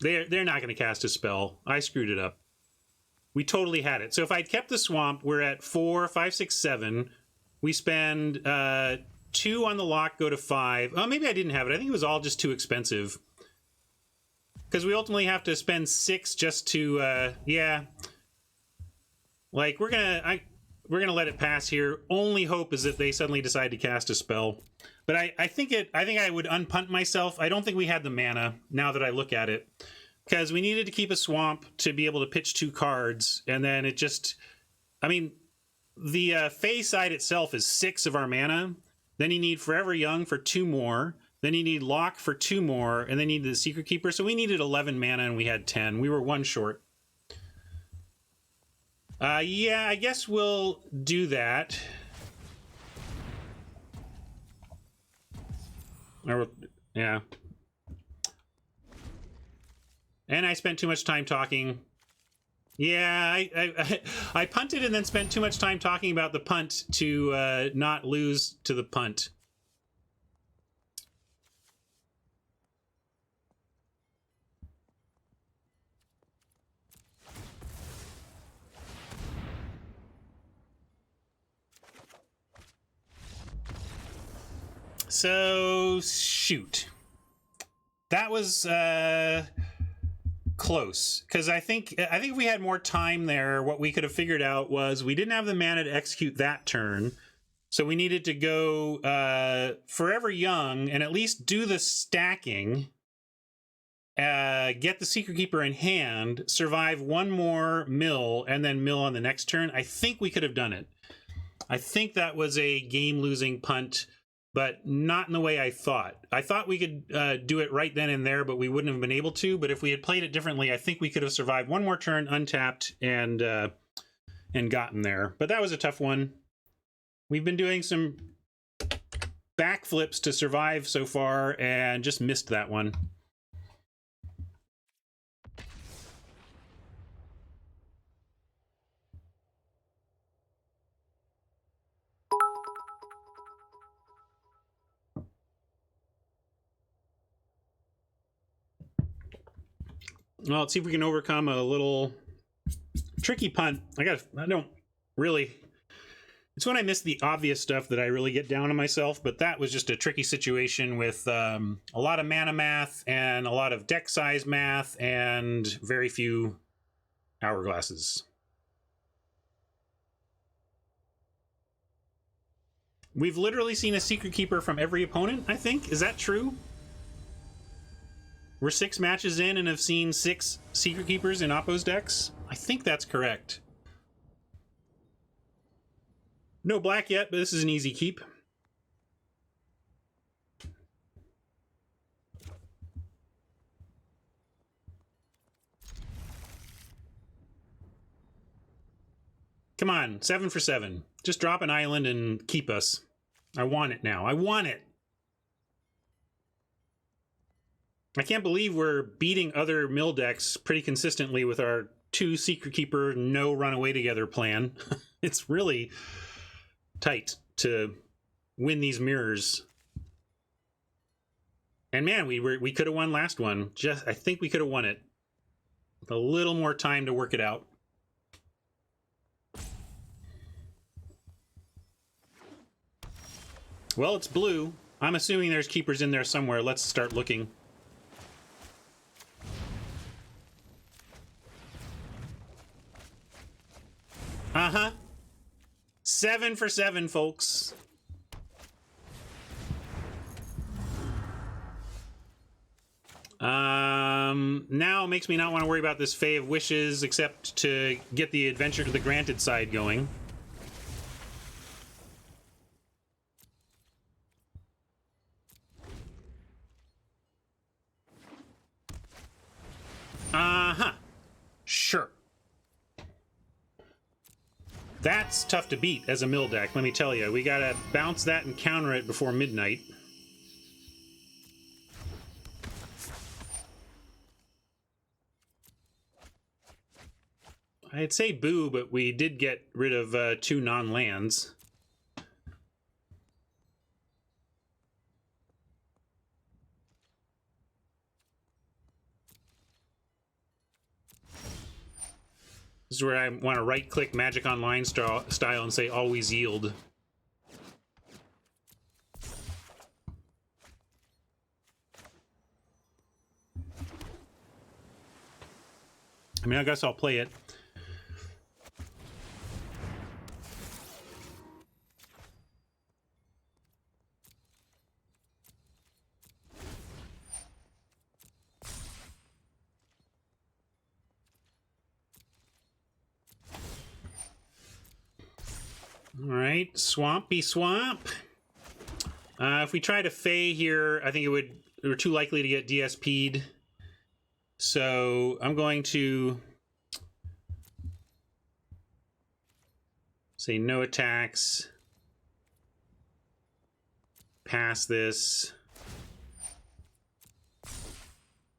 They're not going to cast a spell. I screwed it up. We totally had it. So if I'd kept the Swamp, we're at 4, 5, 6, 7. We spend 2 on the lock, go to 5. Oh, maybe I didn't have it. I think it was all just too expensive. Because we ultimately have to spend 6 just to, yeah. Like, we're gonna let it pass here. Only hope is that they suddenly decide to cast a spell. But I think I would unpunt myself. I don't think we had the mana, now that I look at it. Because we needed to keep a Swamp to be able to pitch 2 cards, and then it just... I mean, the Fae side itself is 6 of our mana. Then you need Forever Young for 2 more. Then you need Lock for 2 more, and then you need the Secret Keeper. So we needed 11 mana, and we had 10. We were 1 short. Yeah, I guess we'll do that. Yeah. And I spent too much time talking. Yeah, I punted and then spent too much time talking about the punt to not lose to the punt. So, shoot. That was close, because I think if we had more time there, what we could have figured out was we didn't have the mana to execute that turn, so we needed to go Forever Young and at least do the stacking, get the Secret Keeper in hand, survive 1 more mill, and then mill on the next turn. I think we could have done it. I think that was a game-losing punt, but not in the way I thought. I thought we could do it right then and there, but we wouldn't have been able to. But if we had played it differently, I think we could have survived 1 more turn untapped and gotten there. But that was a tough one. We've been doing some backflips to survive so far and just missed that one. Well, let's see if we can overcome a little tricky punt. I don't really... It's when I miss the obvious stuff that I really get down on myself, but that was just a tricky situation with a lot of mana math and a lot of deck size math and very few hourglasses. We've literally seen a Secret Keeper from every opponent, I think. Is that true? We're 6 matches in and have seen 6 Secret Keepers in Oppo's decks? I think that's correct. No black yet, but this is an easy keep. Come on, 7 for 7. Just drop an island and keep us. I want it now. I want it! I can't believe we're beating other mill decks pretty consistently with our 2 Secret Keeper, no run away together plan. It's really tight to win these mirrors. And man, we could have won last one. I think we could have won it. With a little more time to work it out. Well, it's blue. I'm assuming there's keepers in there somewhere. Let's start looking. Uh-huh. 7 for 7, folks. Now it makes me not want to worry about this Fae of Wishes, except to get the Adventure to the Granted side going. Uh-huh. Sure. That's tough to beat as a mill deck, let me tell you. We gotta bounce that and counter it before midnight. I'd say boo, but we did get rid of 2 non-lands. This is where I want to right-click Magic Online style and say always yield. I mean, I guess I'll play it. All right, Swampy Swamp. If we try to Fey here, I think we're too likely to get DSP'd. So I'm going to say no attacks. Pass this.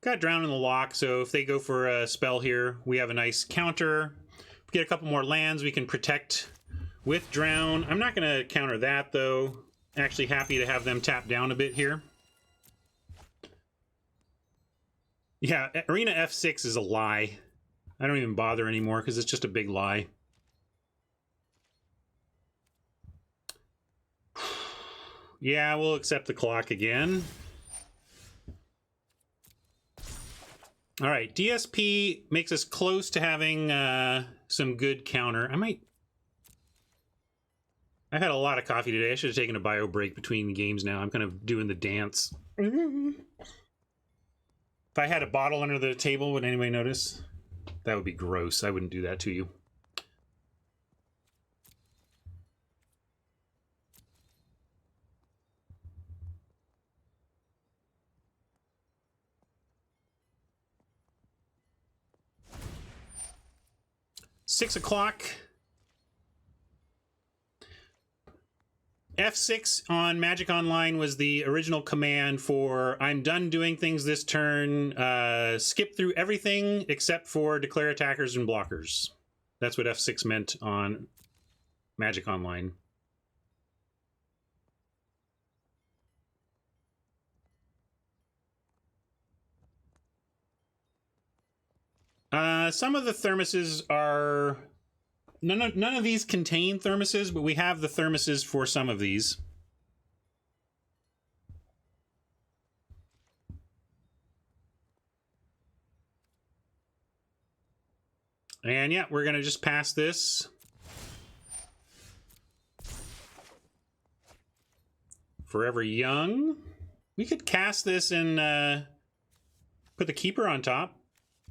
Got Drown in the Lock, so if they go for a spell here, we have a nice counter. If we get a couple more lands, we can protect with Drown. I'm not going to counter that, though. Actually happy to have them tap down a bit here. Yeah, Arena F6 is a lie. I don't even bother anymore because it's just a big lie. Yeah, we'll accept the clock again. All right, DSP makes us close to having some good counter. I've had a lot of coffee today. I should have taken a bio break between the games now. I'm kind of doing the dance. If I had a bottle under the table, would anybody notice? That would be gross. I wouldn't do that to you. Six o'clock. F6 on Magic Online was the original command for I'm done doing things this turn, skip through everything except for declare attackers and blockers. That's what F6 meant on Magic Online. Some of the thermoses are... None of these contain thermoses, but we have the thermoses for some of these. And yeah, we're going to just pass this. Forever Young. We could cast this and put the Keeper on top.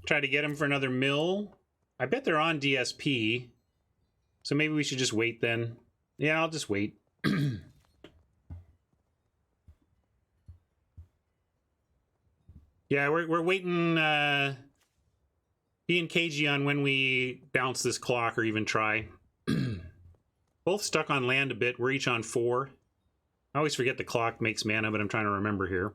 Try to get him for another mill. I bet they're on DSP. So maybe we should just wait then. Yeah, I'll just wait. Yeah, we're waiting, being cagey on when we bounce this clock or even try. Both stuck on land a bit. We're each on 4. I always forget the clock makes mana, but I'm trying to remember here.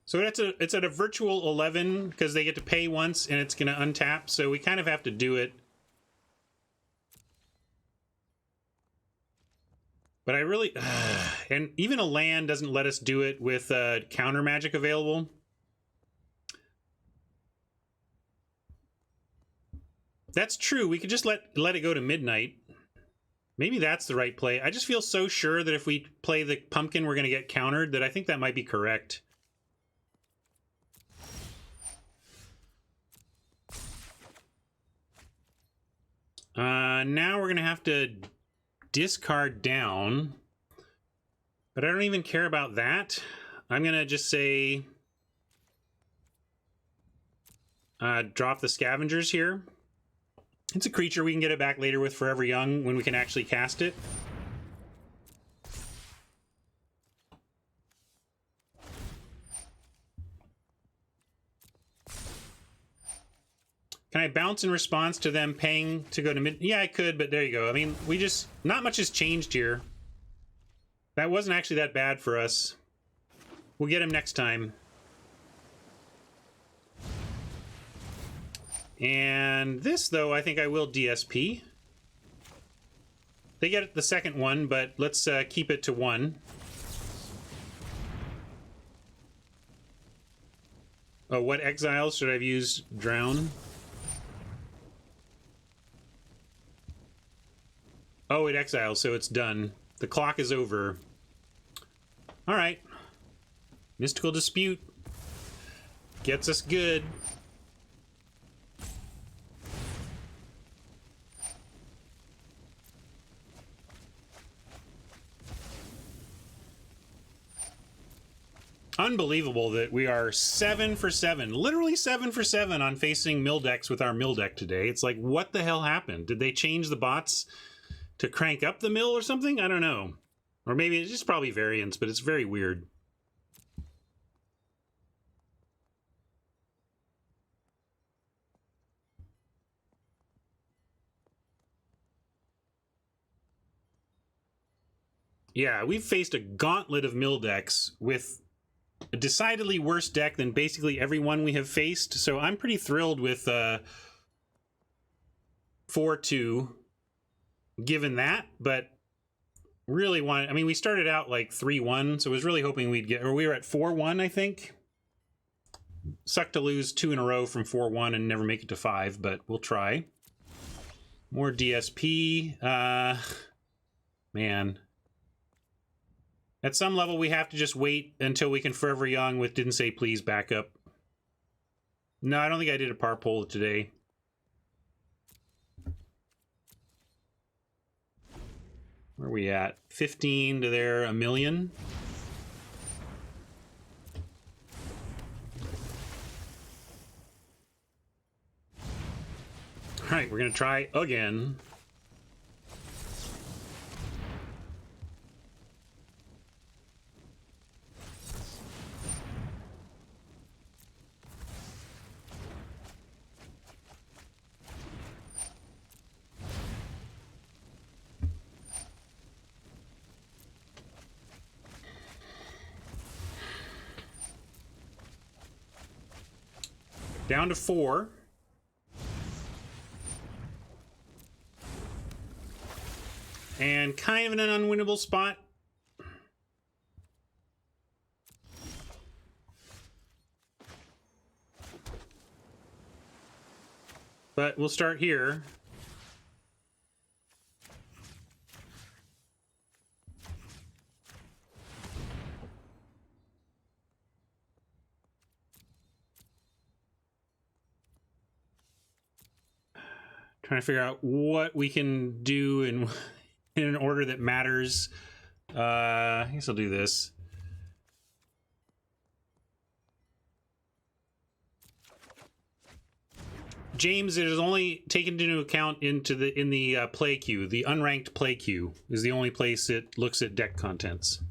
So it's at a virtual 11 because they get to pay once and it's going to untap. So we kind of have to do it. But I really... and even a land doesn't let us do it with counter magic available. That's true. We could just let it go to midnight. Maybe that's the right play. I just feel so sure that if we play the pumpkin, we're going to get countered that I think that might be correct. Now we're going to have to discard down. But I don't even care about that. I'm going to just say... drop the scavengers here. It's a creature we can get it back later with Forever Young when we can actually cast it. Can I bounce in response to them paying to go to mid? Yeah, I could, but there you go. I mean, we just... Not much has changed here. That wasn't actually that bad for us. We'll get him next time. And this, though, I think I will DSP. They get the second one, but let's keep it to 1. Oh, what exiles should I have used? Drown? Oh, it exiles, so it's done. The clock is over. All right. Mystical Dispute. Gets us good. Unbelievable that we are 7 for 7, literally 7 for 7 on facing mill decks with our mill deck today. It's like, what the hell happened? Did they change the bots to crank up the mill or something? I don't know. Or maybe it's just probably variance, but it's very weird. Yeah, we've faced a gauntlet of mill decks with a decidedly worse deck than basically everyone we have faced, so I'm pretty thrilled with 4-2 given that, but really want... I mean, we started out like 3-1, so I was really hoping we'd get... Or we were at 4-1, I think. Sucked to lose 2 in a row from 4-1 and never make it to 5, but we'll try. More DSP. Man. At some level, we have to just wait until we can Forever Young with Didn't Say Please backup. No, I don't think I did a par poll today. Where are we at? 15 to their 1 million. All right, we're going to try again. Down to 4. And kind of in an unwinnable spot. But we'll start here. Trying to figure out what we can do in an order that matters. I guess I'll do this. James, it is only taken into account in the play queue. The unranked play queue is the only place it looks at deck contents.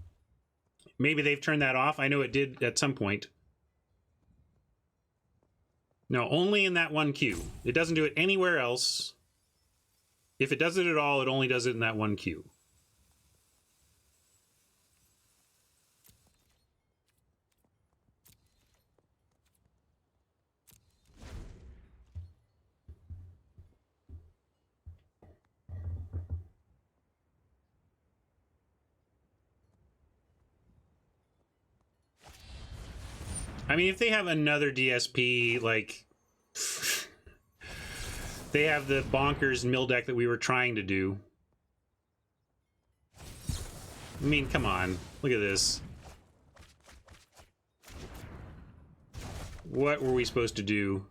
Maybe they've turned that off. I know it did at some point. No, only in that one queue. It doesn't do it anywhere else. If it does it at all, it only does it in that one queue. I mean, if they have another DSP, like... they have the bonkers mill deck that we were trying to do. I mean, come on. Look at this. What were we supposed to do?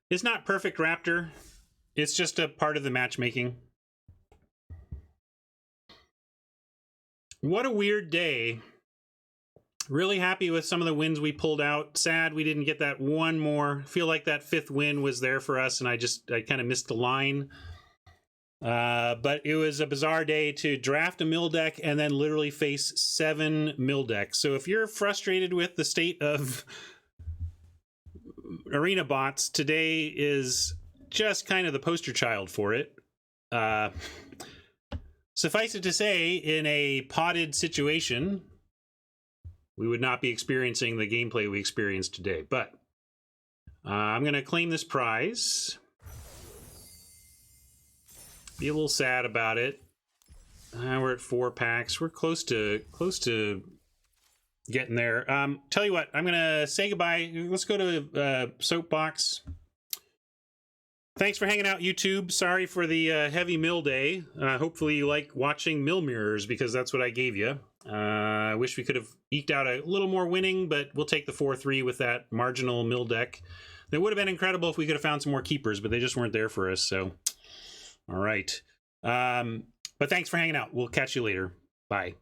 It's not perfect, Raptor. It's just a part of the matchmaking. What a weird day. Really happy with some of the wins we pulled out. Sad we didn't get that one more. Feel like that 5th win was there for us, and I kind of missed the line. But it was a bizarre day to draft a mill deck and then literally face 7 mill decks. So if you're frustrated with the state of arena bots, today is just kind of the poster child for it. Suffice it to say, in a potted situation, we would not be experiencing the gameplay we experienced today. But I'm going to claim this prize. Be a little sad about it. We're at 4 packs. We're close to getting there. Tell you what, I'm going to say goodbye. Let's go to Soapbox. Thanks for hanging out, YouTube. Sorry for the heavy mill day. Hopefully you like watching mill mirrors, because that's what I gave you. I wish we could have eked out a little more winning, but we'll take the 4-3 with that marginal mill deck. That would have been incredible if we could have found some more keepers, but they just weren't there for us, so... All right. But thanks for hanging out. We'll catch you later. Bye.